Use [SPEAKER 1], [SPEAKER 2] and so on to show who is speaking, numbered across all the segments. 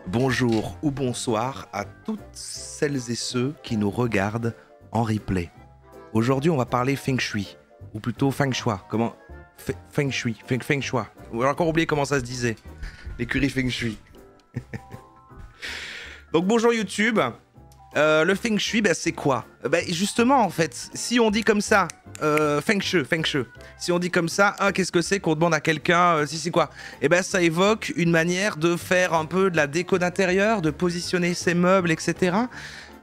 [SPEAKER 1] Bonjour ou bonsoir à toutes celles et ceux qui nous regardent en replay. Aujourd'hui, on va parler Feng Shui, ou plutôt Feng Shui. Comment Feng Shui, Feng Shui. On a encore oublié comment ça se disait. L'écurie Feng Shui. Donc bonjour YouTube. Le Feng Shui, c'est quoi? Justement, en fait, si on dit comme ça, Feng Shui. Si on dit comme ça, qu'est-ce que c'est qu'on demande à quelqu'un, si c'est quoi? Ça évoque une manière de faire un peu de la déco d'intérieur, de positionner ses meubles, etc.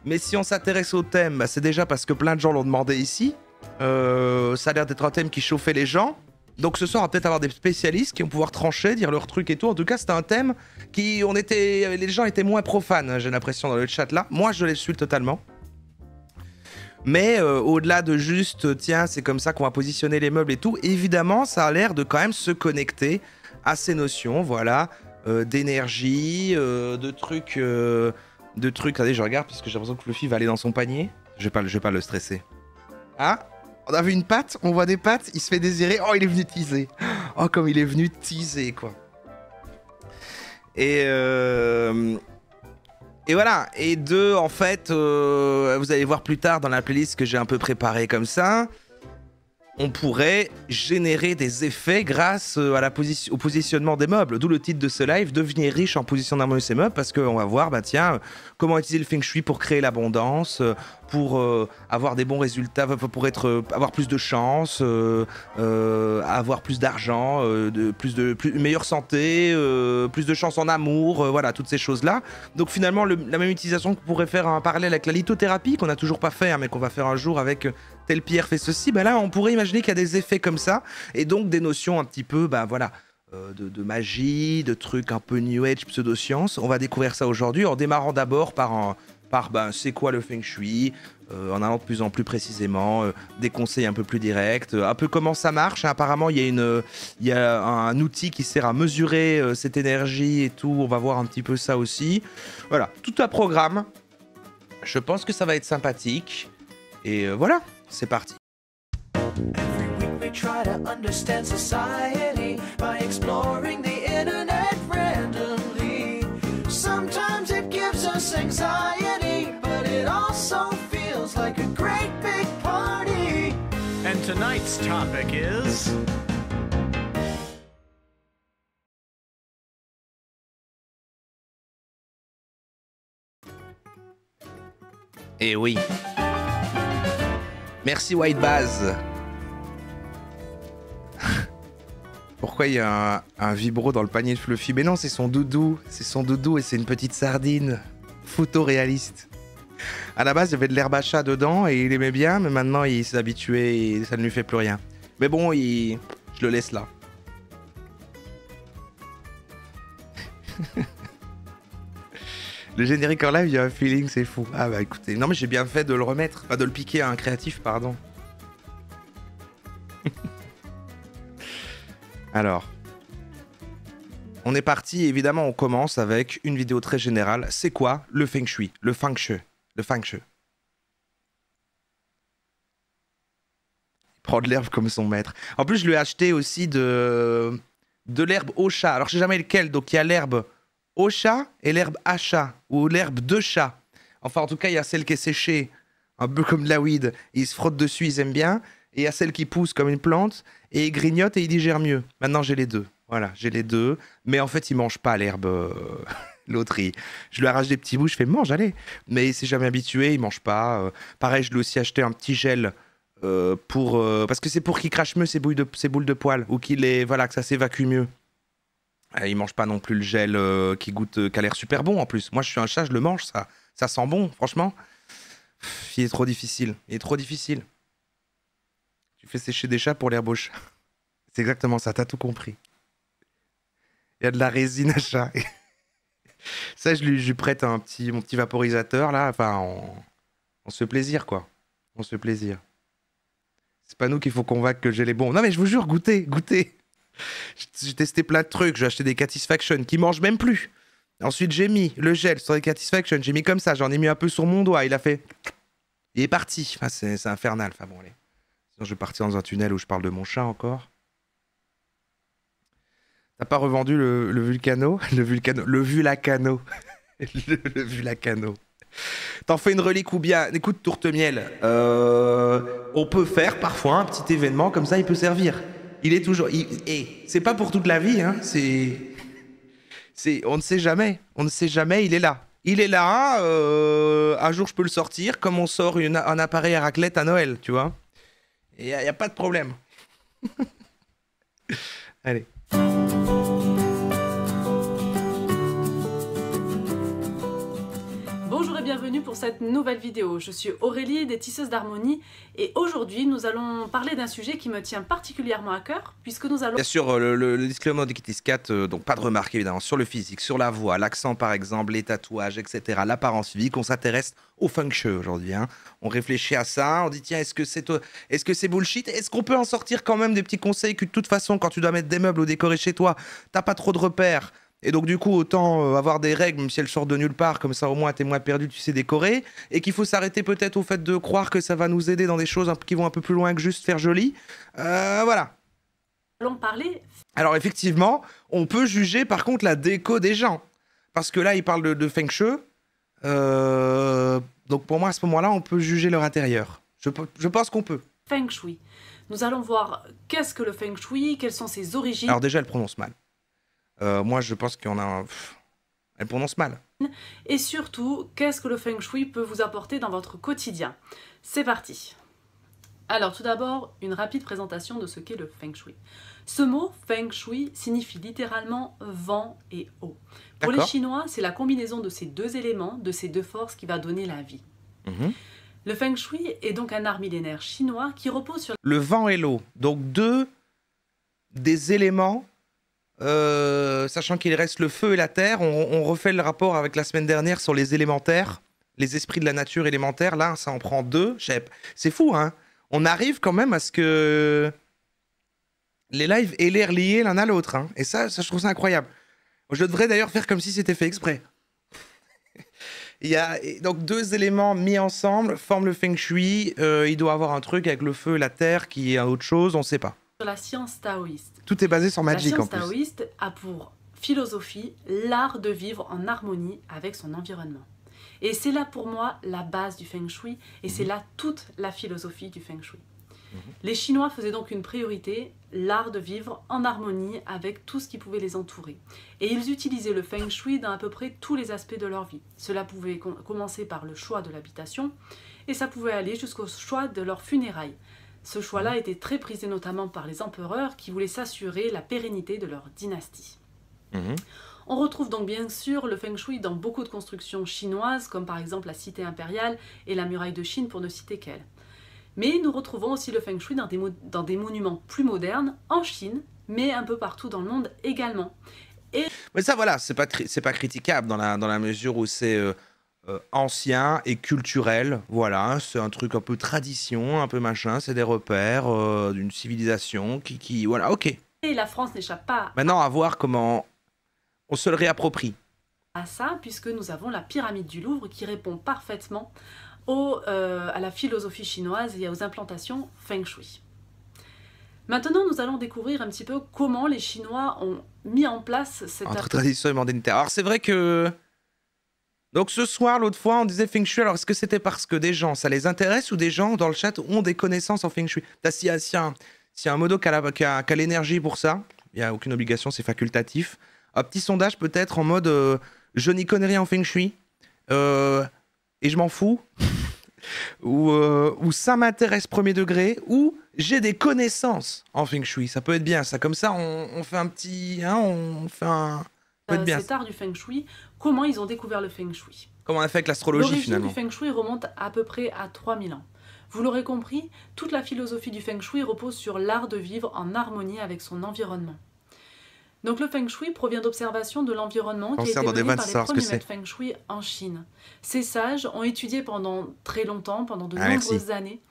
[SPEAKER 1] Mais si on s'intéresse au thème, c'est déjà parce que plein de gens l'ont demandé ici. Ça a l'air d'être un thème qui chauffait les gens. Donc ce soir, on va peut-être avoir des spécialistes qui vont pouvoir trancher, dire leur truc et tout. En tout cas, c'était un thème les gens étaient moins profanes, j'ai l'impression, dans le chat là. Moi, je les suis totalement. Mais au-delà de juste, tiens, c'est comme ça qu'on va positionner les meubles et tout, évidemment, ça a l'air de quand même se connecter à ces notions, voilà, d'énergie, de trucs. Attendez, je regarde parce que j'ai l'impression que Fluffy va aller dans son panier. Je vais pas le stresser. Ah, on a vu une patte, on voit des pattes, il se fait désirer. Oh, il est venu teaser. Oh, comme il est venu teaser, quoi. Et voilà. Et deux, en fait, vous allez voir plus tard dans la playlist que j'ai un peu préparée comme ça. On pourrait générer des effets grâce au positionnement des meubles. D'où le titre de ce live, devenir riche en positionnant ses meubles, parce qu'on va voir, comment utiliser le Feng Shui pour créer l'abondance, pour avoir des bons résultats, pour avoir plus de chance, avoir plus d'argent, une meilleure santé, plus de chance en amour, voilà, toutes ces choses-là. Donc finalement, la même utilisation qu'on pourrait faire un parallèle avec la lithothérapie, qu'on n'a toujours pas fait, mais qu'on va faire un jour avec telle pierre fait ceci, là on pourrait imaginer qu'il y a des effets comme ça, et donc des notions un petit peu, de magie, de trucs un peu New Age, pseudo-science. On va découvrir ça aujourd'hui en démarrant d'abord par c'est quoi le Feng Shui, en allant de plus en plus précisément, des conseils un peu plus directs, un peu comment ça marche. Apparemment, il y a un outil qui sert à mesurer cette énergie et tout. On va voir un petit peu ça aussi. Voilà, tout un programme. Je pense que ça va être sympathique. Et voilà, c'est parti.
[SPEAKER 2] Every week we try to understand society by exploring the internet randomly. Sometimes it gives us anxiety, but it also feels like a great big party.
[SPEAKER 3] And tonight's topic is...
[SPEAKER 1] Eh oui. Merci White Baz. Pourquoi il y a un vibro dans le panier de Fluffy? Mais non, c'est son doudou. C'est son doudou et c'est une petite sardine. Photoréaliste. À la base, il y avait de l'herbe à chat dedans et il aimait bien, mais maintenant il s'est habitué et ça ne lui fait plus rien. Mais bon, je le laisse là. Le générique en live, il y a un feeling, c'est fou. Ah bah écoutez, non mais j'ai bien fait de le remettre, enfin de le piquer à un créatif, pardon. Alors, on est parti, évidemment on commence avec une vidéo très générale. C'est quoi le Feng Shui? Le Feng Shui. Le Feng Shui. Il prend de l'herbe comme son maître. En plus, je lui ai acheté aussi de l'herbe au chat. Alors je sais jamais lequel, donc il y a l'herbe au chat et l'herbe à chat, ou l'herbe de chat. Enfin, en tout cas, il y a celle qui est séchée, un peu comme de la weed. Ils se frottent dessus, ils aiment bien. Et il y a celle qui pousse comme une plante, et il grignote et il digère mieux. Maintenant, j'ai les deux. Voilà, j'ai les deux. Mais en fait, il mange pas l'herbe. L'autre, je lui arrache des petits bouts, je fais mange, allez. Mais il s'est jamais habitué, il mange pas. Pareil, je lui ai aussi acheté un petit gel parce que c'est pour qu'il crache mieux ses boules de poils, ou que ça s'évacue mieux. Il mange pas non plus le gel qui a l'air super bon en plus. Moi, je suis un chat, je le mange, ça sent bon, franchement. Il est trop difficile. Tu fais sécher des chats pour l'herbe au chat. C'est exactement ça, t'as tout compris. Il y a de la résine à chat. Ça, je lui prête mon petit vaporisateur, là. Enfin, on se fait plaisir, quoi. On se fait plaisir. C'est pas nous qu'il faut convaincre que j'ai les bons. Non, mais je vous jure, goûtez. J'ai testé plein de trucs, j'ai acheté des Catisfaction qui mangent même plus. Ensuite, j'ai mis le gel sur les Catisfaction, j'ai mis comme ça, j'en ai mis un peu sur mon doigt, il est parti. Enfin, c'est infernal. Enfin bon, allez. Sinon, je vais partir dans un tunnel où je parle de mon chat encore. T'as pas revendu le Vulcano? Le Vulacano. Le Vulcano. T'en fais une relique ou bien... Écoute, Tourtemiel, on peut faire parfois un petit événement comme ça, il peut servir. Il est toujours... Et c'est pas pour toute la vie, hein, on ne sait jamais. On ne sait jamais, il est là. Il est là, un jour je peux le sortir, comme on sort un appareil à raclette à Noël, tu vois. Et y a pas de problème. Allez.
[SPEAKER 4] Bonjour et bienvenue pour cette nouvelle vidéo. Je suis Aurélie des Tisseuses d'Harmonie et aujourd'hui nous allons parler d'un sujet qui me tient particulièrement à cœur puisque nous allons...
[SPEAKER 1] Bien sûr, le disclaimer de Kitty Cat, donc pas de remarques évidemment sur le physique, sur la voix, l'accent par exemple, les tatouages, etc., l'apparence physique. On s'intéresse au feng shui aujourd'hui. Hein. On réfléchit à ça, on dit tiens, est-ce que c'est bullshit? Est-ce qu'on peut en sortir quand même des petits conseils que de toute façon, quand tu dois mettre des meubles ou décorer chez toi, t'as pas trop de repères? Et donc du coup, autant avoir des règles, même si elles sortent de nulle part, comme ça au moins t'es moins perdu, tu sais décorer, et qu'il faut s'arrêter peut-être au fait de croire que ça va nous aider dans des choses qui vont un peu plus loin que juste faire joli. Voilà.
[SPEAKER 4] allons parler...
[SPEAKER 1] Alors effectivement, on peut juger par contre la déco des gens. Parce que là, ils parlent de feng shui. Donc pour moi, à ce moment-là, on peut juger leur intérieur. Je pense qu'on peut.
[SPEAKER 4] Feng Shui. Nous allons voir qu'est-ce que le Feng Shui, quelles sont ses origines.
[SPEAKER 1] Alors déjà, elle prononce mal. Moi, je pense qu'on a... Elle prononce mal.
[SPEAKER 4] Et surtout, qu'est-ce que le Feng Shui peut vous apporter dans votre quotidien. C'est parti. Alors tout d'abord, une rapide présentation de ce qu'est le Feng Shui. Ce mot Feng Shui signifie littéralement vent et eau. Pour les Chinois, c'est la combinaison de ces deux éléments, de ces deux forces qui va donner la vie. Le Feng Shui est donc un art millénaire chinois qui repose sur...
[SPEAKER 1] Le vent et l'eau, donc deux des éléments... sachant qu'il reste le feu et la terre, on refait le rapport avec la semaine dernière sur les élémentaires, les esprits de la nature élémentaire. Là, ça en prend deux. C'est fou, hein. On arrive quand même à ce que les lives aient l'air liés l'un à l'autre. Hein. Et ça, je trouve ça incroyable. Je devrais d'ailleurs faire comme si c'était fait exprès. Il y a donc deux éléments mis ensemble forment le Feng Shui. Il doit avoir un truc avec le feu et la terre qui est autre chose, on ne sait pas.
[SPEAKER 4] La science taoïste.
[SPEAKER 1] Tout est basé sur Magic en plus.
[SPEAKER 4] La science taoïste a pour philosophie l'art de vivre en harmonie avec son environnement. Et c'est là pour moi la base du Feng Shui et c'est là toute la philosophie du Feng Shui. Les Chinois faisaient donc une priorité, l'art de vivre en harmonie avec tout ce qui pouvait les entourer. Et ils utilisaient le Feng Shui dans à peu près tous les aspects de leur vie. Cela pouvait commencer par le choix de l'habitation et ça pouvait aller jusqu'au choix de leurs funérailles. Ce choix-là était très prisé notamment par les empereurs qui voulaient s'assurer la pérennité de leur dynastie. On retrouve donc bien sûr le Feng Shui dans beaucoup de constructions chinoises, comme par exemple la cité impériale et la muraille de Chine pour ne citer qu'elles. Mais nous retrouvons aussi le Feng Shui dans des monuments plus modernes, en Chine, mais un peu partout dans le monde également.
[SPEAKER 1] Mais ça voilà, c'est pas critiquable dans la mesure où c'est... ancien et culturel, voilà, c'est un truc un peu tradition, un peu machin, c'est des repères d'une civilisation qui voilà, ok.
[SPEAKER 4] Et la France n'échappe pas
[SPEAKER 1] maintenant à voir comment on se le réapproprie.
[SPEAKER 4] À ça, puisque nous avons la pyramide du Louvre qui répond parfaitement à la philosophie chinoise et aux implantations Feng Shui. Maintenant, nous allons découvrir un petit peu comment les Chinois ont mis en place cette...
[SPEAKER 1] Entre tradition et modernité. Alors c'est vrai que... Donc ce soir, l'autre fois, on disait Feng Shui. Alors est-ce que c'était parce que des gens, ça les intéresse ou des gens dans le chat ont des connaissances en Feng Shui? S'il y a un modo qui a l'énergie pour ça, il n'y a aucune obligation, c'est facultatif. Un petit sondage peut-être en mode je n'y connais rien en Feng Shui et je m'en fous. ou ça m'intéresse premier degré, ou j'ai des connaissances en Feng Shui. Ça peut être bien, ça. Comme ça, on fait un petit... Hein, on fait un...
[SPEAKER 4] cet art du Feng Shui, comment ils ont découvert le Feng Shui.
[SPEAKER 1] Comment on a fait avec l'astrologie finalement.
[SPEAKER 4] L'origine du Feng Shui remonte à peu près à 3000 ans. Vous l'aurez compris, toute la philosophie du Feng Shui repose sur l'art de vivre en harmonie avec son environnement. Donc le Feng Shui provient d'observations de l'environnement qui a été mené par les premiers maîtres Feng Shui en Chine. Ces sages ont étudié pendant très longtemps, pendant de nombreuses années,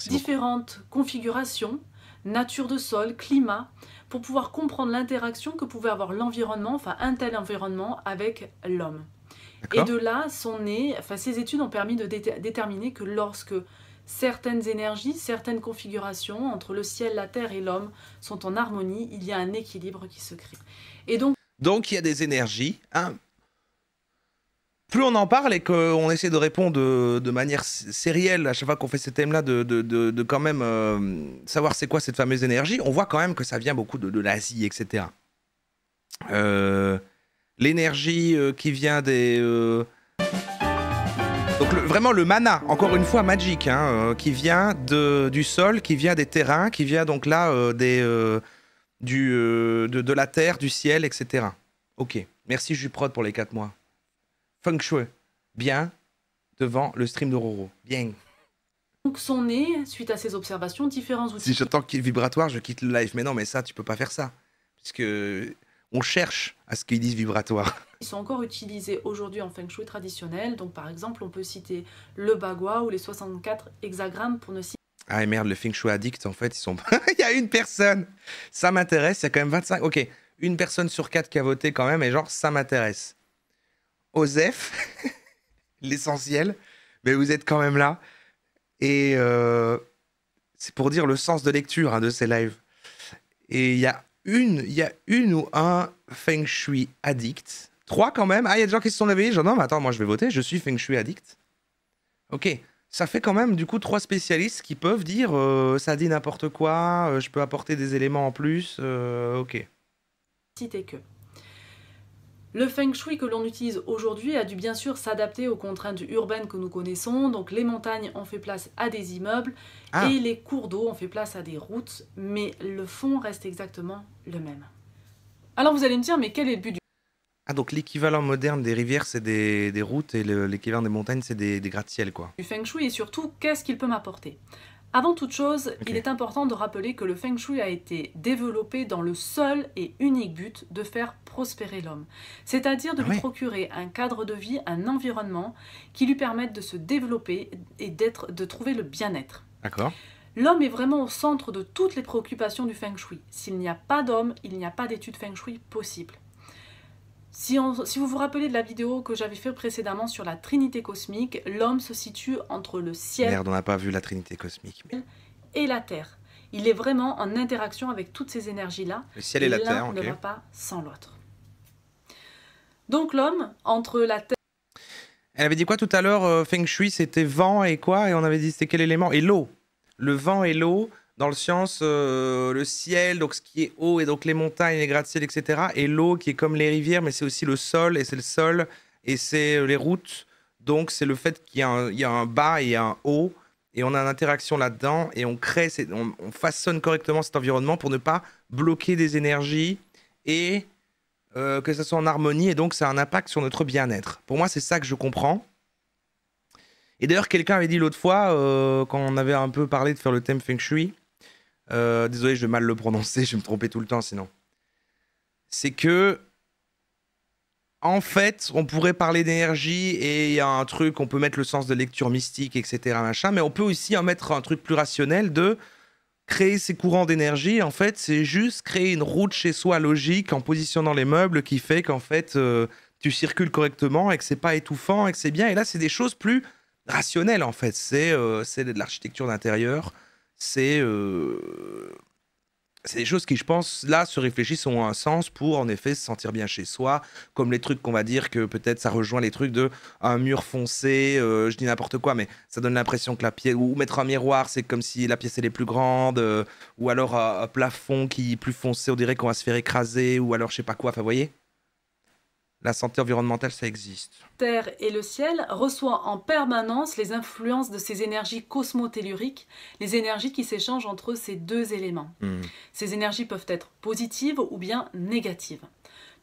[SPEAKER 4] différentes configurations, nature de sol, climat, pour pouvoir comprendre l'interaction que pouvait avoir l'environnement, enfin un tel environnement, avec l'homme. Et de là sont nées, ces études ont permis de déterminer que lorsque certaines énergies, certaines configurations entre le ciel, la terre et l'homme sont en harmonie, il y a un équilibre qui se crée. Et donc
[SPEAKER 1] il y a des énergies, hein. plus on en parle et qu'on essaie de répondre de manière sérielle à chaque fois qu'on fait ces thèmes-là, de quand même savoir c'est quoi cette fameuse énergie, on voit quand même que ça vient beaucoup de l'Asie, etc. L'énergie qui vient des... Donc vraiment le mana, encore une fois magique, hein, qui vient du sol, qui vient des terrains, qui vient donc là de la terre, du ciel, etc. Ok, merci Juprod pour les 4 mois. Feng Shui, bien, devant le stream de Roro, bien.
[SPEAKER 4] Donc sont nés, suite à ces observations, différents outils
[SPEAKER 1] Si j'entends qu'il vibratoire, je quitte le live. Mais non, mais ça, tu peux pas faire ça. Puisque on cherche à ce qu'ils disent vibratoire.
[SPEAKER 4] qui sont encore utilisés aujourd'hui en Feng Shui traditionnel. Donc par exemple, on peut citer le bagua ou les 64 hexagrammes pour ne citer.
[SPEAKER 1] Ah et merde, le Feng Shui addict, en fait, ils sont... Il y a une personne. Ça m'intéresse, il y a quand même 25... Ok, une personne sur 4 qui a voté quand même, et genre, ça m'intéresse. Osef, l'essentiel, mais vous êtes quand même là. Et c'est pour dire le sens de lecture de ces lives. Et il y a une ou un Feng Shui addict. 3 quand même. Ah, il y a des gens qui se sont levés. Genre, non, mais attends, moi je vais voter, je suis Feng Shui addict. Ok, ça fait quand même du coup 3 spécialistes qui peuvent dire ça dit n'importe quoi, je peux apporter des éléments en plus. Ok.
[SPEAKER 4] Citer que. Le Feng Shui que l'on utilise aujourd'hui a dû bien sûr s'adapter aux contraintes urbaines que nous connaissons. Donc les montagnes ont fait place à des immeubles et les cours d'eau ont fait place à des routes, mais le fond reste exactement le même. Alors vous allez me dire, mais quel est le but du
[SPEAKER 1] Ah, donc l'équivalent moderne des rivières, c'est des routes, et l'équivalent des montagnes, c'est des gratte-ciel, quoi.
[SPEAKER 4] Feng Shui et surtout, qu'est-ce qu'il peut m'apporter? Avant toute chose, il est important de rappeler que le Feng Shui a été développé dans le seul et unique but de faire prospérer l'homme. C'est-à-dire de lui procurer un cadre de vie, un environnement qui lui permette de se développer et de trouver le bien-être.
[SPEAKER 1] D'accord.
[SPEAKER 4] L'homme est vraiment au centre de toutes les préoccupations du Feng Shui. S'il n'y a pas d'homme, il n'y a pas d'étude Feng Shui possible. Si vous vous rappelez de la vidéo que j'avais faite précédemment sur la Trinité cosmique, l'homme se situe entre le ciel
[SPEAKER 1] Merde, on n'a pas vu la Trinité cosmique. Mais...
[SPEAKER 4] et la Terre. Il est vraiment en interaction avec toutes ces énergies-là.
[SPEAKER 1] Le ciel et la Terre,
[SPEAKER 4] l'un ne va pas sans l'autre. Donc l'homme, entre la Terre...
[SPEAKER 1] Elle avait dit quoi tout à l'heure? Feng Shui, c'était vent et quoi? Et on avait dit c'était quel élément? Et l'eau. Le vent et l'eau, dans le sens, le ciel, donc ce qui est haut, et donc les montagnes, les gratte-ciel, etc. Et l'eau qui est comme les rivières, mais c'est aussi le sol, et c'est le sol, et c'est les routes. Donc c'est le fait qu'il y a un bas et un haut, et on a une interaction là-dedans, et on crée, on façonne correctement cet environnement pour ne pas bloquer des énergies, et que ça soit en harmonie, et donc ça a un impact sur notre bien-être. Pour moi, c'est ça que je comprends. Et d'ailleurs, quelqu'un avait dit l'autre fois, quand on avait un peu parlé de faire le thème Feng Shui, désolé, je vais mal le prononcer, je vais me tromper tout le temps sinon. C'est que, en fait, on pourrait parler d'énergie et il y a un truc, on peut mettre le sens de lecture mystique, etc. Machin, mais on peut aussi en mettre un truc plus rationnel de créer ces courants d'énergie. En fait, c'est juste créer une route chez soi logique en positionnant les meubles qui fait qu'en fait, tu circules correctement et que c'est pas étouffant et que c'est bien. Et là, c'est des choses plus rationnelles en fait. C'est de l'architecture d'intérieur. C'est des choses qui, je pense, là, se réfléchissent, ont un sens pour, en effet, se sentir bien chez soi, comme les trucs qu'on va dire que peut-être ça rejoint les trucs de un mur foncé, je dis n'importe quoi, mais ça donne l'impression que la pièce, ou mettre un miroir, c'est comme si la pièce elle est plus grande, ou alors un plafond qui est plus foncé, on dirait qu'on va se faire écraser, ou alors je sais pas quoi, enfin, vous voyez ? La santé environnementale, ça existe.
[SPEAKER 4] Terre et le ciel reçoit en permanence les influences de ces énergies cosmotelluriques, les énergies qui s'échangent entre ces deux éléments. Ces énergies peuvent être positives ou bien négatives.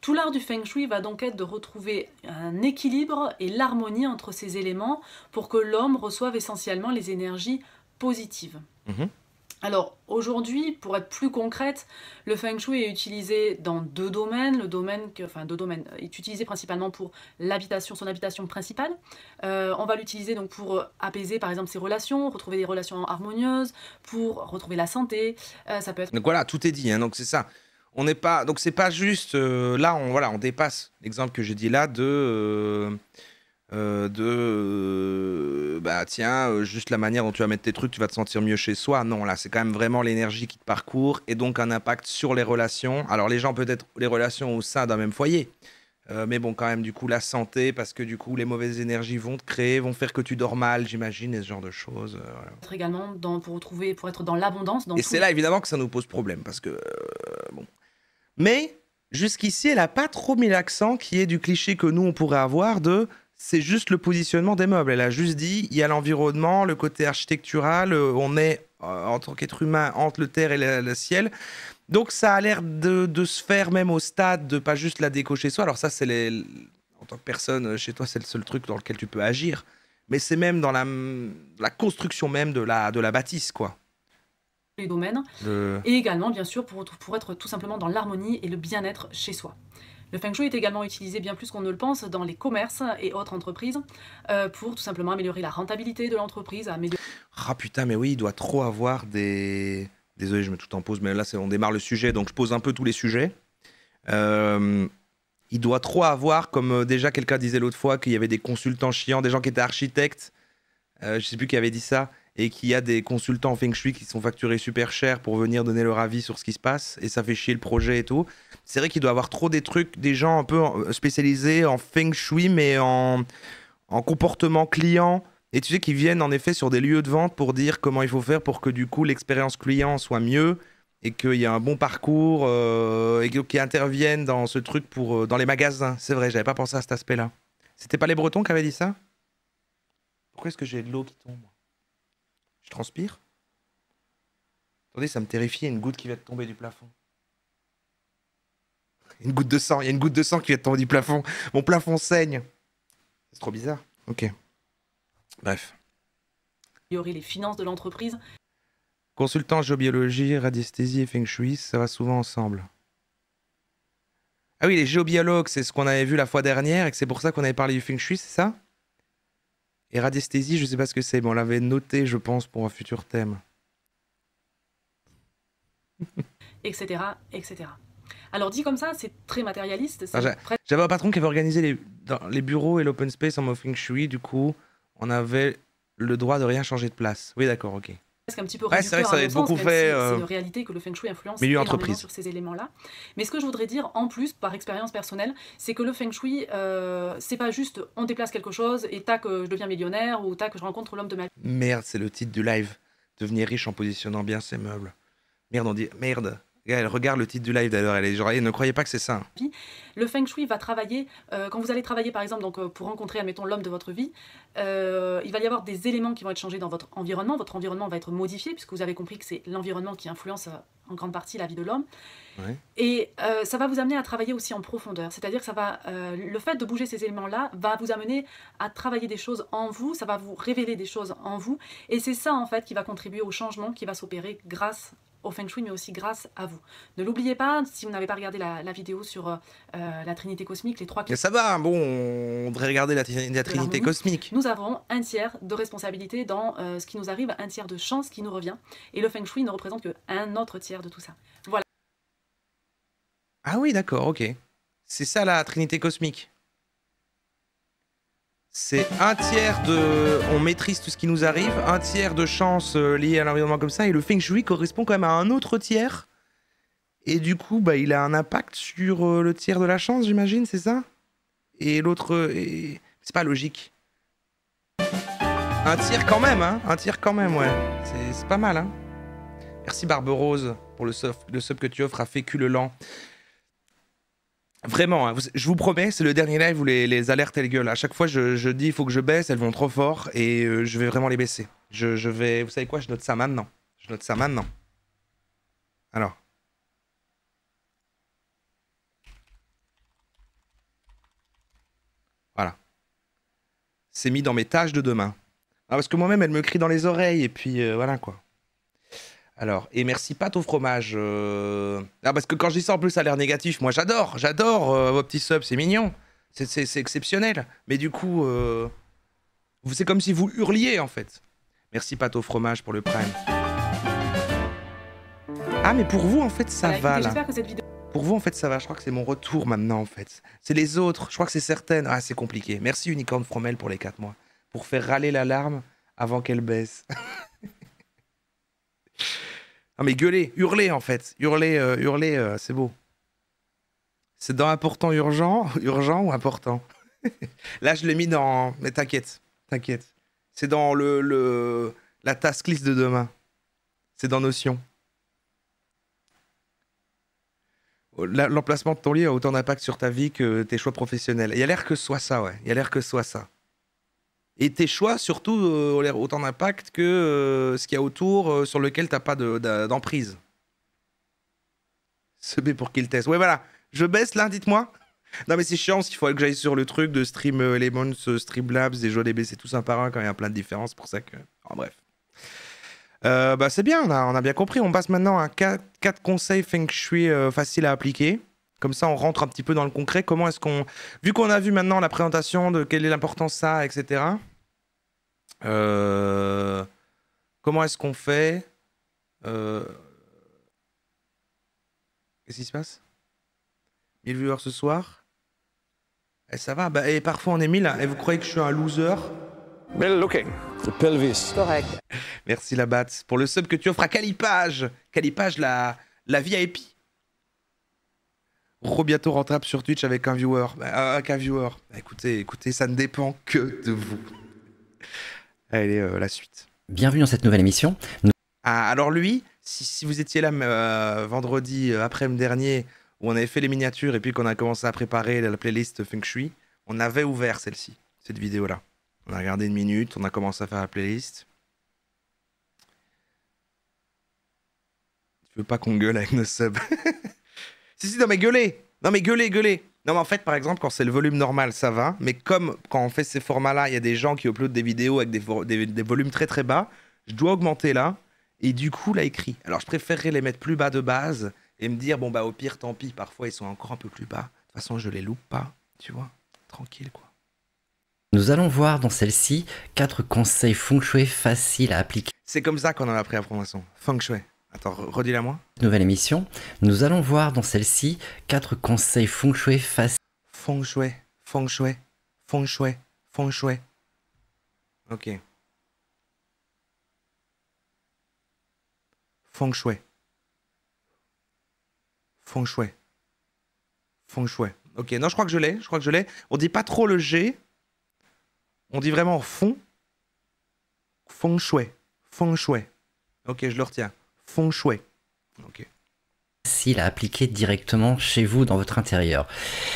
[SPEAKER 4] Tout l'art du Feng Shui va donc être de retrouver un équilibre et l'harmonie entre ces éléments pour que l'homme reçoive essentiellement les énergies positives. Alors aujourd'hui, pour être plus concrète, le Feng Shui est utilisé dans deux domaines. Deux domaines est utilisé principalement pour l'habitation, son habitation principale. On va l'utiliser donc pour apaiser par exemple ses relations, retrouver des relations harmonieuses, pour retrouver la santé. Ça peut être...
[SPEAKER 1] Donc voilà, tout est dit. Hein, donc c'est ça. On n'est pas. Donc c'est pas juste. Là, on dépasse l'exemple que j'ai dit là bah tiens, juste la manière dont tu vas mettre tes trucs, tu vas te sentir mieux chez soi. Non, là, c'est quand même vraiment l'énergie qui te parcourt et donc un impact sur les relations. Alors, les gens, peut-être les relations au sein d'un même foyer. Mais bon, quand même, du coup, la santé, parce que du coup, les mauvaises énergies vont te créer, vont faire que tu dors mal, j'imagine, et ce genre de choses. Voilà.
[SPEAKER 4] Être également pour être dans l'abondance, dans
[SPEAKER 1] Et
[SPEAKER 4] tous
[SPEAKER 1] c'est
[SPEAKER 4] les
[SPEAKER 1] là, évidemment, que ça nous pose problème, parce que bon. Mais jusqu'ici, elle a pas trop mis l'accent qui est du cliché que nous on pourrait avoir de c'est juste le positionnement des meubles. Elle a juste dit il y a l'environnement, le côté architectural, on est en tant qu'être humain entre le terre et le ciel. Donc ça a l'air de se faire même au stade de pas juste la déco chez soi. Alors ça, en tant que personne chez toi, c'est le seul truc dans lequel tu peux agir. Mais c'est même dans la construction même de la bâtisse, quoi.
[SPEAKER 4] les domaines.
[SPEAKER 1] Le-
[SPEAKER 4] Et également, bien sûr, pour être tout simplement dans l'harmonie et le bien-être chez soi. Le Feng Shui est également utilisé bien plus qu'on ne le pense dans les commerces et autres entreprises pour tout simplement améliorer la rentabilité de l'entreprise, améliorer
[SPEAKER 1] Ah putain, mais oui, il doit trop avoir des... Désolé, je mets tout en pause, mais là, on démarre le sujet, donc je pose un peu tous les sujets. Il doit trop avoir, comme déjà quelqu'un disait l'autre fois, qu'il y avait des consultants chiants, des gens qui étaient architectes, je sais plus qui avait dit ça, et qu'il y a des consultants en Feng Shui qui sont facturés super cher pour venir donner leur avis sur ce qui se passe, et ça fait chier le projet et tout. C'est vrai qu'il doit avoir trop des trucs, des gens un peu spécialisés en Feng Shui, mais en comportement client. Et tu sais qu'ils viennent en effet sur des lieux de vente pour dire comment il faut faire pour que du coup l'expérience client soit mieux et qu'il y ait un bon parcours et qu'ils interviennent dans ce truc pour dans les magasins. C'est vrai, j'avais pas pensé à cet aspect-là. C'était pas les Bretons qui avaient dit ça? Pourquoi est-ce que j'ai de l'eau qui tombe? Je transpire? Attendez, ça me terrifie, il y a une goutte qui vient de tomber du plafond. Une goutte de sang, il y a une goutte de sang qui vient de tomber du plafond. Mon plafond saigne. C'est trop bizarre. Ok. Bref.
[SPEAKER 4] les finances de l'entreprise.
[SPEAKER 1] Consultant géobiologie, radiesthésie et feng shui, ça va souvent ensemble. Ah oui, les géobiologues, c'est ce qu'on avait vu la fois dernière et que c'est pour ça qu'on avait parlé du feng shui, c'est ça? Et radiesthésie, je sais pas ce que c'est, mais on l'avait noté, je pense, pour un futur thème.
[SPEAKER 4] Etc., etc. Alors dit comme ça, c'est très matérialiste.
[SPEAKER 1] Ah, j'avais un patron qui avait organisé les bureaux et l'open space en mode feng shui, du coup, on avait le droit de rien changer de place. Oui, d'accord, ok.
[SPEAKER 4] Presque un petit peu
[SPEAKER 1] Ouais, c'est vrai que
[SPEAKER 4] réducteur
[SPEAKER 1] ça
[SPEAKER 4] à
[SPEAKER 1] va
[SPEAKER 4] mon
[SPEAKER 1] être
[SPEAKER 4] sens,
[SPEAKER 1] beaucoup
[SPEAKER 4] même
[SPEAKER 1] fait,
[SPEAKER 4] si c'est une réalité que le Feng Shui influence
[SPEAKER 1] milieu
[SPEAKER 4] énormément
[SPEAKER 1] entreprise.
[SPEAKER 4] sur ces éléments-là. Mais ce que je voudrais dire en plus, par expérience personnelle, c'est que le Feng Shui, c'est pas juste on déplace quelque chose et tac, je deviens millionnaire ou tac, je rencontre l'homme de ma vie.
[SPEAKER 1] Merde, c'est le titre du live. Devenir riche en positionnant bien ses meubles. Merde, on dit... Merde. Elle regarde le titre du live d'ailleurs, elle est genre, ne croyez pas que c'est ça.
[SPEAKER 4] Le Feng Shui va travailler, quand vous allez travailler par exemple pour rencontrer, admettons, l'homme de votre vie, il va y avoir des éléments qui vont être changés dans votre environnement va être modifié, puisque vous avez compris que c'est l'environnement qui influence en grande partie la vie de l'homme.
[SPEAKER 1] Ouais.
[SPEAKER 4] Et ça va vous amener à travailler aussi en profondeur, c'est-à-dire que ça va, le fait de bouger ces éléments-là va vous amener à travailler des choses en vous, ça va vous révéler des choses en vous, et c'est ça en fait qui va contribuer au changement qui va s'opérer grâce au Feng Shui, mais aussi grâce à vous. Ne l'oubliez pas, si vous n'avez pas regardé la vidéo sur la Trinité Cosmique, les trois
[SPEAKER 1] Mais ça va, bon, on devrait regarder la Trinité
[SPEAKER 4] l'harmonie.
[SPEAKER 1] Cosmique.
[SPEAKER 4] Nous avons un tiers de responsabilité dans ce qui nous arrive, un tiers de chance qui nous revient, et le Feng Shui ne représente qu'un autre tiers de tout ça. Voilà.
[SPEAKER 1] Ah oui, d'accord, ok. C'est ça la Trinité Cosmique. C'est un tiers de... On maîtrise tout ce qui nous arrive, un tiers de chance liée à l'environnement comme ça, et le Feng Shui correspond quand même à un autre tiers. Et du coup, bah, il a un impact sur le tiers de la chance, j'imagine, c'est ça? Et l'autre... C'est pas logique. Un tiers quand même, hein? Un tiers quand même, ouais. C'est pas mal, hein? Merci Barbe Rose pour le sub que tu offres à Fécule Lent. Vraiment, hein, je vous promets, c'est le dernier live où les alertes elles gueulent. À chaque fois, je dis il faut que je baisse, elles vont trop fort et je vais vraiment les baisser. Je vais, vous savez quoi, je note ça maintenant. Je note ça maintenant. Alors. Voilà. C'est mis dans mes tâches de demain. Ah, parce que moi-même, elle me crie dans les oreilles et puis voilà quoi. Alors, et merci pâte au fromage. Ah, parce que quand je dis ça en plus, ça a l'air négatif. Moi, j'adore vos petits subs, c'est mignon. C'est exceptionnel. Mais du coup, c'est comme si vous hurliez en fait. Merci pâte au fromage pour le prime. Ah, mais pour vous, en fait, ça
[SPEAKER 4] Voilà,
[SPEAKER 1] va
[SPEAKER 4] écoutez,
[SPEAKER 1] là.
[SPEAKER 4] j'espère que cette vidéo
[SPEAKER 1] Pour vous, en fait, ça va. Je crois que c'est mon retour maintenant, en fait. C'est les autres. Je crois que c'est certaines. Ah, c'est compliqué. Merci Unicorn Fromel pour les 4 mois. Pour faire râler l'alarme avant qu'elle baisse. Ah mais gueuler, hurler en fait. Hurler, c'est beau. C'est dans important urgent, urgent ou important? Là, je l'ai mis dans... Mais t'inquiète, t'inquiète. C'est dans la task list de demain. C'est dans Notion. L'emplacement de ton lit a autant d'impact sur ta vie que tes choix professionnels. Il y a l'air que ce soit ça, ouais. Il y a l'air que ce soit ça. Et tes choix, surtout, ont l'air autant d'impact que ce qu'il y a autour sur lequel t'as pas d'emprise. Se B pour qu'il teste. Ouais, voilà. Je baisse là, dites-moi. Non, mais c'est chiant parce qu'il faudrait que j'aille sur le truc de Stream Elements, Streamlabs, des jeux DB, c'est tous un par un quand il y a plein de différences. Pour ça que. Oh, bref. Bah, c'est bien, on a bien compris. On passe maintenant à 4 conseils Feng Shui faciles à appliquer. Comme ça, on rentre un petit peu dans le concret. Comment est-ce qu'on. Vu qu'on a vu maintenant la présentation de quelle est l'importance de ça, etc. Comment est-ce qu'on fait Qu'est-ce qui se passe 1000 viewers ce soir. Et ça va. Bah, et parfois on est 1000. Et vous croyez que je suis un loser?
[SPEAKER 3] Well looking.
[SPEAKER 5] The pelvis.
[SPEAKER 6] Correct.
[SPEAKER 1] Merci la batte pour le sub que tu offres à Calipage. Calipage, la VIP. Bientôt rentable sur Twitch avec un viewer. Qu'un viewer. Bah, écoutez, ça ne dépend que de vous. Allez, la suite.
[SPEAKER 7] Bienvenue dans cette nouvelle émission.
[SPEAKER 1] Ah, alors lui, si vous étiez là vendredi après-midi dernier, où on avait fait les miniatures et puis qu'on a commencé à préparer la playlist Feng Shui, on avait ouvert celle-ci, cette vidéo-là. On a regardé 1 minute, on a commencé à faire la playlist. Tu veux pas qu'on gueule avec nos subs? Si, non mais gueulez. Non mais gueulez. Non mais en fait, par exemple, quand c'est le volume normal, ça va. Mais comme quand on fait ces formats-là, il y a des gens qui uploadent des vidéos avec des volumes très très bas, je dois augmenter là. Et du coup, là, écrit. Alors, je préférerais les mettre plus bas de base et me dire, bon, bah, au pire, tant pis. Parfois, ils sont encore un peu plus bas. De toute façon, je les loupe pas. Tu vois? Tranquille, quoi.
[SPEAKER 7] Nous allons voir dans celle-ci 4 conseils Feng Shui faciles à appliquer.
[SPEAKER 1] C'est comme ça qu'on en a appris à formation. Feng Shui. Attends, redis-la moi.
[SPEAKER 7] Nouvelle émission. Nous allons voir dans celle-ci 4 conseils Feng Shui faciles.
[SPEAKER 1] Feng Shui. Feng Shui. Feng Shui. Feng Shui. Ok. Feng Shui. Feng Shui. Feng Shui. Ok, non, je crois que je l'ai. On dit pas trop le G. On dit vraiment fond. Feng Shui. Feng Shui. Ok, je le retiens. Feng Shui. Ok.
[SPEAKER 7] Facile à appliquer directement chez vous dans votre intérieur.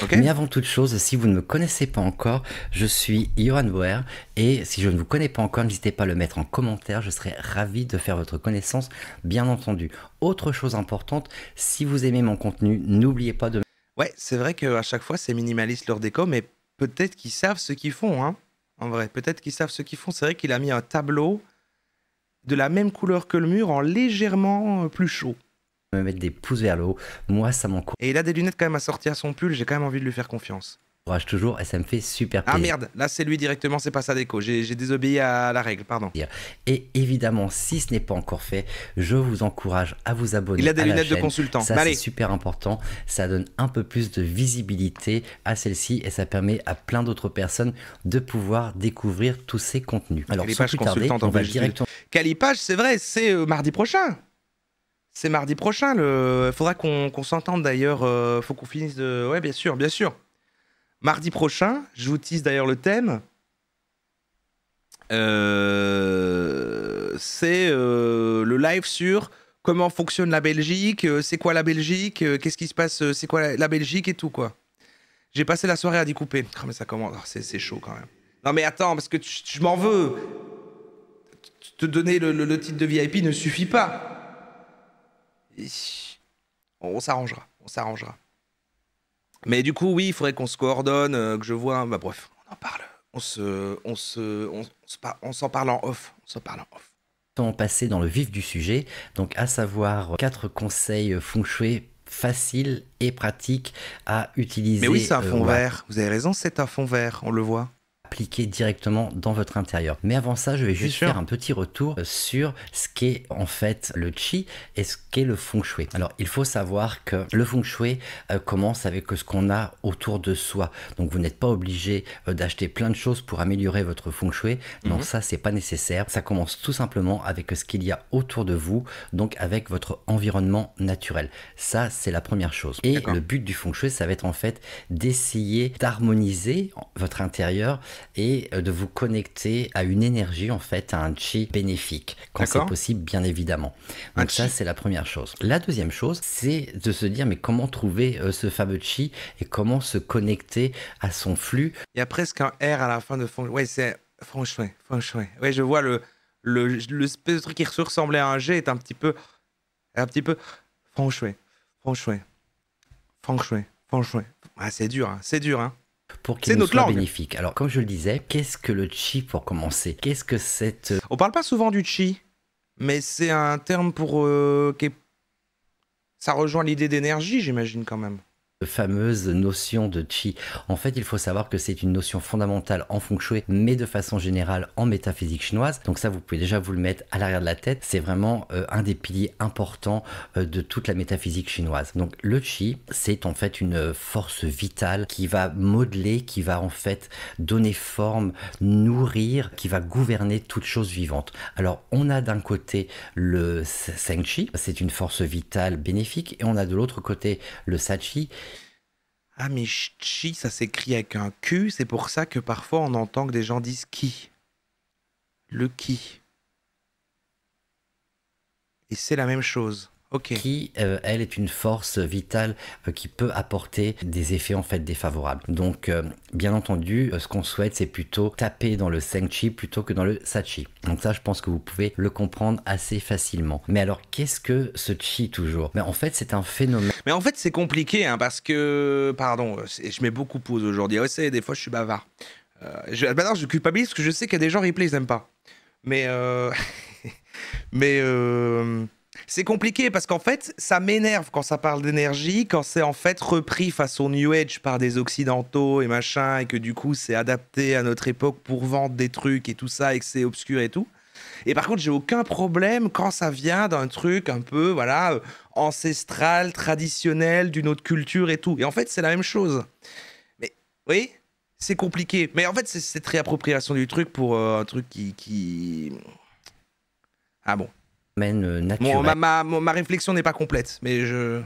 [SPEAKER 1] Okay.
[SPEAKER 7] Mais avant toute chose, si vous ne me connaissez pas encore, je suis Johan Bauer et si je ne vous connais pas encore, n'hésitez pas à le mettre en commentaire, je serai ravi de faire votre connaissance, bien entendu. Autre chose importante, si vous aimez mon contenu, n'oubliez pas de...
[SPEAKER 1] Ouais, c'est vrai qu'à chaque fois, c'est minimaliste leur déco, mais peut-être qu'ils savent ce qu'ils font, hein. En vrai, peut-être qu'ils savent ce qu'ils font. C'est vrai qu'il a mis un tableau de la même couleur que le mur en légèrement plus chaud.
[SPEAKER 7] me mettre des pouces vers le haut. Moi, ça m'encourage
[SPEAKER 1] Et il a des lunettes quand même assorties à son pull, j'ai quand même envie de lui faire confiance.
[SPEAKER 7] toujours et ça me fait super
[SPEAKER 1] Ah
[SPEAKER 7] plaisir.
[SPEAKER 1] merde, là c'est lui directement, c'est pas sa déco. J'ai désobéi à la règle, pardon.
[SPEAKER 7] Et évidemment, si ce n'est pas encore fait, je vous encourage à vous abonner.
[SPEAKER 1] Il a des
[SPEAKER 7] à la
[SPEAKER 1] lunettes de
[SPEAKER 7] chaîne.
[SPEAKER 1] consultant.
[SPEAKER 7] Ça,
[SPEAKER 1] Allez.
[SPEAKER 7] c'est super important. Ça donne un peu plus de visibilité à celle-ci et ça permet à plein d'autres personnes de pouvoir découvrir tous ces contenus. Alors, sans
[SPEAKER 1] Calipage
[SPEAKER 7] plus tarder,
[SPEAKER 1] consultante
[SPEAKER 7] on
[SPEAKER 1] en
[SPEAKER 7] va
[SPEAKER 1] Belgique.
[SPEAKER 7] directement...
[SPEAKER 1] Calipage, c'est vrai, c'est mardi prochain. C'est mardi prochain. Faudra qu'on s'entende d'ailleurs. Faut qu'on finisse de. Ouais, bien sûr, bien sûr. Mardi prochain, je vous tease d'ailleurs le thème. C'est le live sur comment fonctionne la Belgique, c'est quoi la Belgique, qu'est-ce qui se passe, c'est quoi la Belgique et tout quoi. J'ai passé la soirée à découper. Oh, mais ça commence, oh, c'est chaud quand même. Non mais attends, parce que je m'en veux. Te donner le titre de VIP ne suffit pas. On s'arrangera, on s'arrangera. Mais du coup, oui, il faudrait qu'on se coordonne, que je vois. Bah bref, on en parle. On s'en parle en off. On s'en parle en off.
[SPEAKER 7] passer dans le vif du sujet, donc à savoir 4 conseils feng shui faciles et pratiques à utiliser.
[SPEAKER 1] Mais oui, c'est un fond
[SPEAKER 7] ouais,
[SPEAKER 1] vert. Vous avez raison, c'est un fond vert, on le voit.
[SPEAKER 7] appliquer directement dans votre intérieur. Mais avant ça, je vais juste
[SPEAKER 1] sûr.
[SPEAKER 7] faire un petit retour sur ce qu'est en fait le Qi et ce qu'est le Feng Shui. Alors, il faut savoir que le Feng Shui commence avec ce qu'on a autour de soi. Donc, vous n'êtes pas obligé d'acheter plein de choses pour améliorer votre Feng Shui. Non, ça, c'est pas nécessaire. Ça commence tout simplement avec ce qu'il y a autour de vous, donc avec votre environnement naturel. Ça, c'est la première chose. Et
[SPEAKER 1] D'accord.
[SPEAKER 7] le but du Feng Shui, ça va être en fait d'essayer d'harmoniser votre intérieur et de vous connecter à une énergie, en fait, à un Qi bénéfique, quand c'est
[SPEAKER 1] D'accord.
[SPEAKER 7] possible, bien évidemment.
[SPEAKER 1] Un
[SPEAKER 7] Donc ça,
[SPEAKER 1] Qi.
[SPEAKER 7] c'est la première chose. La deuxième chose, c'est de se dire, mais comment trouver ce fameux Qi et comment se connecter à son flux.
[SPEAKER 1] Il y a presque un R à la fin de feng. Ouais, c'est feng shui. Feng shui. Ouais, je vois le espèce de truc qui ressemblait à un G est un petit peu feng shui. Feng shui. Feng shui. Feng shui. Ah, c'est dur, hein. C'est dur, hein.
[SPEAKER 7] Pour
[SPEAKER 1] C'est
[SPEAKER 7] qu'il nous
[SPEAKER 1] notre
[SPEAKER 7] soit
[SPEAKER 1] langue.
[SPEAKER 7] bénéfique. Alors, comme je le disais, qu'est-ce que le Qi pour commencer? Qu'est-ce que cette
[SPEAKER 1] On parle pas souvent du chi, mais c'est un terme pour ça rejoint l'idée d'énergie, j'imagine quand même.
[SPEAKER 7] fameuse notion de Qi? En fait, il faut savoir que c'est une notion fondamentale en Feng Shui, mais de façon générale en métaphysique chinoise. Donc ça, vous pouvez déjà vous le mettre à l'arrière de la tête. C'est vraiment un des piliers importants de toute la métaphysique chinoise. Donc le Qi, c'est en fait une force vitale qui va modeler, qui va en fait donner forme, nourrir, qui va gouverner toute chose vivante. Alors, on a d'un côté le Sheng Qi, c'est une force vitale bénéfique, et on a de l'autre côté le Sa Qi.
[SPEAKER 1] Ah, mais chi, ça s'écrit avec un Q, c'est pour ça que parfois on entend que des gens disent ki. Le ki. Et c'est la même chose. Ok.
[SPEAKER 7] Qui, elle, est une force vitale qui peut apporter des effets en fait défavorables. Donc, bien entendu, ce qu'on souhaite, c'est plutôt taper dans le Sheng Qi plutôt que dans le Sa Qi. Donc ça, je pense que vous pouvez le comprendre assez facilement. Mais alors, qu'est-ce que ce Qi toujours? Mais en fait, c'est un phénomène.
[SPEAKER 1] Mais en fait, c'est compliqué, hein, parce que... Pardon, je mets beaucoup pause aujourd'hui. Ouais, des fois, je suis bavard. Maintenant, je culpabilise parce que je sais qu'il y a des gens replay, ils n'aiment pas. Mais... c'est compliqué parce qu'en fait, ça m'énerve quand ça parle d'énergie, quand c'est en fait repris façon New Age par des occidentaux et machin, et que du coup c'est adapté à notre époque pour vendre des trucs et tout ça, et que c'est obscur et tout. Et par contre, j'ai aucun problème quand ça vient d'un truc un peu, voilà, ancestral, traditionnel, d'une autre culture et tout. Et en fait, c'est la même chose. Mais, oui, c'est compliqué. Mais en fait, c'est cette réappropriation du truc pour un truc qui... Ah bon.
[SPEAKER 7] Naturel
[SPEAKER 1] Ma réflexion n'est pas complète, mais je...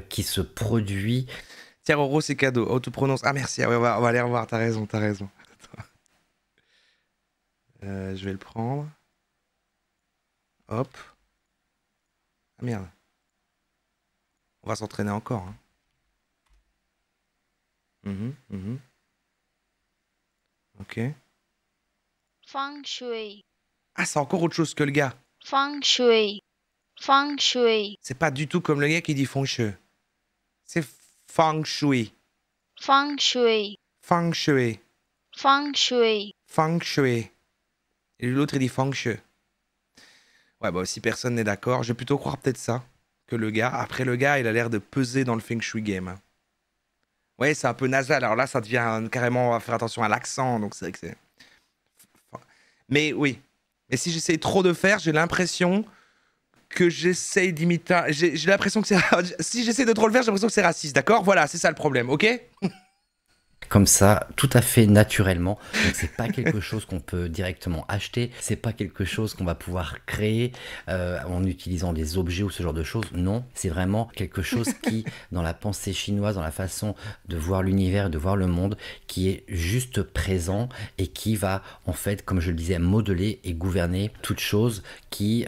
[SPEAKER 7] qui se produit.
[SPEAKER 1] Tiens, Roro, c'est cadeau. Oh, tu prononces... Ah, merci. Ah, ouais, on va aller revoir. T'as raison. Je vais le prendre. Hop. Ah, merde. On va s'entraîner encore. Hein. Ok.
[SPEAKER 5] Feng Shui.
[SPEAKER 1] Ah, c'est encore autre chose que le gars.
[SPEAKER 5] Feng Shui. Feng Shui.
[SPEAKER 1] C'est pas du tout comme le gars qui dit feng shui. C'est feng shui.
[SPEAKER 5] Feng Shui.
[SPEAKER 1] Feng shui.
[SPEAKER 5] Feng Shui.
[SPEAKER 1] Feng shui. Et l'autre, il dit feng shui. Ouais, bah, si personne n'est d'accord, je vais plutôt croire peut-être ça que le gars. Après, le gars, il a l'air de peser dans le feng shui game. Hein. Ouais, c'est un peu nasal. Alors là, ça devient carrément, on va faire attention à l'accent. Donc c'est vrai que c'est... Mais oui. Mais si j'essaye trop de faire, j'ai l'impression que j'essaye d'imiter... J'ai l'impression que c'est... Si j'essaie de trop le faire, j'ai l'impression que c'est raciste, d'accord? Voilà, c'est ça le problème, ok?
[SPEAKER 7] Comme ça, tout à fait naturellement. Donc c'est pas quelque chose qu'on peut directement acheter, c'est pas quelque chose qu'on va pouvoir créer en utilisant des objets ou ce genre de choses. Non, c'est vraiment quelque chose qui, dans la pensée chinoise, dans la façon de voir l'univers, de voir le monde, qui est juste présent et qui va, en fait, comme je le disais, modeler et gouverner toute chose qui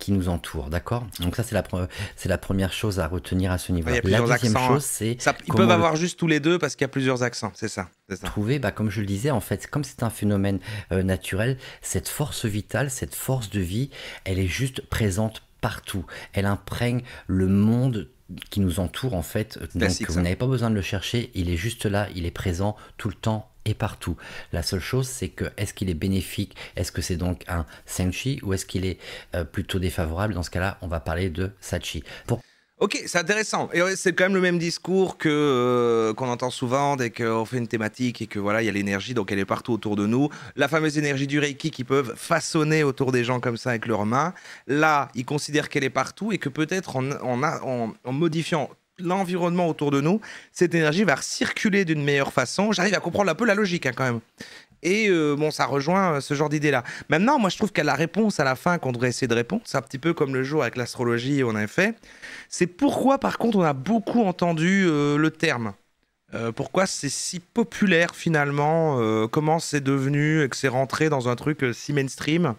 [SPEAKER 7] nous entoure, d'accord? Donc ça, c'est la première chose à retenir à ce niveau.
[SPEAKER 1] Il y a
[SPEAKER 7] La
[SPEAKER 1] plusieurs
[SPEAKER 7] deuxième
[SPEAKER 1] accents,
[SPEAKER 7] chose, c'est
[SPEAKER 1] ils peuvent avoir juste tous les deux parce qu'il y a plusieurs accents, c'est ça.
[SPEAKER 7] trouver, comme je le disais, en fait, comme c'est un phénomène naturel, cette force vitale, cette force de vie, elle est juste présente partout. Elle imprègne le monde qui nous entoure, en fait.
[SPEAKER 1] Classique,
[SPEAKER 7] Donc,
[SPEAKER 1] ça.
[SPEAKER 7] vous n'avez pas besoin de le chercher, il est juste là, il est présent tout le temps et partout. La seule chose, c'est que, est-ce qu'il est bénéfique? Est-ce que c'est donc un Sheng Qi ou est-ce qu'il est plutôt défavorable? Dans ce cas-là, on va parler de Sa Qi.
[SPEAKER 1] Ok, c'est intéressant. Et ouais, c'est quand même le même discours que qu'on entend souvent dès qu'on fait une thématique et que voilà, il y a l'énergie, donc elle est partout autour de nous. La fameuse énergie du Reiki qu'ils peuvent façonner autour des gens comme ça avec leurs mains. Là, ils considèrent qu'elle est partout et que peut-être en modifiant l'environnement autour de nous, cette énergie va circuler d'une meilleure façon. J'arrive à comprendre un peu la logique hein, quand même. Et bon, ça rejoint ce genre d'idée-là. Maintenant, moi, je trouve qu'à la réponse à la fin qu'on devrait essayer de répondre, c'est un petit peu comme le jour avec l'astrologie, on avait fait. C'est pourquoi, par contre, on a beaucoup entendu le terme. Pourquoi c'est si populaire finalement, comment c'est devenu et que c'est rentré dans un truc si mainstream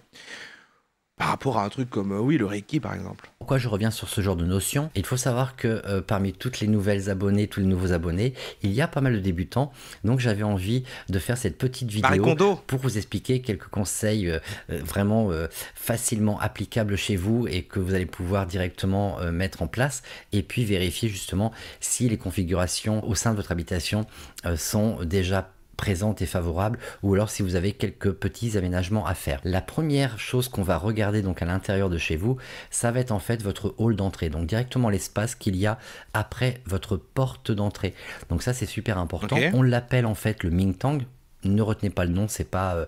[SPEAKER 1] par rapport à un truc comme, oui, le Reiki, par exemple.
[SPEAKER 7] Pourquoi je reviens sur ce genre de notion? Il faut savoir que parmi toutes les nouvelles abonnées, tous les nouveaux abonnés, il y a pas mal de débutants. Donc j'avais envie de faire cette petite
[SPEAKER 1] Marie
[SPEAKER 7] vidéo
[SPEAKER 1] Kondo.
[SPEAKER 7] pour vous expliquer quelques conseils vraiment facilement applicables chez vous et que vous allez pouvoir directement mettre en place et puis vérifier justement si les configurations au sein de votre habitation sont déjà présente et favorable, ou alors si vous avez quelques petits aménagements à faire. La première chose qu'on va regarder donc à l'intérieur de chez vous, ça va être en fait votre hall d'entrée, donc directement l'espace qu'il y a après votre porte d'entrée. Donc ça c'est super important.
[SPEAKER 1] Ok.
[SPEAKER 7] On l'appelle en fait le Mingtang. Ne retenez pas le nom, c'est pas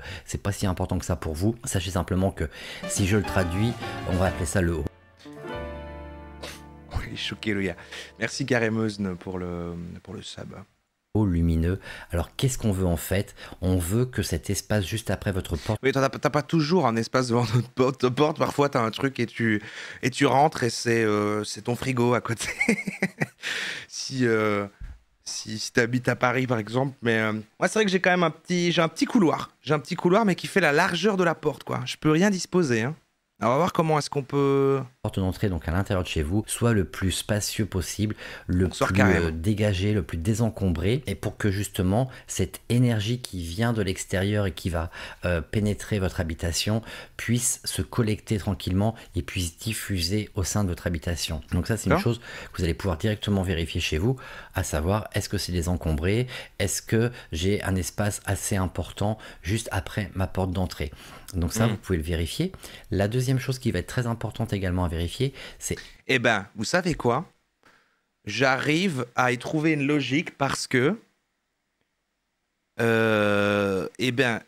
[SPEAKER 7] si important que ça pour vous. Sachez simplement que si je le traduis, on va appeler ça le hall.
[SPEAKER 1] Oh, il est choqué, le gars. Merci, Karemeusne, pour le sub.
[SPEAKER 7] Lumineux. Alors qu'est-ce qu'on veut en fait? On veut que cet espace juste après votre porte.
[SPEAKER 1] Oui, t'as pas toujours un espace devant notre porte. Parfois, t'as un truc et tu rentres et c'est ton frigo à côté. si t'habites à Paris, par exemple. Mais ouais, c'est vrai que j'ai quand même j'ai un petit couloir. J'ai un petit couloir, mais qui fait la largeur de la porte, quoi. Je peux rien disposer, hein. Alors, on va voir comment est-ce qu'on peut...
[SPEAKER 7] Porte d'entrée donc à l'intérieur de chez vous soit le plus spacieux possible, le
[SPEAKER 1] Bonsoir,
[SPEAKER 7] plus
[SPEAKER 1] Karim.
[SPEAKER 7] dégagé, le plus désencombré, et pour que justement cette énergie qui vient de l'extérieur et qui va pénétrer votre habitation puisse se collecter tranquillement et puisse diffuser au sein de votre habitation. Donc ça c'est une
[SPEAKER 1] D'accord.
[SPEAKER 7] chose que vous allez pouvoir directement vérifier chez vous, à savoir est-ce que c'est désencombré, est-ce que j'ai un espace assez important juste après ma porte d'entrée. Donc ça, vous pouvez le vérifier. La deuxième chose qui va être très importante également à vérifier, c'est
[SPEAKER 1] Eh ben, vous savez quoi? J'arrive à y trouver une logique parce que... eh ben,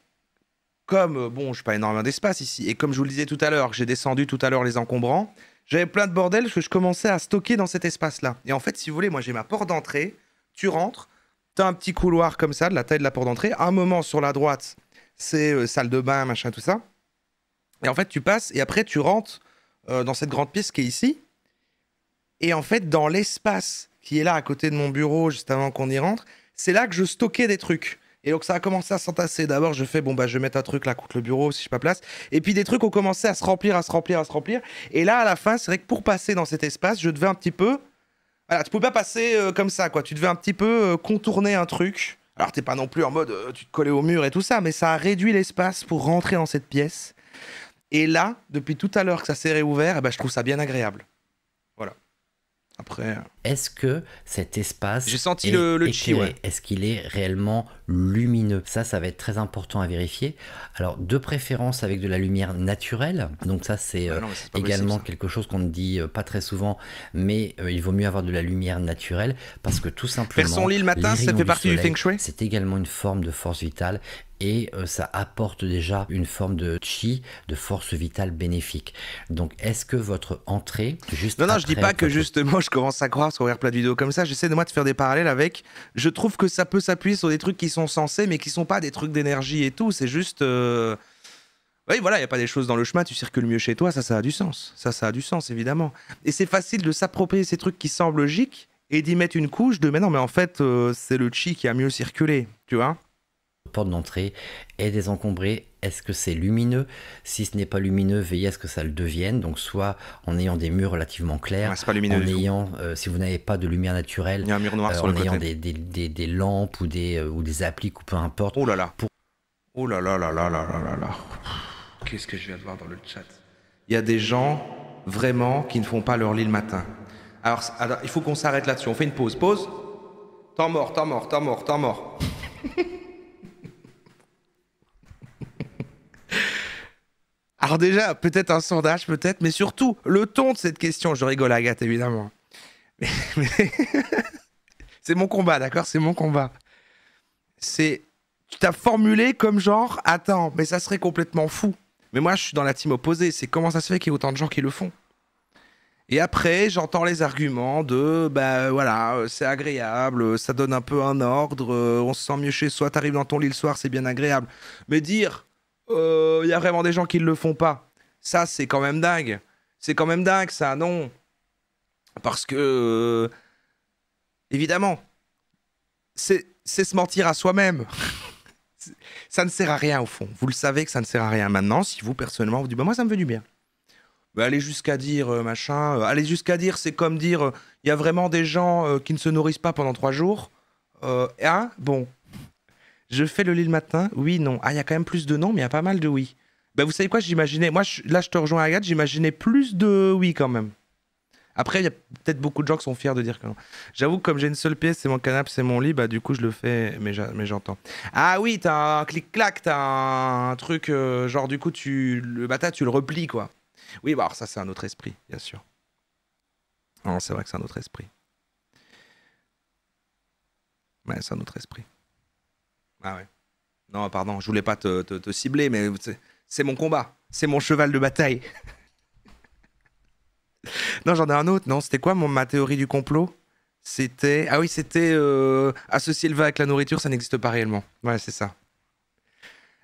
[SPEAKER 1] comme, bon, je n'ai pas énormément d'espace ici, et comme je vous le disais tout à l'heure, j'ai descendu tout à l'heure les encombrants, j'avais plein de bordel que je commençais à stocker dans cet espace-là. Et en fait, si vous voulez, moi j'ai ma porte d'entrée, tu rentres, tu as un petit couloir comme ça, de la taille de la porte d'entrée, à un moment sur la droite, c'est salle de bain, machin, tout ça. Et en fait, tu passes, et après tu rentres dans cette grande pièce qui est ici, et en fait, dans l'espace qui est là à côté de mon bureau, juste avant qu'on y rentre, c'est là que je stockais des trucs. Et donc ça a commencé à s'entasser. D'abord, je fais, bon, bah, je vais mettre un truc là contre le bureau si j'ai pas place. Et puis des trucs ont commencé à se remplir, à se remplir, à se remplir. Et là, à la fin, c'est vrai que pour passer dans cet espace, je devais un petit peu... Voilà, tu pouvais pas passer comme ça, quoi. Tu devais un petit peu contourner un truc. Alors, t'es pas non plus en mode, tu te collais au mur et tout ça, mais ça a réduit l'espace pour rentrer dans cette pièce. Et là, depuis tout à l'heure que ça s'est réouvert, eh ben, je trouve ça bien agréable. Voilà. Après...
[SPEAKER 7] est-ce que cet espace
[SPEAKER 1] J'ai senti
[SPEAKER 7] est
[SPEAKER 1] le chi,
[SPEAKER 7] éclairé?
[SPEAKER 1] ouais.
[SPEAKER 7] Est-ce qu'il est réellement lumineux? Ça va être très important à vérifier. Alors, de préférence avec de la lumière naturelle. Donc ça, c'est
[SPEAKER 1] Ah non, mais c'est pas
[SPEAKER 7] également
[SPEAKER 1] possible, ça.
[SPEAKER 7] quelque chose qu'on ne dit pas très souvent, mais il vaut mieux avoir de la lumière naturelle parce que tout simplement,
[SPEAKER 1] Faire son lit le matin,
[SPEAKER 7] les
[SPEAKER 1] ça
[SPEAKER 7] rayons
[SPEAKER 1] fait partie du
[SPEAKER 7] soleil,
[SPEAKER 1] feng shui?
[SPEAKER 7] c'est également une forme de force vitale et ça apporte déjà une forme de chi, de force vitale bénéfique. Donc, est-ce que votre entrée, juste
[SPEAKER 1] Non, je dis
[SPEAKER 7] après
[SPEAKER 1] pas que
[SPEAKER 7] votre
[SPEAKER 1] justement je commence à croire sur regarde plein de vidéos comme ça. J'essaie de moi de faire des parallèles avec. Je trouve que ça peut s'appuyer sur des trucs qui sont censés, mais qui sont pas des trucs d'énergie et tout. C'est juste. Oui, voilà, il n'y a pas des choses dans le chemin, tu circules mieux chez toi, ça a du sens. Ça a du sens, évidemment. Et c'est facile de s'approprier ces trucs qui semblent logiques et d'y mettre une couche de mais non, mais en fait, c'est le chi qui a mieux circulé, tu vois.
[SPEAKER 7] porte d'entrée est désencombrée. Est-ce que c'est lumineux? Si ce n'est pas lumineux, veillez à ce que ça le devienne. Donc soit en ayant des murs relativement clairs,
[SPEAKER 1] Ouais, c'est pas lumineux
[SPEAKER 7] en
[SPEAKER 1] du tout.
[SPEAKER 7] ayant, si vous n'avez pas de lumière naturelle,
[SPEAKER 1] Il y a un mur noir sur
[SPEAKER 7] en
[SPEAKER 1] le
[SPEAKER 7] ayant
[SPEAKER 1] côté.
[SPEAKER 7] des lampes ou des appliques ou peu importe.
[SPEAKER 1] Oh là là. Oh là là là là là là là là. Qu'est-ce que je viens de voir dans le chat? Il y a des gens vraiment qui ne font pas leur lit le matin. Alors, il faut qu'on s'arrête là-dessus. On fait une pause. Pause. Temps mort, temps mort, temps mort, temps mort. Alors déjà, peut-être un sondage, peut-être, mais surtout, le ton de cette question, je rigole Agathe, évidemment. Mais- C'est mon combat, d'accord? C'est mon combat. C'est... Tu t'as formulé comme genre, attends, mais ça serait complètement fou. Mais moi, je suis dans la team opposée. C'est comment ça se fait qu'il y ait autant de gens qui le font? Et après, j'entends les arguments de, bah voilà, c'est agréable, ça donne un peu un ordre, on se sent mieux chez soi, t'arrives dans ton lit le soir, c'est bien agréable. Mais dire, il y a vraiment des gens qui ne le font pas, ça, c'est quand même dingue. C'est quand même dingue, ça, non? Parce que, évidemment, c'est se mentir à soi-même. Ça ne sert à rien, au fond. Vous le savez que ça ne sert à rien. Maintenant, si vous, personnellement, vous dites, bah moi, ça me fait du bien. Bah, aller jusqu'à dire machin, aller jusqu'à dire, c'est comme dire, il y a vraiment des gens qui ne se nourrissent pas pendant 3 jours. Hein? Bon. Je fais le lit le matin? Oui, non. Ah, il y a quand même plus de non, mais il y a pas mal de oui. Bah, vous savez quoi, j'imaginais, moi, là, je te rejoins, Agathe, j'imaginais plus de oui quand même. Après, il y a peut-être beaucoup de gens qui sont fiers de dire que non. J'avoue que comme j'ai une seule pièce, c'est mon canapé, c'est mon lit, bah du coup, je le fais, mais j'entends. Ah oui, t'as un clic-clac, t'as un truc, genre du coup, le matin, tu le replies, quoi. Oui, bah alors ça, c'est un autre esprit, bien sûr. Non, c'est vrai que c'est un autre esprit. Ouais, c'est un autre esprit. Ah ouais. Non, pardon, je voulais pas te cibler, mais c'est mon combat. C'est mon cheval de bataille. Non, j'en ai un autre. Non, c'était quoi ma théorie du complot? C'était... Ah oui, c'était... associer le vin avec la nourriture, ça n'existe pas réellement. Ouais, c'est ça.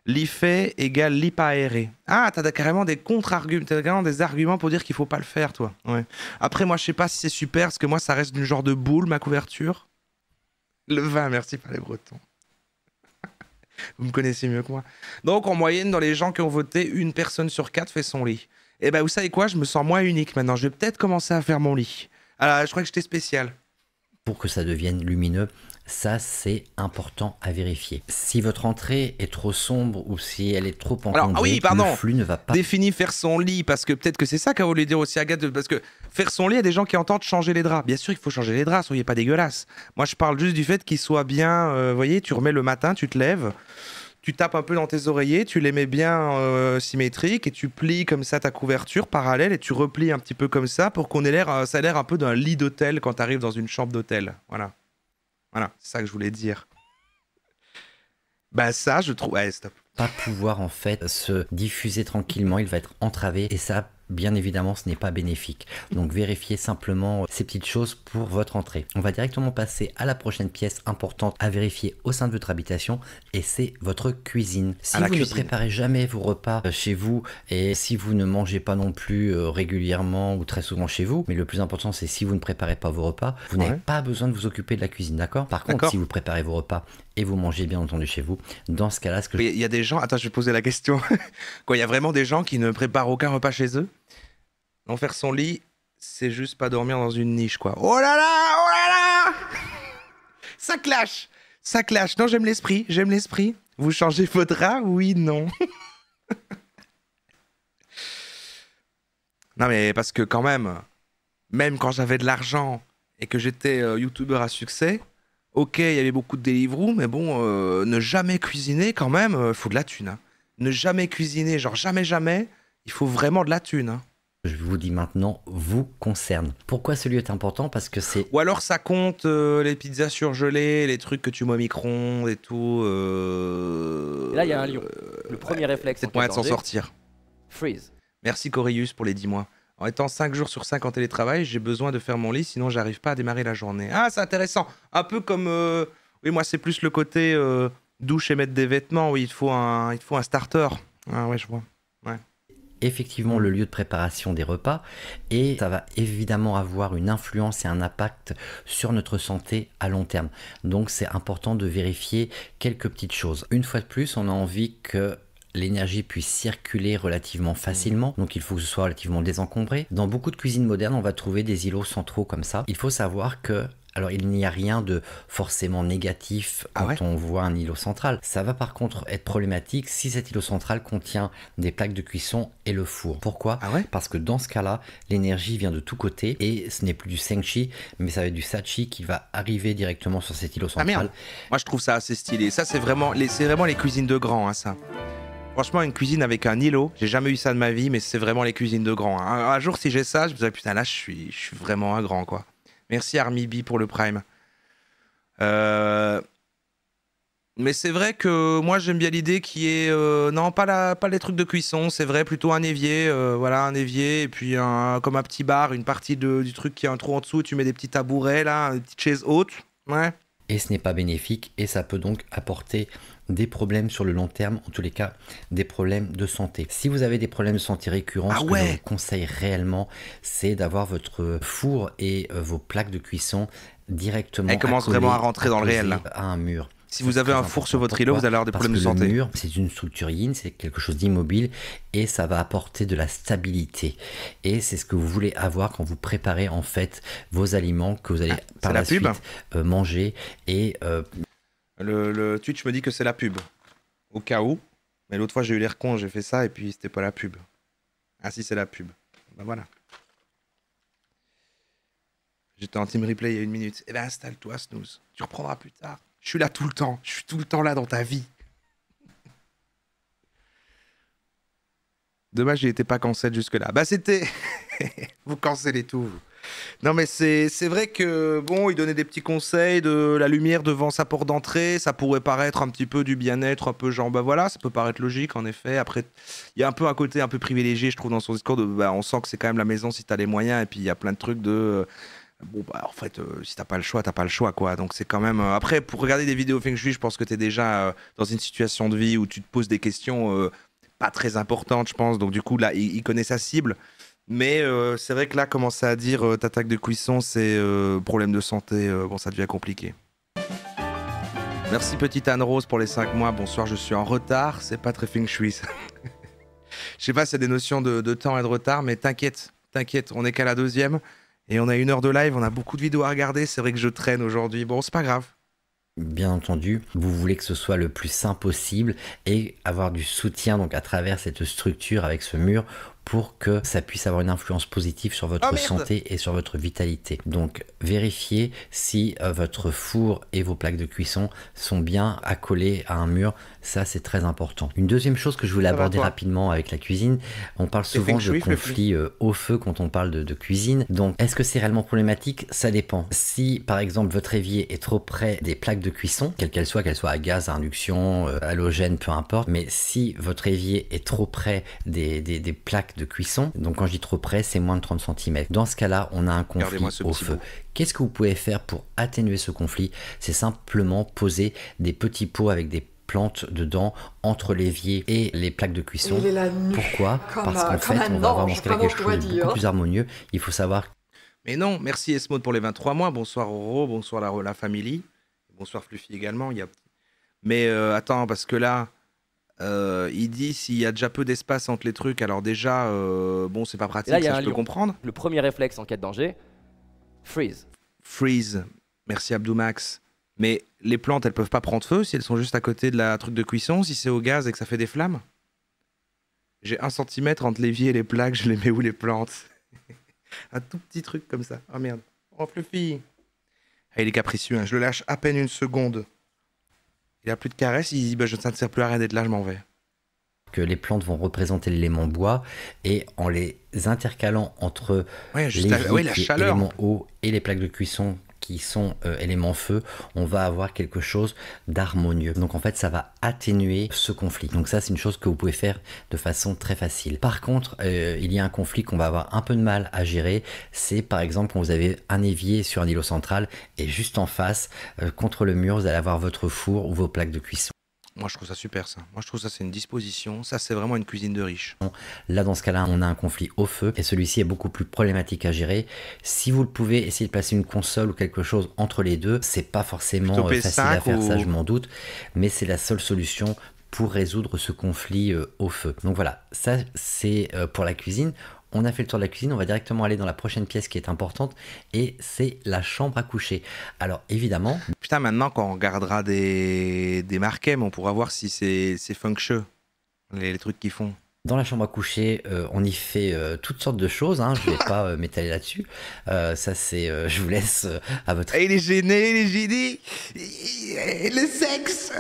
[SPEAKER 1] Lit fait égale lit pas aéré. Ah, t'as carrément des contre-arguments, t'as carrément des arguments pour dire qu'il faut pas le faire, toi. Ouais. Après, moi, je sais pas si c'est super, parce que moi, ça reste du genre de boule, ma couverture. Le vin, merci, pas les Bretons. Vous me connaissez mieux que moi. Donc, en moyenne, dans les gens qui ont voté, 1 personne sur 4 fait son lit. Et ben, vous savez quoi? Je me sens moins unique maintenant. Je vais peut-être commencer à faire mon lit. Alors, je crois que j'étais spécial.
[SPEAKER 7] Pour que ça devienne lumineux, ça c'est important à vérifier. Si votre entrée est trop sombre ou si elle est trop encombrée, le flux ne va pas...
[SPEAKER 1] Définir faire son lit, parce que peut-être que c'est ça qu'a voulu dire aussi Agathe, parce que faire son lit, il y a des gens qui entendent changer les draps. Bien sûr, il faut changer les draps, soyez pas dégueulasse. Moi, je parle juste du fait qu'il soit bien, vous voyez, tu remets le matin, tu te lèves, tu tapes un peu dans tes oreillers, tu les mets bien symétriques et tu plies comme ça ta couverture parallèle et tu replies un petit peu comme ça pour qu'on ait l'air, ça a l'air un peu d'un lit d'hôtel quand tu arrives dans une chambre d'hôtel. Voilà. Voilà, c'est ça que je voulais dire. Bah ça, je trouve... Ouais, stop.
[SPEAKER 7] Pas pouvoir en fait se diffuser tranquillement, il va être entravé et ça, bien évidemment, ce n'est pas bénéfique. Donc vérifiez simplement ces petites choses pour votre entrée. On va directement passer à la prochaine pièce importante à vérifier au sein de votre habitation et c'est votre cuisine. Si vous ne préparez jamais vos repas chez vous et si vous ne mangez pas non plus régulièrement ou très souvent chez vous, mais le plus important c'est si vous ne préparez pas vos repas, vous n'avez pas besoin de vous occuper de la cuisine, d'accord? Par contre, si vous préparez vos repas et vous mangez bien entendu chez vous, dans ce cas-là, il
[SPEAKER 1] y a des gens, attends, je vais poser la question. Quoi, il y a vraiment des gens qui ne préparent aucun repas chez eux? Non, faire son lit, c'est juste pas dormir dans une niche, quoi. Oh là là, oh là là. Ça clash, ça clash. Non, j'aime l'esprit, j'aime l'esprit. Vous changez vos draps? Oui, non. Non, mais parce que quand même quand j'avais de l'argent et que j'étais youtubeur à succès, ok, il y avait beaucoup de Deliveroo, mais bon, ne jamais cuisiner, quand même, faut de la thune. Hein. Ne jamais cuisiner, genre jamais, il faut vraiment de la thune. Hein.
[SPEAKER 7] Je vous dis maintenant, vous concerne. Pourquoi ce lieu est important? Parce que c'est...
[SPEAKER 1] Ou alors ça compte les pizzas surgelées, les trucs que tu mets au micro-ondes et tout.
[SPEAKER 6] Et là, il y a un lion. Le premier réflexe.
[SPEAKER 1] C'est moyen de s'en sortir.
[SPEAKER 6] Freeze.
[SPEAKER 1] Merci Corius pour les 10 mois. En étant 5 jours sur 5 en télétravail, j'ai besoin de faire mon lit, sinon j'arrive pas à démarrer la journée. Ah, c'est intéressant. Un peu comme... Oui, moi, c'est plus le côté douche et mettre des vêtements. Oui, il te faut un starter. Ah ouais, je vois. Ouais.
[SPEAKER 7] Effectivement le lieu de préparation des repas et ça va évidemment avoir une influence et un impact sur notre santé à long terme. Donc c'est important de vérifier quelques petites choses. Une fois de plus, on a envie que l'énergie puisse circuler relativement facilement, donc il faut que ce soit relativement désencombré. Dans beaucoup de cuisines modernes, on va trouver des îlots centraux comme ça. Il faut savoir que alors il n'y a rien de forcément négatif quand on voit un îlot central. Ça va par contre être problématique si cet îlot central contient des plaques de cuisson et le four. Pourquoi? Parce que dans ce cas-là, l'énergie vient de tous côtés et ce n'est plus du Sengchi, mais ça va être du Sachi qui va arriver directement sur cet îlot central.
[SPEAKER 1] Ah merde. Moi je trouve ça assez stylé. Ça c'est vraiment les cuisines de grands, hein, ça. Franchement, une cuisine avec un îlot, j'ai jamais eu ça de ma vie, mais c'est vraiment les cuisines de grands. Hein. Un jour, si j'ai ça, je me dirais putain là, je suis vraiment un grand, quoi. Merci Armibi pour le Prime. Mais c'est vrai que moi j'aime bien l'idée qui est non pas les trucs de cuisson, c'est vrai plutôt un évier, voilà un évier et puis comme un petit bar, une partie du truc qui est un trou en dessous, tu mets des petits tabourets là, des petites chaises hautes, ouais.
[SPEAKER 7] Et ce n'est pas bénéfique et ça peut donc apporter des problèmes sur le long terme, en tous les cas des problèmes de santé. Si vous avez des problèmes de santé récurrents, ce que je vous conseille réellement, c'est d'avoir votre four et vos plaques de cuisson directement.
[SPEAKER 1] Elle commence vraiment à rentrer dans le réel là.
[SPEAKER 7] À un mur.
[SPEAKER 1] Si vous avez un four sur votre îlot, vous allez avoir des problèmes de santé.
[SPEAKER 7] Le mur, c'est une structure yin, c'est quelque chose d'immobile et ça va apporter de la stabilité. Et c'est ce que vous voulez avoir quand vous préparez en fait vos aliments que vous allez par la suite manger. Et
[SPEAKER 1] le Twitch me dit que c'est la pub, au cas où. Mais l'autre fois j'ai eu l'air con, j'ai fait ça et puis c'était pas la pub. Ah si, c'est la pub. Ben voilà. J'étais en team replay il y a 1 minute. Eh ben installe-toi Snooze, tu reprendras plus tard. Je suis là tout le temps. Je suis tout le temps là dans ta vie. Dommage, j'ai été pas cancel jusque-là. Bah, c'était... Vous cancellez tout, vous. Non, mais c'est vrai que, bon, il donnait des petits conseils de la lumière devant sa porte d'entrée. Ça pourrait paraître un petit peu du bien-être, un peu genre, bah voilà, ça peut paraître logique, en effet. Après, il y a un peu un côté un peu privilégié, je trouve, dans son discours. Bah, on sent que c'est quand même la maison si t'as les moyens. Et puis, il y a plein de trucs de... Bon, bah, en fait, si t'as pas le choix, quoi. Donc, c'est quand même... Après, pour regarder des vidéos Feng Shui, je pense que t'es déjà dans une situation de vie où tu te poses des questions pas très importantes, je pense. Donc, du coup, là, il connaît sa cible. Mais c'est vrai que là, commencer à dire ta taque de cuisson, c'est problème de santé, bon, ça devient compliqué. Merci, petite Anne-Rose, pour les 5 mois. Bonsoir, je suis en retard. C'est pas très Feng Shui, ça. Je sais pas s'il y a des notions de temps et de retard, mais t'inquiète, on est qu'à la 2e. Et on a 1 heure de live, on a beaucoup de vidéos à regarder. C'est vrai que je traîne aujourd'hui. Bon, c'est pas grave.
[SPEAKER 7] Bien entendu, vous voulez que ce soit le plus sain possible et avoir du soutien donc à travers cette structure avec ce mur pour que ça puisse avoir une influence positive sur votre santé et sur votre vitalité. Donc vérifiez si votre four et vos plaques de cuisson sont bien accolées à un mur, ça c'est très important. Une deuxième chose que je voulais aborder rapidement avec la cuisine, on parle souvent de conflits au feu quand on parle de cuisine. Donc est-ce que c'est réellement problématique? Ça dépend. Si par exemple votre évier est trop près des plaques de cuisson, quelles qu'elles soient à gaz, à induction, halogène, peu importe, mais si votre évier est trop près des plaques de cuisson, donc quand je dis trop près, c'est moins de 30 cm. Dans ce cas-là, on a un conflit au feu. Qu'est-ce que vous pouvez faire pour atténuer ce conflit? C'est simplement poser des petits pots avec des plantes dedans entre l'évier et les plaques de cuisson. Pourquoi? Parce qu'en fait, on va avoir dans ce cas quelque chose de beaucoup plus harmonieux. Il faut savoir...
[SPEAKER 1] Mais non, merci Esmode pour les 23 mois. Bonsoir Oro, bonsoir la famille. Bonsoir Fluffy également. Mais attends, parce que là... il dit s'il y a déjà peu d'espace entre les trucs, alors déjà, bon, c'est pas pratique, ça je peux comprendre.
[SPEAKER 6] Le premier réflexe en cas de danger, freeze.
[SPEAKER 1] Freeze, merci Abdoumax. Mais les plantes, elles peuvent pas prendre feu si elles sont juste à côté de la truc de cuisson, si c'est au gaz et que ça fait des flammes? J'ai 1 centimètre entre l'évier et les plaques, je les mets où les plantes? Un tout petit truc comme ça. Oh merde. Oh Fluffy. Ah, il est capricieux, hein. Je le lâche à peine 1 seconde. Il a plus de caresses, il dit bah, ça ne sert plus à rien d'être là, je m'en vais.
[SPEAKER 7] Que les plantes vont représenter l'élément bois et en les intercalant entre l'élément eau et les plaques de cuisson qui sont éléments feu, on va avoir quelque chose d'harmonieux. Donc en fait, ça va atténuer ce conflit. Donc ça, c'est une chose que vous pouvez faire de façon très facile. Par contre, il y a un conflit qu'on va avoir un peu de mal à gérer. C'est par exemple quand vous avez un évier sur un îlot central et juste en face, contre le mur, vous allez avoir votre four ou vos plaques de cuisson.
[SPEAKER 1] Moi, je trouve ça super, ça. Moi, je trouve ça, c'est une disposition. Ça, c'est vraiment une cuisine de riche.
[SPEAKER 7] Là, dans ce cas-là, on a un conflit au feu et celui-ci est beaucoup plus problématique à gérer. Si vous le pouvez, essayez de placer une console ou quelque chose entre les deux. C'est pas forcément facile à faire, ça, je m'en doute, mais c'est la seule solution pour résoudre ce conflit au feu. Donc voilà, ça, c'est pour la cuisine. On a fait le tour de la cuisine, on va directement aller dans la prochaine pièce qui est importante et c'est la chambre à coucher. Alors évidemment...
[SPEAKER 1] Putain, maintenant quand on regardera des marquems, on pourra voir si c'est feng shui, les trucs qu'ils font.
[SPEAKER 7] Dans la chambre à coucher, on y fait toutes sortes de choses, hein. Je ne vais pas m'étaler là-dessus. Ça c'est... je vous laisse à votre...
[SPEAKER 1] Il est gêné, il est gêné. Le sexe.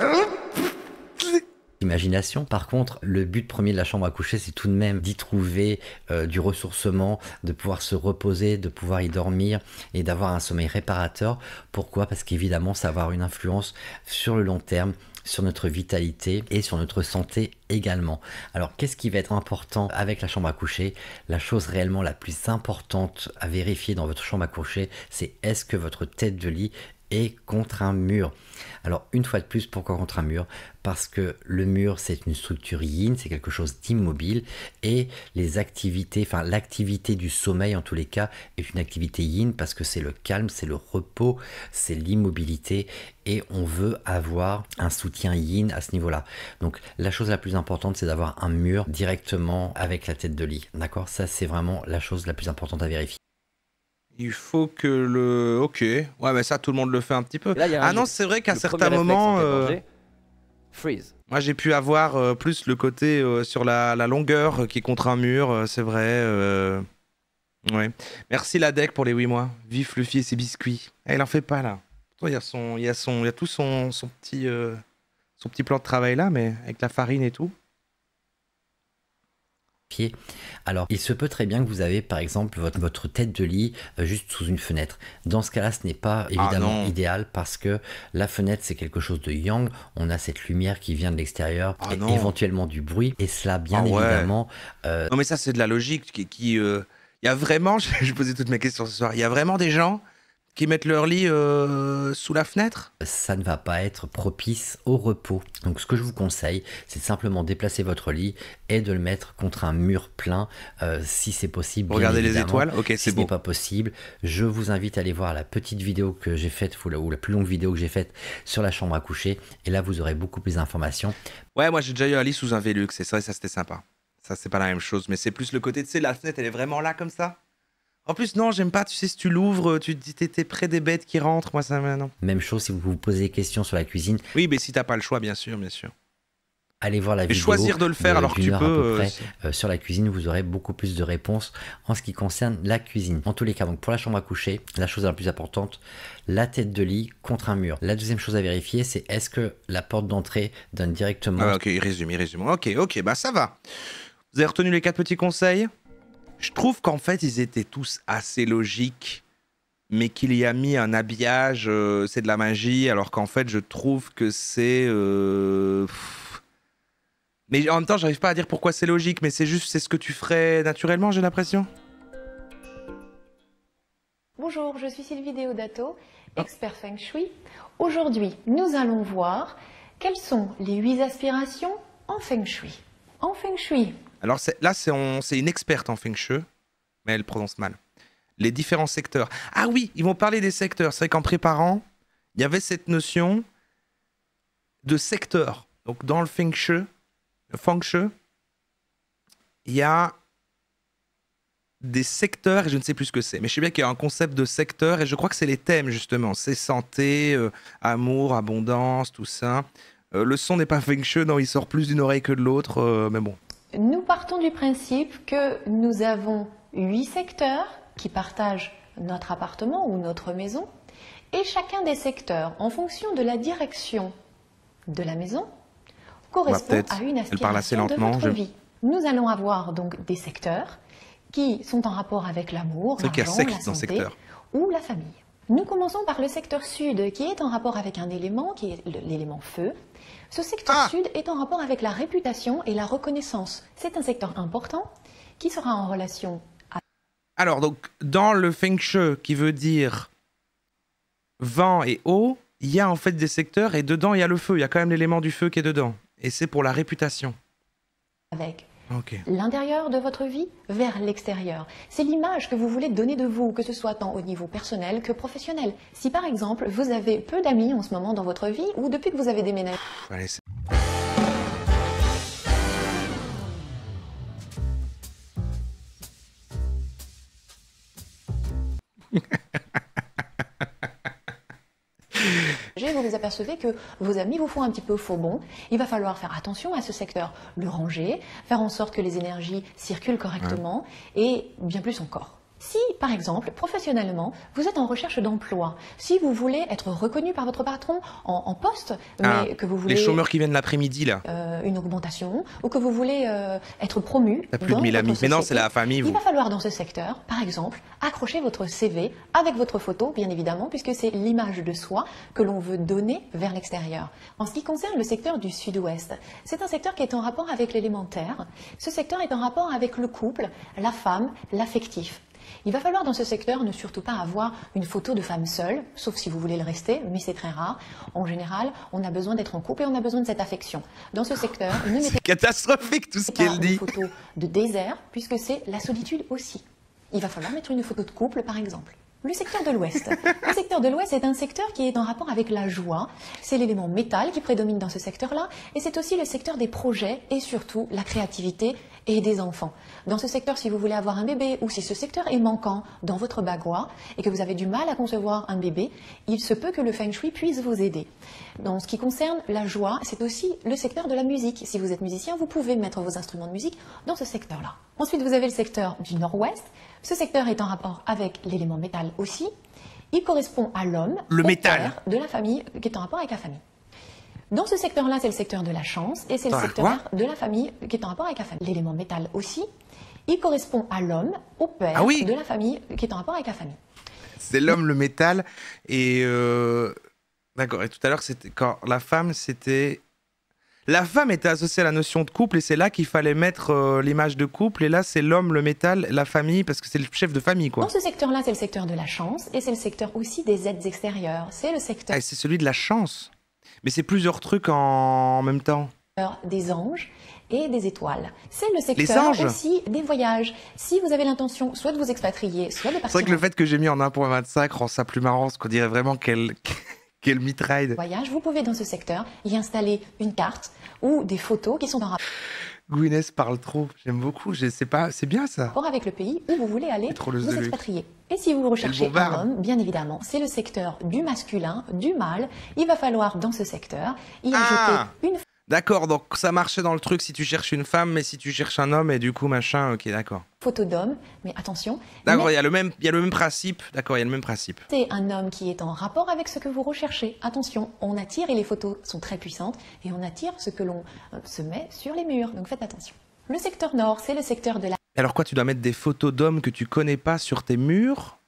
[SPEAKER 7] imagination. Par contre, le but premier de la chambre à coucher, c'est tout de même d'y trouver du ressourcement, de pouvoir se reposer, de pouvoir y dormir et d'avoir un sommeil réparateur. Pourquoi? Parce qu'évidemment, ça va avoir une influence sur le long terme, sur notre vitalité et sur notre santé également. Alors, qu'est-ce qui va être important avec la chambre à coucher? La chose réellement la plus importante à vérifier dans votre chambre à coucher, c'est est-ce que votre tête de lit est contre un mur. Alors, une fois de plus, pourquoi contre un mur? Parce que le mur, c'est une structure yin, c'est quelque chose d'immobile, et les activités, enfin l'activité du sommeil en tous les cas, est une activité yin parce que c'est le calme, c'est le repos, c'est l'immobilité, et on veut avoir un soutien yin à ce niveau-là. Donc, la chose la plus importante, c'est d'avoir un mur directement avec la tête de lit. D'accord? Ça, c'est vraiment la chose la plus importante à vérifier.
[SPEAKER 1] Il faut que le... Ok. Ouais, mais ça, tout le monde le fait un petit peu.
[SPEAKER 6] Là, il y a
[SPEAKER 1] Ah
[SPEAKER 6] un
[SPEAKER 1] non,
[SPEAKER 6] jeu.
[SPEAKER 1] c'est vrai qu'à
[SPEAKER 6] Le
[SPEAKER 1] certains
[SPEAKER 6] premier réflexe en
[SPEAKER 1] moments...
[SPEAKER 6] cas de danger, freeze.
[SPEAKER 1] Moi, j'ai pu avoir plus le côté sur la longueur qui est contre un mur, c'est vrai. Ouais. Merci la deck pour les 8 mois. Vive Fluffy et ses biscuits. Eh, il en fait pas, là. Il y a tout son petit plan de travail là, mais avec la farine et tout.
[SPEAKER 7] Alors, il se peut très bien que vous avez par exemple votre tête de lit juste sous une fenêtre. Dans ce cas-là, ce n'est pas évidemment idéal parce que la fenêtre, c'est quelque chose de yang. On a cette lumière qui vient de l'extérieur et éventuellement du bruit. Et cela, bien évidemment...
[SPEAKER 1] Non, mais ça, c'est de la logique. Il y a vraiment... Je posais toutes mes questions ce soir. Il y a vraiment des gens qui mettent leur lit sous la fenêtre?
[SPEAKER 7] Ça ne va pas être propice au repos. Donc ce que je vous conseille, c'est simplement déplacer votre lit et de le mettre contre un mur plein si c'est possible.
[SPEAKER 1] Regardez les étoiles, ok,
[SPEAKER 7] si
[SPEAKER 1] c'est
[SPEAKER 7] ce
[SPEAKER 1] beau.
[SPEAKER 7] n'est pas possible, je vous invite à aller voir la petite vidéo que j'ai faite, ou la plus longue vidéo que j'ai faite sur la chambre à coucher. Et là, vous aurez beaucoup plus d'informations.
[SPEAKER 1] Ouais, moi j'ai déjà eu un lit sous un Velux, c'est vrai, ça c'était sympa. Ça, c'est pas la même chose, mais c'est plus le côté, tu sais, la fenêtre, elle est vraiment là comme ça. En plus, non, j'aime pas, tu sais, si tu l'ouvres, tu te dis t'es près des bêtes qui rentrent, moi ça non.
[SPEAKER 7] Même chose si vous vous posez des questions sur la cuisine.
[SPEAKER 1] Oui, mais si t'as pas le choix, bien sûr, bien sûr.
[SPEAKER 7] Allez voir la vidéo.
[SPEAKER 1] Choisir de le faire alors que tu peux.
[SPEAKER 7] Sur la cuisine, vous aurez beaucoup plus de réponses en ce qui concerne la cuisine. En tous les cas, donc pour la chambre à coucher, la chose la plus importante, la tête de lit contre un mur. La deuxième chose à vérifier, c'est est-ce que la porte d'entrée donne directement...
[SPEAKER 1] Ah, ok, il résume. Ok, bah ça va. Vous avez retenu les 4 petits conseils? Je trouve qu'en fait, ils étaient tous assez logiques, mais qu'il y a mis un habillage, c'est de la magie, alors qu'en fait, je trouve que c'est... Mais en même temps, j'arrive pas à dire pourquoi c'est logique, mais c'est ce que tu ferais naturellement, j'ai l'impression.
[SPEAKER 8] Bonjour, je suis Sylvie Deodato, expert Feng Shui. Aujourd'hui, nous allons voir quelles sont les 8 aspirations en Feng Shui. En Feng Shui.
[SPEAKER 1] Alors là, c'est une experte en Feng Shui, mais elle prononce mal. Les différents secteurs. Ah oui, ils vont parler des secteurs. C'est vrai qu'en préparant, il y avait cette notion de secteur. Donc dans le Feng Shui, il y a des secteurs, et je ne sais plus ce que c'est, mais je sais bien qu'il y a un concept de secteur, et je crois que c'est les thèmes, justement. C'est santé, amour, abondance, tout ça. Le son n'est pas Feng Shui, non, il sort plus d'une oreille que de l'autre, mais bon.
[SPEAKER 8] Nous partons du principe que nous avons 8 secteurs qui partagent notre appartement ou notre maison, et chacun des secteurs, en fonction de la direction de la maison, correspond à une aspiration de votre vie. Nous allons avoir donc des secteurs qui sont en rapport avec l'amour, l'argent, la santé ou la famille. Nous commençons par le secteur sud qui est en rapport avec un élément qui est l'élément feu. Ce secteur sud est en rapport avec la réputation et la reconnaissance. C'est un secteur important qui sera en relation à...
[SPEAKER 1] Alors, donc, dans le Feng Shui, qui veut dire vent et eau, il y a en fait des secteurs et dedans, il y a le feu. Il y a quand même l'élément du feu qui est dedans. Et c'est pour la réputation.
[SPEAKER 8] Avec l'intérieur de votre vie vers l'extérieur. C'est l'image que vous voulez donner de vous, que ce soit tant au niveau personnel que professionnel. Si par exemple, vous avez peu d'amis en ce moment dans votre vie ou depuis que vous avez déménagé...
[SPEAKER 1] Allez,
[SPEAKER 8] vous vous apercevez que vos amis vous font un petit peu faux bond. Il va falloir faire attention à ce secteur, le ranger, faire en sorte que les énergies circulent correctement et bien plus encore. Si, par exemple, professionnellement, vous êtes en recherche d'emploi, si vous voulez être reconnu par votre patron en poste, mais que vous voulez...
[SPEAKER 1] Les chômeurs qui viennent l'après-midi, là.
[SPEAKER 8] Une augmentation, ou que vous voulez être promu...
[SPEAKER 1] T'as plus de 1000 amis. Mais non, c'est la famille, vous.
[SPEAKER 8] Il va falloir, dans ce secteur, par exemple, accrocher votre CV avec votre photo, bien évidemment, puisque c'est l'image de soi que l'on veut donner vers l'extérieur. En ce qui concerne le secteur du sud-ouest, c'est un secteur qui est en rapport avec l'élémentaire. Ce secteur est en rapport avec le couple, la femme, l'affectif. Il va falloir dans ce secteur ne surtout pas avoir une photo de femme seule, sauf si vous voulez le rester, mais c'est très rare. En général, on a besoin d'être en couple et on a besoin de cette affection. Dans ce secteur, ne mettez
[SPEAKER 1] C'est catastrophique tout ce
[SPEAKER 8] pas
[SPEAKER 1] qu'elle dit.
[SPEAKER 8] une photo de désert, puisque c'est la solitude aussi. Il va falloir mettre une photo de couple, par exemple. Le secteur de l'Ouest. Le secteur de l'Ouest est un secteur qui est en rapport avec la joie. C'est l'élément métal qui prédomine dans ce secteur-là. Et c'est aussi le secteur des projets et surtout la créativité et des enfants. Dans ce secteur, si vous voulez avoir un bébé ou si ce secteur est manquant dans votre bagua et que vous avez du mal à concevoir un bébé, il se peut que le Feng Shui puisse vous aider. Dans ce qui concerne la joie, c'est aussi le secteur de la musique. Si vous êtes musicien, vous pouvez mettre vos instruments de musique dans ce secteur-là. Ensuite, vous avez le secteur du Nord-Ouest. Ce secteur est en rapport avec l'élément métal aussi. Il correspond à l'homme,
[SPEAKER 1] Le
[SPEAKER 8] au
[SPEAKER 1] métal.
[SPEAKER 8] père de la famille, qui est en rapport avec la famille. Dans ce secteur-là, c'est le secteur de la chance et c'est le
[SPEAKER 1] Attends,
[SPEAKER 8] secteur
[SPEAKER 1] quoi
[SPEAKER 8] de la famille qui est en rapport avec la famille. L'élément métal aussi, il correspond à l'homme, au père
[SPEAKER 1] Ah oui.
[SPEAKER 8] de la famille qui est en rapport avec la famille.
[SPEAKER 1] C'est l'homme, le métal. Et. D'accord. Et tout à l'heure, c'était quand la femme, c'était. La femme était associée à la notion de couple et c'est là qu'il fallait mettre l'image de couple. Et là, c'est l'homme, le métal, la famille, parce que c'est le chef de famille, quoi.
[SPEAKER 8] Dans ce secteur-là, c'est le secteur de la chance et c'est le secteur aussi des aides extérieures. C'est le secteur
[SPEAKER 1] Ah, et c'est celui de la chance. Mais c'est plusieurs trucs en même temps.
[SPEAKER 8] des anges et des étoiles. C'est le
[SPEAKER 1] Les
[SPEAKER 8] secteur
[SPEAKER 1] anges
[SPEAKER 8] aussi des voyages. Si vous avez l'intention soit de vous expatrier, soit de
[SPEAKER 1] C'est
[SPEAKER 8] partir
[SPEAKER 1] vrai que le fait que j'ai mis en 1.25 rend ça plus marrant, parce qu'on dirait vraiment qu'elle mitraille.
[SPEAKER 8] en voyage, vous pouvez dans ce secteur y installer une carte ou des photos qui sont en
[SPEAKER 1] Gwyneth parle trop, j'aime beaucoup, je sais pas, c'est bien ça.
[SPEAKER 8] rapport avec le pays où vous voulez aller
[SPEAKER 1] C'est trop le
[SPEAKER 8] vous
[SPEAKER 1] de luxe.
[SPEAKER 8] expatrier. Et si vous recherchez
[SPEAKER 1] bombarde.
[SPEAKER 8] un homme, bien évidemment, c'est le secteur du masculin, du mâle. Il va falloir dans ce secteur y ajouter une
[SPEAKER 1] D'accord, donc ça marchait dans le truc si tu cherches une femme, mais si tu cherches un homme, et du coup, machin, ok, d'accord.
[SPEAKER 8] photo d'homme, mais attention,
[SPEAKER 1] D'accord, il y a le même principe, d'accord, il y a le même principe.
[SPEAKER 8] c'est un homme qui est en rapport avec ce que vous recherchez. Attention, on attire et les photos sont très puissantes et on attire ce que l'on se met sur les murs. Donc faites attention. Le secteur nord, c'est le secteur de la
[SPEAKER 1] Alors quoi, tu dois mettre des photos d'hommes que tu connais pas sur tes murs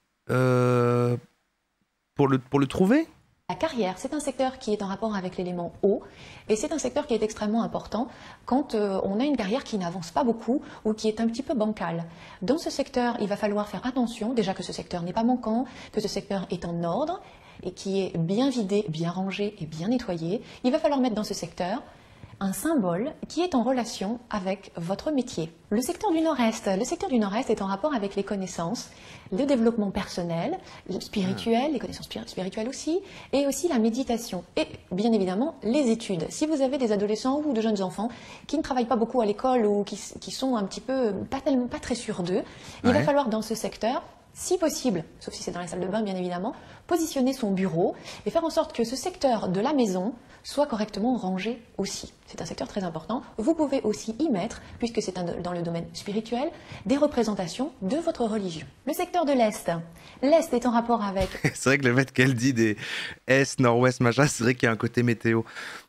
[SPEAKER 1] pour le trouver?
[SPEAKER 8] carrière. C'est un secteur qui est en rapport avec l'élément eau et c'est un secteur qui est extrêmement important quand on a une carrière qui n'avance pas beaucoup ou qui est un petit peu bancale. Dans ce secteur, il va falloir faire attention, déjà que ce secteur n'est pas manquant, que ce secteur est en ordre et qui est bien vidé, bien rangé et bien nettoyé. Il va falloir mettre dans ce secteur un symbole qui est en relation avec votre métier. Le secteur du Nord-Est. Le secteur du Nord-Est est en rapport avec les connaissances, le développement personnel, spirituel, les connaissances spirituelles aussi, et aussi la méditation. Et bien évidemment, les études. Si vous avez des adolescents ou de jeunes enfants qui ne travaillent pas beaucoup à l'école ou qui sont un petit peu pas très sûrs d'eux, il va falloir dans ce secteur, si possible, sauf si c'est dans la salle de bain bien évidemment, positionner son bureau et faire en sorte que ce secteur de la maison soit correctement rangé aussi. C'est un secteur très important. Vous pouvez aussi y mettre, puisque c'est dans le domaine spirituel, des représentations de votre religion. Le secteur de l'Est. L'Est est en rapport avec...
[SPEAKER 1] C'est vrai que le fait qu'elle dit des Est, Nord-Ouest, machin, c'est vrai qu'il y a un côté météo.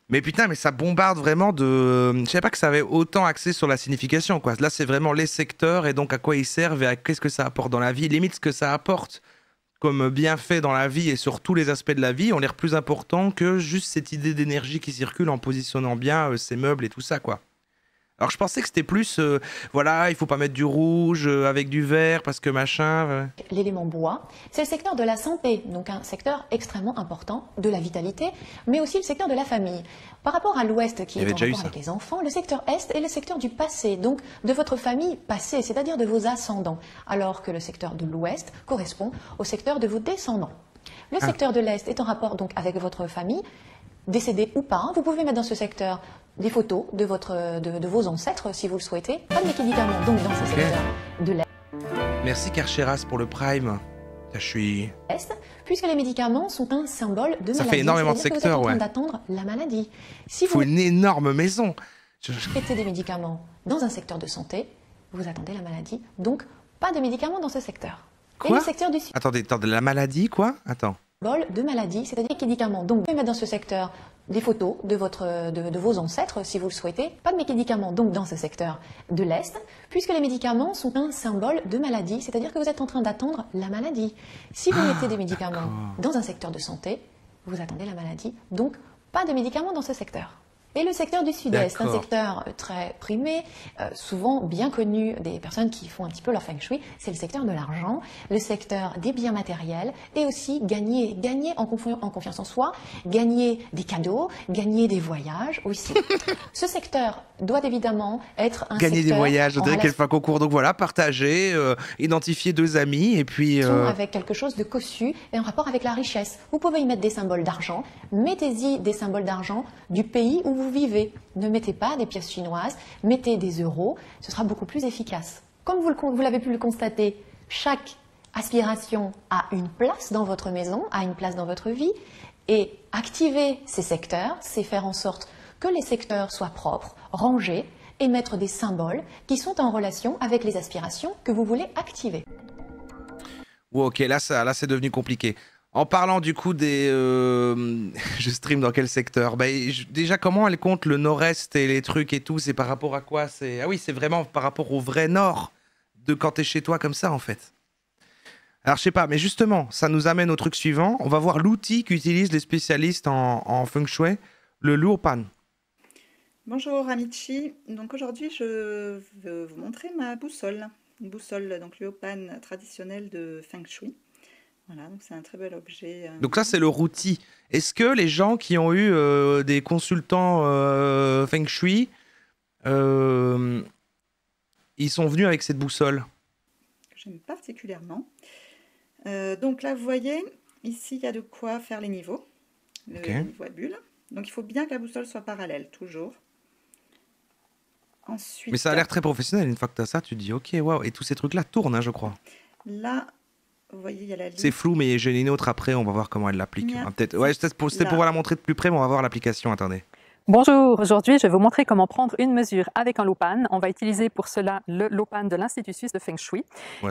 [SPEAKER 1] Mais putain, mais ça bombarde vraiment de... Je savais pas que ça avait autant axé sur la signification, quoi. Là, c'est vraiment les secteurs et donc à quoi ils servent et à qu'est-ce que ça apporte dans la vie. Limite, ce que ça apporte comme bienfait dans la vie et sur tous les aspects de la vie ont l'air plus importants que juste cette idée d'énergie qui circule en positionnant bien ses meubles et tout ça, quoi. Alors je pensais que c'était plus, voilà, il faut pas mettre du rouge avec du vert parce que machin...
[SPEAKER 8] l'élément bois, c'est le secteur de la santé, donc un secteur extrêmement important de la vitalité, mais aussi le secteur de la famille. Par rapport à l'ouest qui est en rapport avec les enfants, le secteur est est le secteur du passé, donc de votre famille passée, c'est-à-dire de vos ascendants, alors que le secteur de l'ouest correspond au secteur de vos descendants. Le secteur de l'est est en rapport donc avec votre famille, décédée ou pas. Vous pouvez mettre dans ce secteur des photos de vos ancêtres si vous le souhaitez. Pas de médicaments donc dans ce secteur de l'est.
[SPEAKER 1] Merci Carcheras pour le Prime. Je suis...
[SPEAKER 8] Puisque les médicaments sont un symbole de maladie.
[SPEAKER 1] Ça fait énormément de secteurs,
[SPEAKER 8] vous êtes en train d'attendre la maladie. Si
[SPEAKER 1] Il faut une énorme maison.
[SPEAKER 8] mettez des médicaments dans un secteur de santé, vous attendez la maladie. Donc, pas de médicaments dans ce secteur. Et
[SPEAKER 1] Quoi?
[SPEAKER 8] le secteur du
[SPEAKER 1] Attendez, la maladie, quoi? Attends.
[SPEAKER 8] symbole de maladie, c'est-à-dire médicaments. Donc, vous pouvez mettre dans ce secteur des photos de vos ancêtres, si vous le souhaitez. Pas de médicaments, donc, dans ce secteur de l'Est, puisque les médicaments sont un symbole de maladie, c'est-à-dire que vous êtes en train d'attendre la maladie. Si vous mettez des médicaments dans un secteur de santé, vous attendez la maladie, donc pas de médicaments dans ce secteur. Et le secteur du Sud-Est, un secteur très primé, souvent bien connu des personnes qui font un petit peu leur feng shui, c'est le secteur de l'argent, le secteur des biens matériels et aussi gagner en confiance en soi, gagner des cadeaux, gagner des voyages aussi. Ce secteur doit évidemment être un
[SPEAKER 1] Gagner
[SPEAKER 8] secteur
[SPEAKER 1] des voyages, on
[SPEAKER 8] en
[SPEAKER 1] dirait qu'elle fait un concours. Donc voilà, partager, identifier deux amis et puis...
[SPEAKER 8] avec quelque chose de cossu et en rapport avec la richesse. Vous pouvez y mettre des symboles d'argent, mettez-y des symboles d'argent du pays où vous vivez. Ne mettez pas des pièces chinoises, mettez des euros, ce sera beaucoup plus efficace. Comme vous l'avez pu le constater, chaque aspiration a une place dans votre maison, a une place dans votre vie, et activer ces secteurs, c'est faire en sorte que les secteurs soient propres, rangés, et mettre des symboles qui sont en relation avec les aspirations que vous voulez activer.
[SPEAKER 1] Ok, là c'est devenu compliqué. En parlant du coup des... je stream dans quel secteur? Déjà, comment elle compte le nord-est et les trucs et tout? C'est par rapport à quoi? Ah oui, c'est vraiment par rapport au vrai nord de quand t'es chez toi comme ça, en fait. Alors, je sais pas, mais justement, ça nous amène au truc suivant. On va voir l'outil qu'utilisent les spécialistes en feng shui, le luopan.
[SPEAKER 9] Bonjour Amici, donc aujourd'hui je veux vous montrer ma boussole, une boussole donc luopan traditionnelle de Feng Shui. Voilà, donc c'est un très bel objet.
[SPEAKER 1] Donc ça c'est le routil. Est-ce que les gens qui ont eu des consultants Feng Shui, ils sont venus avec cette boussole?
[SPEAKER 9] Que j'aime particulièrement. Donc là vous voyez, ici il y a de quoi faire les niveaux, le niveau à bulle. Donc il faut bien que la boussole soit parallèle, toujours. Ensuite,
[SPEAKER 1] mais ça a l'air très professionnel. Une fois que tu as ça, tu te dis ok, waouh. Et tous ces trucs-là tournent, hein, je crois.
[SPEAKER 9] Là, vous voyez, il y a la ligne.
[SPEAKER 1] C'est flou, mais j'ai une autre après. On va voir comment elle l'applique. Ouais, c'était pour la montrer de plus près, mais on va voir l'application. Attendez.
[SPEAKER 10] Bonjour, aujourd'hui je vais vous montrer comment prendre une mesure avec un lopan. On va utiliser pour cela le lopan de l'Institut suisse de Feng Shui.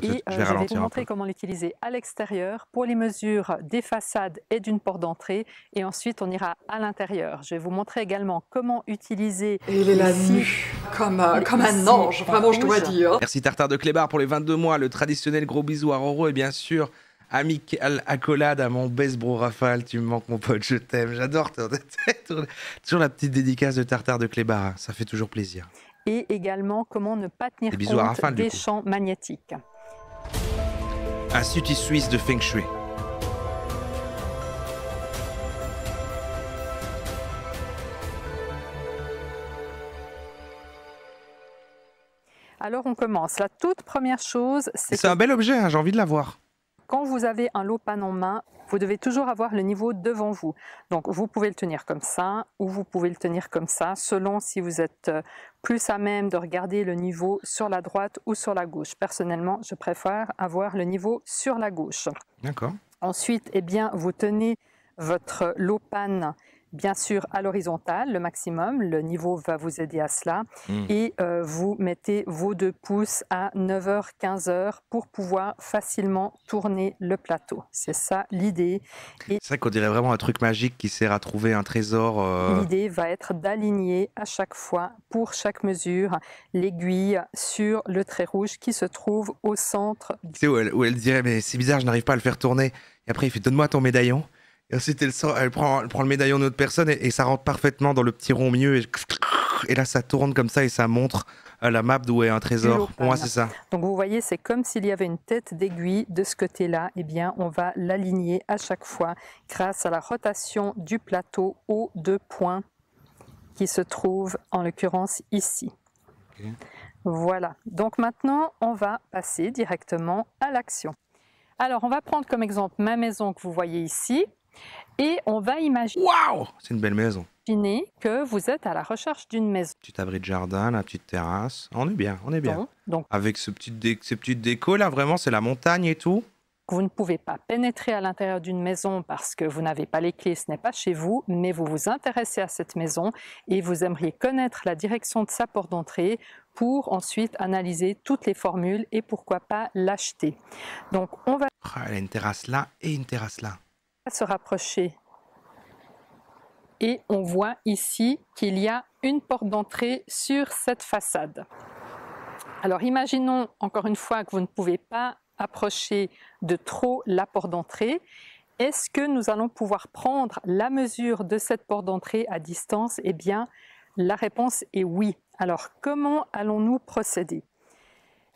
[SPEAKER 10] Et je vais vous montrer comment l'utiliser à l'extérieur pour les mesures des façades et d'une porte d'entrée. Et ensuite on ira à l'intérieur. Je vais vous montrer également comment utiliser...
[SPEAKER 11] Et il est là nu, comme un ange, vraiment je dois dire.
[SPEAKER 1] Merci Tartare de Clébar pour les 22 mois. Le traditionnel gros bisou à Roro et bien sûr... Amical accolade à mon best bro Raphaël, tu me manques mon pote, je t'aime, j'adore toujours la petite dédicace de Tartare de Clébar, ça fait toujours plaisir.
[SPEAKER 10] Et également comment ne pas tenir compte
[SPEAKER 1] Raphaël,
[SPEAKER 10] des champs magnétiques.
[SPEAKER 1] Institut suisse de Feng Shui.
[SPEAKER 10] Alors on commence, la toute première chose...
[SPEAKER 1] C'est un bel objet, hein, j'ai envie de l'avoir.
[SPEAKER 10] Quand vous avez un lopan en main, vous devez toujours avoir le niveau devant vous. Donc vous pouvez le tenir comme ça ou vous pouvez le tenir comme ça, selon si vous êtes plus à même de regarder le niveau sur la droite ou sur la gauche. Personnellement, je préfère avoir le niveau sur la gauche.
[SPEAKER 1] D'accord.
[SPEAKER 10] Ensuite, eh bien, vous tenez votre lopan bien sûr à l'horizontale, le maximum, le niveau va vous aider à cela, et vous mettez vos 2 pouces à 9h, 15h pour pouvoir facilement tourner le plateau. C'est ça l'idée.
[SPEAKER 1] C'est vrai qu'on dirait vraiment un truc magique qui sert à trouver un trésor.
[SPEAKER 10] L'idée va être d'aligner à chaque fois, pour chaque mesure, l'aiguille sur le trait rouge qui se trouve au centre.
[SPEAKER 1] Tu sais, où elle dirait, mais c'est bizarre, je n'arrive pas à le faire tourner. Et après, il fait, donne-moi ton médaillon. Et ensuite, elle prend le médaillon d'une autre personne et ça rentre parfaitement dans le petit rond mieux. Et là, ça tourne comme ça et ça montre la map d'où est un trésor. Pour moi, c'est ça.
[SPEAKER 10] Donc, vous voyez, c'est comme s'il y avait une tête d'aiguille de ce côté-là. Eh bien, on va l'aligner à chaque fois grâce à la rotation du plateau aux 2 points qui se trouvent, en l'occurrence, ici. Okay. Voilà. Donc, maintenant, on va passer directement à l'action. Alors, on va prendre comme exemple ma maison que vous voyez ici. Et on va imaginer...
[SPEAKER 1] Waouh! C'est une belle maison.
[SPEAKER 10] Imaginez que vous êtes à la recherche d'une maison.
[SPEAKER 1] Petit abri de jardin, la petite terrasse. On est bien, on est bien.
[SPEAKER 10] Donc,
[SPEAKER 1] avec ces petites décos là, vraiment, c'est la montagne et tout.
[SPEAKER 10] que vous ne pouvez pas pénétrer à l'intérieur d'une maison parce que vous n'avez pas les clés, ce n'est pas chez vous, mais vous vous intéressez à cette maison et vous aimeriez connaître la direction de sa porte d'entrée pour ensuite analyser toutes les formules et pourquoi pas l'acheter. Donc on va
[SPEAKER 1] Elle a une terrasse là et une terrasse là.
[SPEAKER 10] se rapprocher et on voit ici qu'il y a une porte d'entrée sur cette façade. Alors imaginons encore une fois que vous ne pouvez pas approcher de trop la porte d'entrée. Est-ce que nous allons pouvoir prendre la mesure de cette porte d'entrée à distance? Eh bien, la réponse est oui. Alors, comment allons-nous procéder?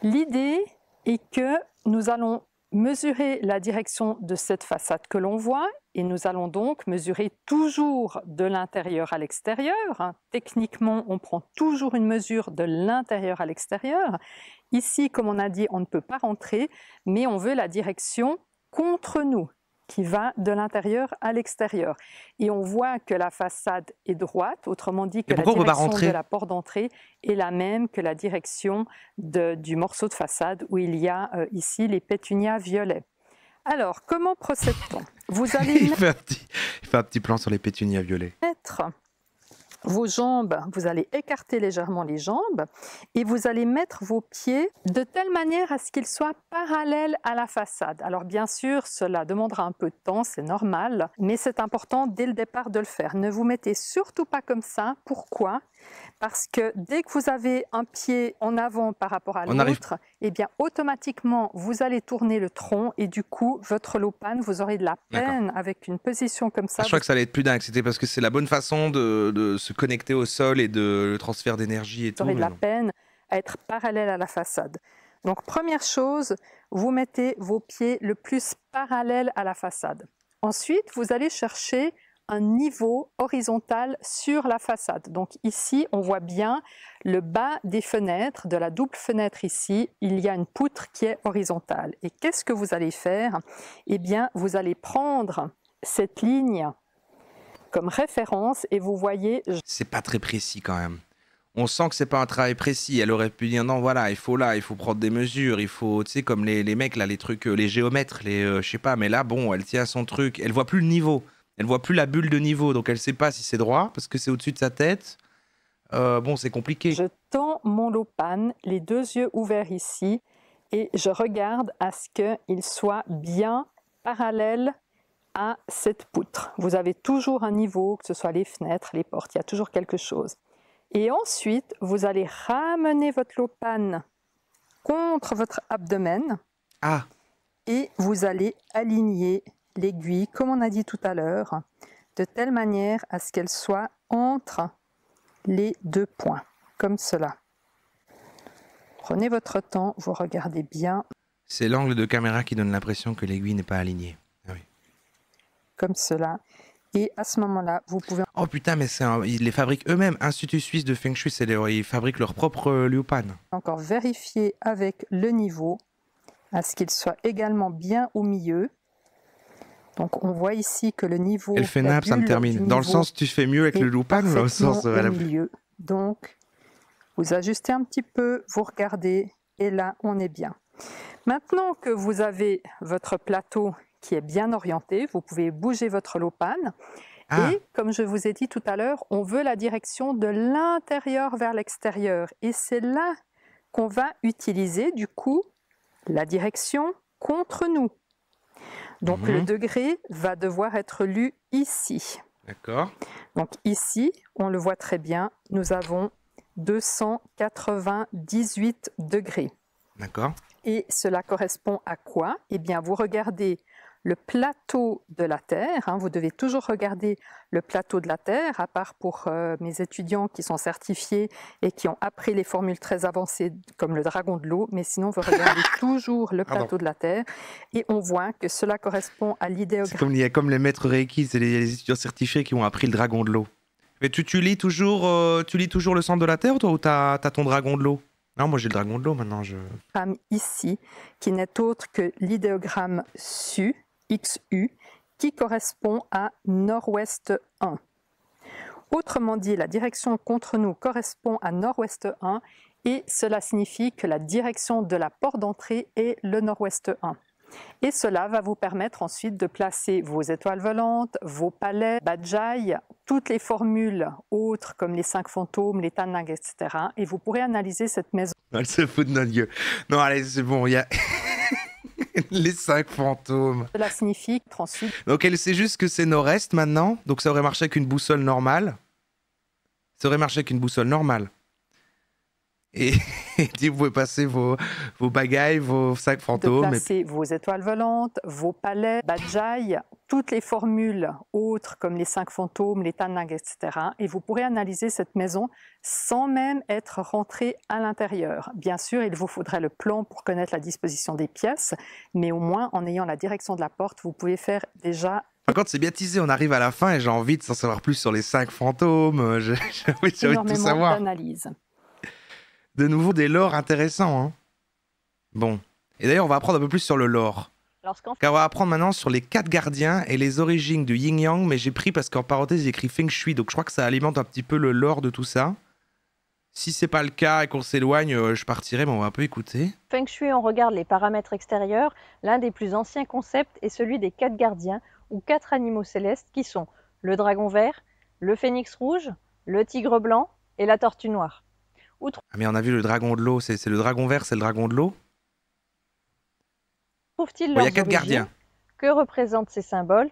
[SPEAKER 10] L'idée est que nous allons mesurer la direction de cette façade que l'on voit et nous allons donc mesurer toujours de l'intérieur à l'extérieur. Techniquement, on prend toujours une mesure de l'intérieur à l'extérieur. Ici, comme on a dit, on ne peut pas rentrer, mais on veut la direction contre nous, qui va de l'intérieur à l'extérieur. Et on voit que la façade est droite, autrement dit que la direction de la porte d'entrée est la même que la direction du morceau de façade où il y a ici les pétunias violets. Alors, comment procède-t-on? Vous allez
[SPEAKER 1] il fait un petit plan sur les pétunias violets.
[SPEAKER 10] Mettre vos jambes, vous allez écarter légèrement les jambes et vous allez mettre vos pieds de telle manière à ce qu'ils soient parallèles à la façade. Alors bien sûr, cela demandera un peu de temps, c'est normal, mais c'est important dès le départ de le faire. Ne vous mettez surtout pas comme ça. Pourquoi? Parce que dès que vous avez un pied en avant par rapport à l'autre, eh bien automatiquement vous allez tourner le tronc et du coup votre lopane, vous aurez de la peine avec une position comme ça.
[SPEAKER 1] Je crois que ça allait être plus dingue, c'était parce que c'est la bonne façon de se connecter au sol et de le transfert d'énergie et tout.
[SPEAKER 10] Vous aurez de la peine à être parallèle à la façade. Donc première chose, vous mettez vos pieds le plus parallèles à la façade. Ensuite, vous allez chercher un niveau horizontal sur la façade. Donc ici, on voit bien le bas des fenêtres, de la double fenêtre ici, il y a une poutre qui est horizontale. Et qu'est-ce que vous allez faire? Eh bien, vous allez prendre cette ligne comme référence et vous voyez...
[SPEAKER 1] C'est pas très précis quand même. On sent que c'est pas un travail précis. Elle aurait pu dire non, voilà, il faut prendre des mesures, il faut, tu sais, comme les mecs là, les trucs, les géomètres, je sais pas, mais là, bon, elle tient son truc, elle voit plus le niveau. Elle voit plus la bulle de niveau, donc elle ne sait pas si c'est droit, parce que c'est au-dessus de sa tête. Bon, c'est compliqué.
[SPEAKER 10] Je tends mon lopane, les deux yeux ouverts ici, et je regarde à ce qu'il soit bien parallèle à cette poutre. Vous avez toujours un niveau, que ce soit les fenêtres, les portes, il y a toujours quelque chose. Et ensuite, vous allez ramener votre lopane contre votre abdomen. Et vous allez aligner l'aiguille, comme on a dit tout à l'heure, de telle manière à ce qu'elle soit entre les deux points, comme cela. Prenez votre temps, vous regardez bien.
[SPEAKER 1] C'est l'angle de caméra qui donne l'impression que l'aiguille n'est pas alignée. Ah oui.
[SPEAKER 10] Comme cela. Et à ce moment-là, vous pouvez...
[SPEAKER 1] Oh putain, mais ils les fabriquent eux-mêmes. Institut Suisse de Feng Shui, ils fabriquent leur propre liopane.
[SPEAKER 10] Encore vérifier avec le niveau, à ce qu'il soit également bien au milieu. Donc on voit ici que le niveau...
[SPEAKER 1] Elle fait nappe, ça me termine. Dans le sens, tu fais mieux avec le lopane ou dans le sens...
[SPEAKER 10] au milieu. Donc, vous ajustez un petit peu, vous regardez, et là, on est bien. Maintenant que vous avez votre plateau qui est bien orienté, vous pouvez bouger votre lopane. Et comme je vous ai dit tout à l'heure, on veut la direction de l'intérieur vers l'extérieur. Et c'est là qu'on va utiliser, du coup, la direction contre nous. Donc le degré va devoir être lu ici.
[SPEAKER 1] D'accord.
[SPEAKER 10] Donc ici, on le voit très bien, nous avons 298 degrés.
[SPEAKER 1] D'accord.
[SPEAKER 10] Et cela correspond à quoi? Eh bien, vous regardez le plateau de la Terre, vous devez toujours regarder le plateau de la Terre, à part pour mes étudiants qui sont certifiés et qui ont appris les formules très avancées comme le dragon de l'eau, mais sinon vous regardez toujours le plateau de la Terre et on voit que cela correspond à l'idéogramme.
[SPEAKER 1] Il y a comme les maîtres Reiki, c'est les étudiants certifiés qui ont appris le dragon de l'eau. Mais tu lis toujours le centre de la Terre, toi, ou t'as ton dragon de l'eau? Non, moi j'ai le dragon de l'eau maintenant.
[SPEAKER 10] Ici, qui n'est autre que l'idéogramme XU, qui correspond à nord-ouest 1. Autrement dit, la direction contre nous correspond à nord-ouest 1 et cela signifie que la direction de la porte d'entrée est le nord-ouest 1. Et cela va vous permettre ensuite de placer vos étoiles volantes, vos palais, bajai, toutes les formules autres comme les 5 fantômes, les tanang, etc. Et vous pourrez analyser cette maison.
[SPEAKER 1] Elle se fout de notre gueule. Non, allez, c'est bon, il y a les 5 fantômes.
[SPEAKER 10] Cela signifie ensuite.
[SPEAKER 1] Donc elle sait juste que c'est nord-est maintenant, donc ça aurait marché avec une boussole normale. Ça aurait marché avec une boussole normale. Et vous pouvez passer vos bagailles, vos 5 fantômes.
[SPEAKER 10] De placer vos étoiles volantes, vos palais, bajai, toutes les formules autres comme les 5 fantômes, les tanang, etc. Et vous pourrez analyser cette maison sans même être rentré à l'intérieur. Bien sûr, il vous faudrait le plan pour connaître la disposition des pièces, mais au moins en ayant la direction de la porte, vous pouvez faire déjà...
[SPEAKER 1] Par contre, c'est bien teasé, on arrive à la fin et j'ai envie de s'en savoir plus sur les 5 fantômes. J'ai envie de tout savoir.
[SPEAKER 10] D'analyse.
[SPEAKER 1] De nouveau, des lores intéressants. Hein. Bon. Et d'ailleurs, on va apprendre un peu plus sur le lore. Car on va apprendre maintenant sur les 4 gardiens et les origines du yin-yang, mais j'ai pris parce qu'en parenthèse, il écrit Feng Shui, donc je crois que ça alimente un petit peu le lore de tout ça. Si c'est pas le cas et qu'on s'éloigne, je partirai, mais on va un peu écouter.
[SPEAKER 12] Feng Shui, on regarde les paramètres extérieurs. L'un des plus anciens concepts est celui des 4 gardiens, ou 4 animaux célestes, qui sont le dragon vert, le phénix rouge, le tigre blanc et la tortue noire.
[SPEAKER 1] Ah mais on a vu le dragon de l'eau, c'est le dragon vert, c'est le dragon de l'eau.
[SPEAKER 12] Trouvent-ils
[SPEAKER 1] Il y a
[SPEAKER 12] leurs
[SPEAKER 1] 4
[SPEAKER 12] origines?
[SPEAKER 1] gardiens.
[SPEAKER 12] Que représentent ces symboles?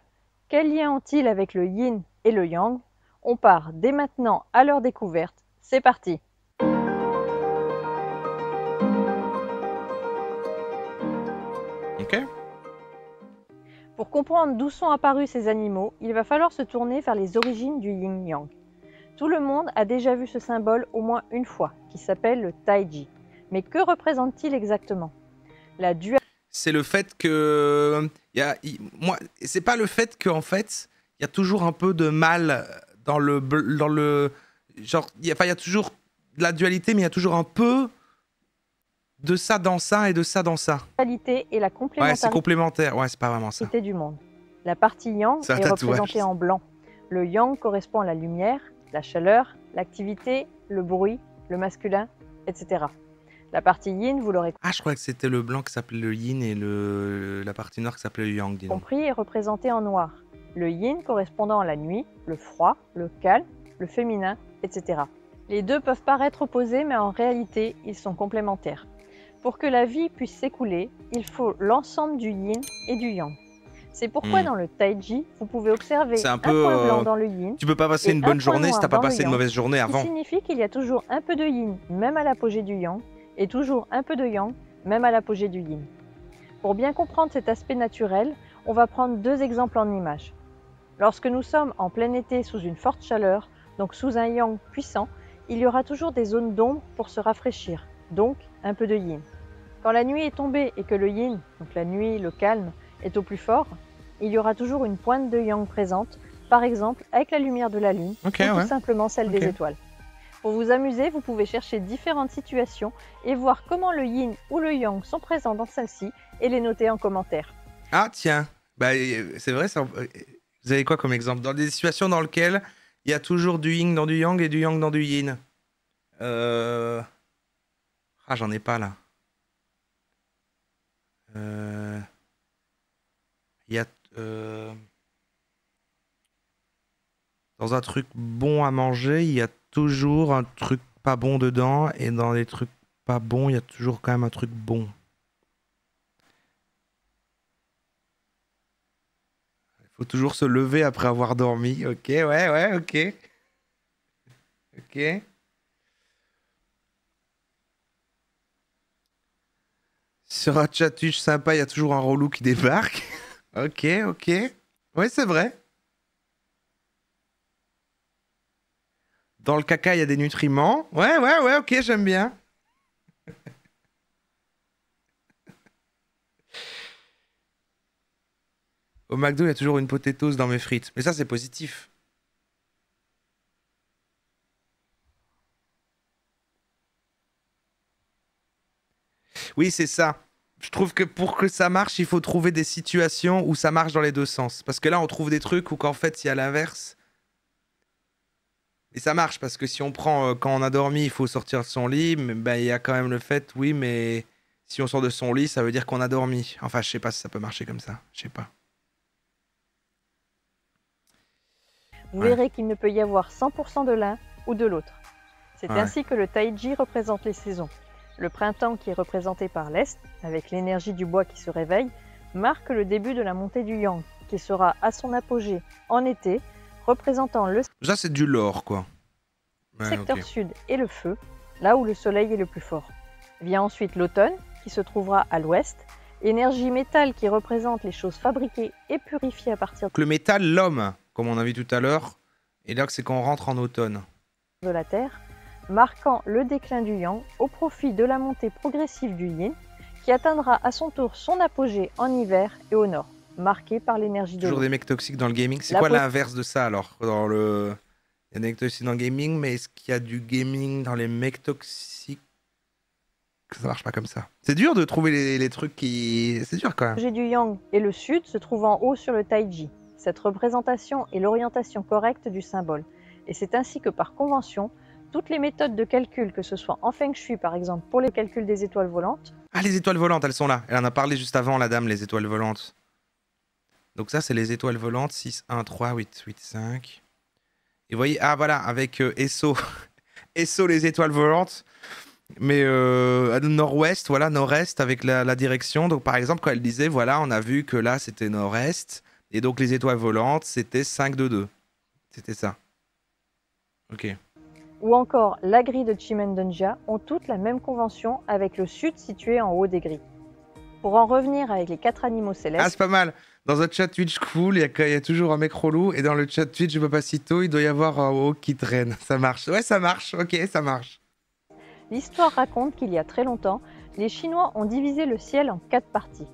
[SPEAKER 12] Quel lien ont-ils avec le yin et le yang? On part dès maintenant à leur découverte. C'est parti!
[SPEAKER 1] Ok.
[SPEAKER 12] Pour comprendre d'où sont apparus ces animaux, il va falloir se tourner vers les origines du yin-yang. Tout le monde a déjà vu ce symbole au moins une fois, qui s'appelle le taiji. Mais que représente-t-il exactement? La dualité.
[SPEAKER 1] C'est le fait que... moi, c'est pas le fait qu'en fait, il y a toujours un peu de mal dans le... genre, il y a toujours de la dualité, mais il y a toujours un peu de ça dans ça et de ça dans ça.
[SPEAKER 12] La dualité et la complémentarité.
[SPEAKER 1] Ouais, c'est complémentaire. Ouais, c'est pas vraiment ça.
[SPEAKER 12] Du monde. La partie yang
[SPEAKER 1] C'est un
[SPEAKER 12] est
[SPEAKER 1] tatouage.
[SPEAKER 12] représentée en blanc. Le yang correspond à la lumière, la chaleur, l'activité, le bruit, le masculin, etc. La partie yin, vous l'aurez
[SPEAKER 1] Ah, je croyais que c'était le blanc qui s'appelait le yin et la partie noire qui s'appelait le yang, dis donc.
[SPEAKER 12] compris, est représenté en noir. Le yin correspondant à la nuit, le froid, le calme, le féminin, etc. Les deux peuvent paraître opposés, mais en réalité, ils sont complémentaires. Pour que la vie puisse s'écouler, il faut l'ensemble du yin et du yang. C'est pourquoi dans le taiji, vous pouvez observer
[SPEAKER 1] C'est un
[SPEAKER 12] un
[SPEAKER 1] peu,
[SPEAKER 12] point blanc dans le yin.
[SPEAKER 1] Tu peux pas passer
[SPEAKER 12] et
[SPEAKER 1] une
[SPEAKER 12] un
[SPEAKER 1] bonne
[SPEAKER 12] point
[SPEAKER 1] journée si
[SPEAKER 12] noir
[SPEAKER 1] t'as pas
[SPEAKER 12] dans le
[SPEAKER 1] passé une
[SPEAKER 12] yang,
[SPEAKER 1] mauvaise journée
[SPEAKER 12] Ce
[SPEAKER 1] avant.
[SPEAKER 12] qui signifie qu'il y a toujours un peu de yin, même à l'apogée du yang, et toujours un peu de yang, même à l'apogée du yin. Pour bien comprendre cet aspect naturel, on va prendre 2 exemples en images. Lorsque nous sommes en plein été sous une forte chaleur, donc sous un yang puissant, il y aura toujours des zones d'ombre pour se rafraîchir, donc un peu de yin. Quand la nuit est tombée et que le yin, donc la nuit, le calme, est au plus fort, il y aura toujours une pointe de yang présente, par exemple avec la lumière de la lune, ou tout simplement celle des étoiles. Pour vous amuser, vous pouvez chercher différentes situations et voir comment le yin ou le yang sont présents dans celle-ci et les noter en commentaire.
[SPEAKER 1] Ah tiens, bah, c'est vrai, ça... vous avez quoi comme exemple? Dans des situations dans lesquelles il y a toujours du yin dans du yang et du yang dans du yin. Ah, j'en ai pas là. Il y a... Dans un truc bon à manger, il y a toujours un truc pas bon dedans, et dans les trucs pas bons, il y a toujours quand même un truc bon. Il faut toujours se lever après avoir dormi. Ok, ouais, ok. Ok. Sur un chatuche sympa, il y a toujours un relou qui débarque. Ok. Ouais, c'est vrai. Dans le caca, il y a des nutriments. Ouais, ok, j'aime bien. Au McDo, il y a toujours une potatoes dans mes frites. Mais ça, c'est positif. Oui, c'est ça. Je trouve que pour que ça marche, il faut trouver des situations où ça marche dans les deux sens. Parce que là, on trouve des trucs où qu'en fait, il y a l'inverse. Et ça marche, parce que si on prend, quand on a dormi, il faut sortir de son lit, mais ben, il y a quand même le fait, oui, mais Si on sort de son lit, ça veut dire qu'on a dormi. Enfin, je sais pas si ça peut marcher comme ça. Je sais pas.
[SPEAKER 12] Vous verrez qu'il ne peut y avoir 100% de l'un ou de l'autre. C'est
[SPEAKER 1] Ouais.
[SPEAKER 12] ainsi que le taiji représente les saisons. Le printemps, qui est représenté par l'Est, avec l'énergie du bois qui se réveille, marque le début de la montée du yang, qui sera à son apogée en été, représentant le
[SPEAKER 1] Ça, c'est du lore, quoi. Ouais,
[SPEAKER 12] secteur
[SPEAKER 1] ok.
[SPEAKER 12] sud et le feu, là où le soleil est le plus fort. Vient ensuite l'automne, qui se trouvera à l'ouest, énergie métal qui représente les choses fabriquées et purifiées à partir
[SPEAKER 1] Donc, le métal, l'homme, comme on a vu tout à l'heure. Et là, c'est quand on rentre en automne.
[SPEAKER 12] de la Terre, marquant le déclin du yang au profit de la montée progressive du yin, qui atteindra à son tour son apogée en hiver et au nord, marqué par l'énergie de
[SPEAKER 1] Toujours
[SPEAKER 12] l'eau.
[SPEAKER 1] des mecs toxiques dans le gaming. C'est
[SPEAKER 12] La
[SPEAKER 1] quoi
[SPEAKER 12] po-
[SPEAKER 1] l'inverse de ça, alors dans le... Il y a des mecs toxiques dans le gaming, mais est-ce qu'il y a du gaming dans les mecs toxiques? Ça marche pas comme ça. C'est dur de trouver les trucs qui... C'est dur, quand même.
[SPEAKER 12] L'apogée du yang et le sud se trouvent en haut sur le taiji. Cette représentation est l'orientation correcte du symbole. Et c'est ainsi que par convention, toutes les méthodes de calcul, que ce soit en feng shui par exemple pour les calculs des étoiles volantes,
[SPEAKER 1] Ah, les étoiles volantes, elles sont là. Elle en a parlé juste avant, la dame, les étoiles volantes. Donc ça, c'est les étoiles volantes. 6, 1, 3, 8, 8, 5. Et vous voyez, ah voilà, avec Esso. Esso, les étoiles volantes. Mais nord-ouest, voilà, nord-est avec la direction. Donc par exemple, quand elle disait, voilà, on a vu que là, c'était nord-est. Et donc les étoiles volantes, c'était 5, 2, 2. C'était ça. Ok.
[SPEAKER 12] ou encore la grille de Chimendonjia ont toutes la même convention avec le sud situé en haut des grilles. Pour en revenir avec les 4 animaux
[SPEAKER 1] Ah,
[SPEAKER 12] célestes,
[SPEAKER 1] c'est pas mal. Dans un chat Twitch cool, il y a toujours un mec relou. Et dans le chat Twitch de Papacito, il doit y avoir un haut qui traîne. Ça marche. Ouais, ça marche. Ok, ça marche.
[SPEAKER 12] l'histoire raconte qu'il y a très longtemps, les Chinois ont divisé le ciel en 4 parties.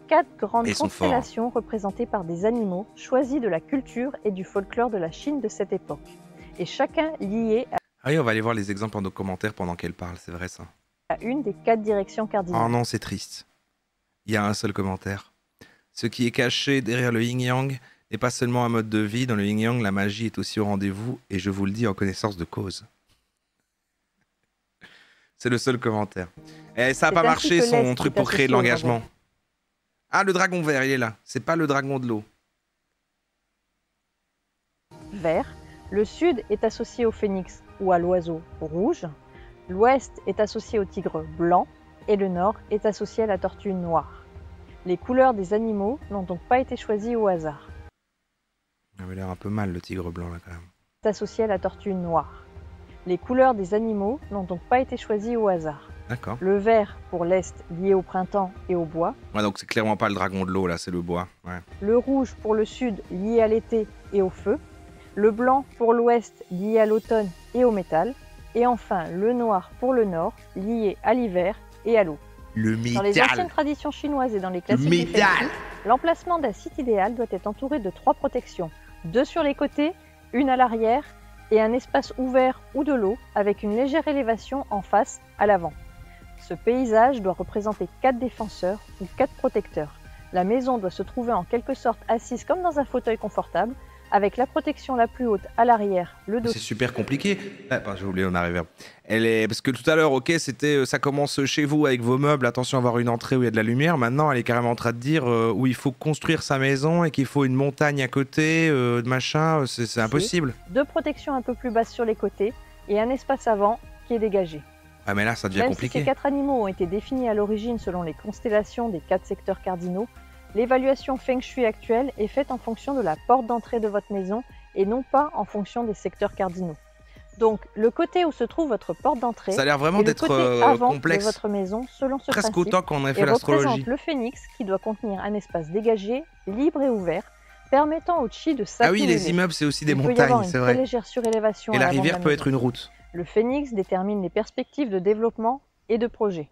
[SPEAKER 12] 4 grandes
[SPEAKER 1] Ils sont forts.
[SPEAKER 12] constellations représentées par des animaux choisis de la culture et du folklore de la Chine de cette époque. Et chacun lié
[SPEAKER 1] Ah oui, on va aller voir les exemples en nos commentaires pendant qu'elle parle. C'est vrai, ça.
[SPEAKER 12] à une des 4 directions cardinales.
[SPEAKER 1] Oh non, c'est triste. Il y a un seul commentaire. Ce qui est caché derrière le yin-yang n'est pas seulement un mode de vie. Dans le yin-yang, la magie est aussi au rendez-vous. Et je vous le dis en connaissance de cause. C'est le seul commentaire. Et ça n'a
[SPEAKER 12] C'est
[SPEAKER 1] pas
[SPEAKER 12] ainsi
[SPEAKER 1] marché,
[SPEAKER 12] que
[SPEAKER 1] son
[SPEAKER 12] l'Est
[SPEAKER 1] truc
[SPEAKER 12] est
[SPEAKER 1] pour créer de
[SPEAKER 12] associé au
[SPEAKER 1] l'engagement. Ah, le dragon vert, il est là. C'est pas le dragon de l'eau.
[SPEAKER 12] Vert, le sud est associé au phénix ou à l'oiseau rouge, l'ouest est associé au tigre blanc et le nord est associé à la tortue noire. Les couleurs des animaux n'ont donc pas été choisies au hasard.
[SPEAKER 1] Il avait l'air un peu mal, le tigre blanc, là, quand même.
[SPEAKER 12] C'est associé à la tortue noire. Les couleurs des animaux n'ont donc pas été choisies au hasard.
[SPEAKER 1] D'accord.
[SPEAKER 12] Le vert pour l'est lié au printemps et au bois,
[SPEAKER 1] Ouais, donc c'est clairement pas le dragon de l'eau, là, c'est le bois. Ouais.
[SPEAKER 12] le rouge pour le sud lié à l'été et au feu, le blanc pour l'ouest lié à l'automne et au métal, et enfin le noir pour le nord lié à l'hiver et à l'eau.
[SPEAKER 1] Le
[SPEAKER 12] Dans les anciennes traditions chinoises et dans les classiques du Feng Shui, l'emplacement d'un site idéal doit être entouré de 3 protections, 2 sur les côtés, une à l'arrière et un espace ouvert ou de l'eau avec une légère élévation en face à l'avant. Ce paysage doit représenter 4 défenseurs ou 4 protecteurs. La maison doit se trouver en quelque sorte assise comme dans un fauteuil confortable, avec la protection la plus haute à l'arrière, le dos.
[SPEAKER 1] C'est super compliqué. Ah, pardon, j'ai oublié, on arrive. Elle est... Parce que tout à l'heure, ok, c'était ça commence chez vous avec vos meubles, attention à avoir une entrée où il y a de la lumière. Maintenant, elle est carrément en train de dire où il faut construire sa maison et qu'il faut une montagne à côté, de machin, c'est impossible.
[SPEAKER 12] 2 protections un peu plus basses sur les côtés et un espace avant qui est dégagé.
[SPEAKER 1] Ah, mais là, ça devient
[SPEAKER 12] Même
[SPEAKER 1] compliqué.
[SPEAKER 12] si ces 4 animaux ont été définis à l'origine selon les constellations des 4 secteurs cardinaux, l'évaluation Feng Shui actuelle est faite en fonction de la porte d'entrée de votre maison et non pas en fonction des secteurs cardinaux. Donc, le côté où se trouve votre porte d'entrée
[SPEAKER 1] Ça a l'air vraiment
[SPEAKER 12] et le
[SPEAKER 1] d'être
[SPEAKER 12] côté avant
[SPEAKER 1] complexe.
[SPEAKER 12] de votre maison, selon ce
[SPEAKER 1] Presque
[SPEAKER 12] principe,
[SPEAKER 1] autant qu'on a fait
[SPEAKER 12] et
[SPEAKER 1] l'astrologie.
[SPEAKER 12] représente le phénix qui doit contenir un espace dégagé, libre et ouvert, permettant au chi de
[SPEAKER 1] Ah
[SPEAKER 12] s'accumuler.
[SPEAKER 1] oui, les immeubles, c'est aussi des
[SPEAKER 12] Il peut y avoir
[SPEAKER 1] montagnes,
[SPEAKER 12] une
[SPEAKER 1] c'est
[SPEAKER 12] très
[SPEAKER 1] vrai.
[SPEAKER 12] légère surélévation
[SPEAKER 1] Et
[SPEAKER 12] à
[SPEAKER 1] la
[SPEAKER 12] l'avant de
[SPEAKER 1] rivière peut
[SPEAKER 12] maison.
[SPEAKER 1] être une route.
[SPEAKER 12] Le phénix détermine les perspectives de développement et de projet.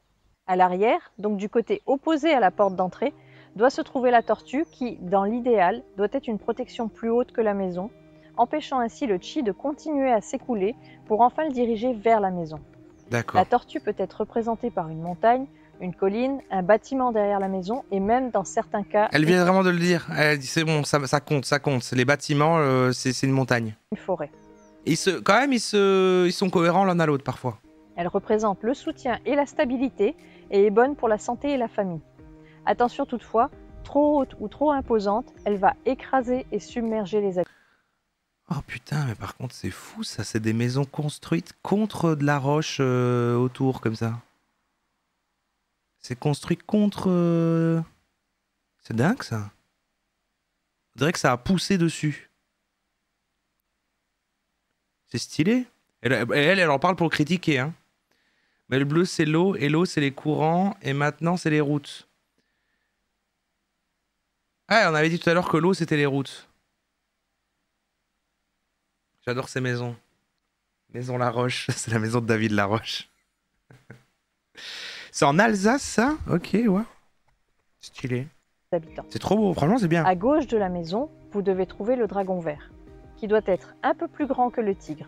[SPEAKER 12] À l'arrière, donc du côté opposé à la porte d'entrée, doit se trouver la tortue qui, dans l'idéal, doit être une protection plus haute que la maison, empêchant ainsi le chi de continuer à s'écouler pour enfin le diriger vers la maison.
[SPEAKER 1] D'accord.
[SPEAKER 12] La tortue peut être représentée par une montagne, une colline, un bâtiment derrière la maison et même dans certains cas
[SPEAKER 1] Elle vient vraiment de le dire. Elle dit c'est bon, ça compte, ça compte. Les bâtiments, c'est une montagne.
[SPEAKER 12] une forêt.
[SPEAKER 1] Quand même, ils sont cohérents l'un à l'autre parfois.
[SPEAKER 12] Elle représente le soutien et la stabilité et est bonne pour la santé et la famille. Attention toutefois, trop haute ou trop imposante, elle va écraser et submerger les habitants.
[SPEAKER 1] Oh putain, mais par contre, c'est fou ça. C'est des maisons construites contre de la roche autour, comme ça. C'est construit contre... C'est dingue ça. On dirait que ça a poussé dessus. C'est stylé. Elle en parle pour critiquer. Hein. Mais le bleu, c'est l'eau. Et l'eau, c'est les courants. Et maintenant, c'est les routes. Ah, on avait dit tout à l'heure que l'eau, c'était les routes. J'adore ces maisons. Maison La Roche. C'est la maison de David La Roche. C'est en Alsace, ça? Ok, ouais. Stylé. C'est trop beau. Franchement, c'est bien.
[SPEAKER 12] À gauche de la maison, vous devez trouver le dragon vert, qui doit être un peu plus grand que le tigre.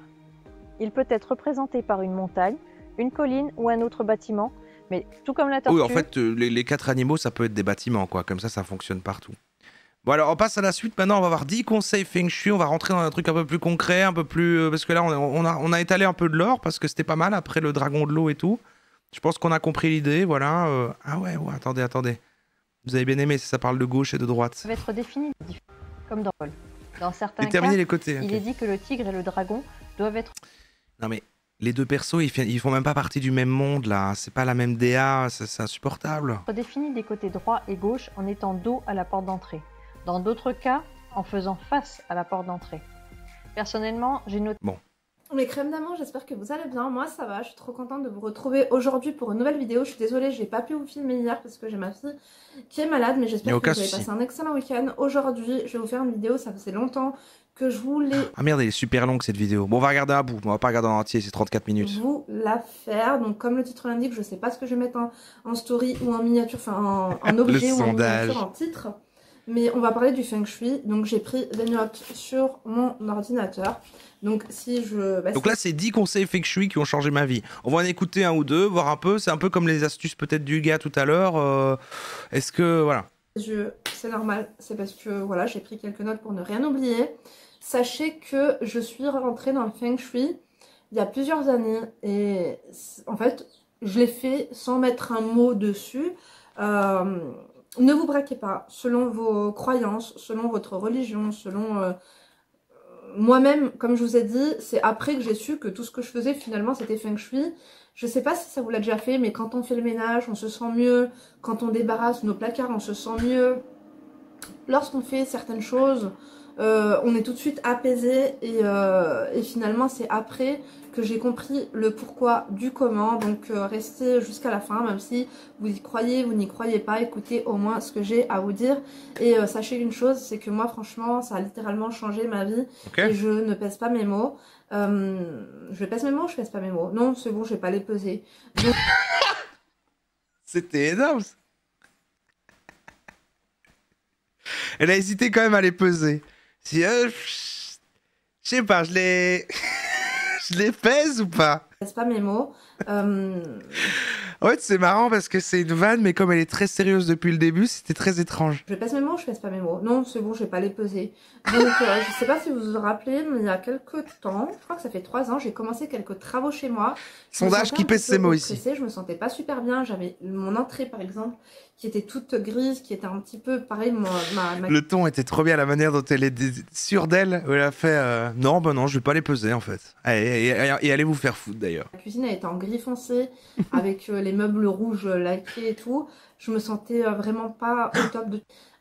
[SPEAKER 12] Il peut être représenté par une montagne, une colline ou un autre bâtiment, mais tout comme la tortue...
[SPEAKER 1] Oui, en fait, les 4 animaux, ça peut être des bâtiments, quoi. Comme ça fonctionne partout. Bon, alors, on passe à la suite. Maintenant, on va avoir 10 conseils Feng Shui. On va rentrer dans un truc un peu plus concret, un peu plus... parce que là, on a étalé un peu de l'or, parce que c'était pas mal, après le dragon de l'eau et tout. Je pense qu'on a compris l'idée, voilà. Ah ouais, attendez. Vous avez bien aimé, ça parle de gauche et de droite.
[SPEAKER 12] Ça va être défini comme dans le rôle. Dans certains
[SPEAKER 1] Déterminer
[SPEAKER 12] cas,
[SPEAKER 1] les côtés,
[SPEAKER 12] il
[SPEAKER 1] ok.
[SPEAKER 12] est dit que le tigre et le dragon doivent être...
[SPEAKER 1] Non mais, les deux persos, ils font même pas partie du même monde, là. C'est pas la même DA, c'est insupportable.
[SPEAKER 12] définis des côtés droit et gauche en étant dos à la porte d'entrée. Dans d'autres cas, en faisant face à la porte d'entrée. Personnellement, j'ai noté...
[SPEAKER 1] Bon.
[SPEAKER 13] Mes crèmes d'amour, j'espère que vous allez bien. Moi ça va, je suis trop contente de vous retrouver aujourd'hui pour une nouvelle vidéo. Je suis désolée, j'ai pas pu vous filmer hier parce que j'ai ma fille qui est malade, mais j'espère que vous avez passé un excellent week-end. Aujourd'hui, je vais vous faire une vidéo, ça faisait longtemps que je voulais...
[SPEAKER 1] Ah merde, elle est super longue cette vidéo. Bon, on va regarder à bout, on va pas regarder en entier, c'est 34 minutes.
[SPEAKER 13] Vous la faire. Donc comme le titre l'indique, je sais pas ce que je vais mettre en story ou en miniature, enfin en objet ou en miniature, en titre. Mais on va parler du Feng Shui. Donc j'ai pris des notes sur mon ordinateur. Donc si je...
[SPEAKER 1] Donc là, c'est 10 conseils Feng Shui qui ont changé ma vie. On va en écouter un ou deux, voir un peu. C'est un peu comme les astuces peut-être du gars tout à l'heure. Est-ce que... Voilà.
[SPEAKER 13] C'est normal. C'est parce que voilà, j'ai pris quelques notes pour ne rien oublier. Sachez que je suis rentrée dans le Feng Shui il y a plusieurs années. Et en fait, je l'ai fait sans mettre un mot dessus. Ne vous braquez pas, selon vos croyances, selon votre religion, selon... Moi-même, comme je vous ai dit, c'est après que j'ai su que tout ce que je faisais finalement c'était Feng Shui. Je sais pas si ça vous l'a déjà fait, mais quand on fait le ménage, on se sent mieux. Quand on débarrasse nos placards, on se sent mieux. Lorsqu'on fait certaines choses, on est tout de suite apaisé et finalement c'est après que j'ai compris le pourquoi du comment. Donc restez jusqu'à la fin, même si vous y croyez, vous n'y croyez pas, écoutez au moins ce que j'ai à vous dire. Et sachez une chose, c'est que moi franchement ça a littéralement changé ma vie. Et je ne pèse pas mes mots. Je pèse mes mots ou je pèse pas mes mots? Non, c'est bon, je vais pas les peser. Donc...
[SPEAKER 1] C'était énorme. Elle a hésité quand même à les peser. Si, je sais pas, je les... je les pèse ou pas?
[SPEAKER 13] Je pèse pas mes mots.
[SPEAKER 1] En fait, c'est marrant parce que c'est une vanne, mais comme elle est très sérieuse depuis le début, c'était très étrange.
[SPEAKER 13] Je pèse mes mots ou je pèse pas mes mots? Non, c'est bon, je vais pas les peser. Donc, je sais pas si vous vous rappelez, mais il y a quelques temps, je crois que ça fait 3 ans, j'ai commencé quelques travaux chez moi.
[SPEAKER 1] Sondage qui pèse ses mots ici.
[SPEAKER 13] Je me sentais pas super bien. J'avais mon entrée, par exemple, qui était toute grise, qui était un petit peu pareil.
[SPEAKER 1] Le ton était trop bien, la manière dont elle est sûre d'elle. Elle a fait non, bah non, je vais pas les peser en fait. Et allez vous faire foutre d'ailleurs.
[SPEAKER 13] La cuisine elle était en gris foncé, avec les meubles rouges laqués et tout. Je me sentais vraiment pas au top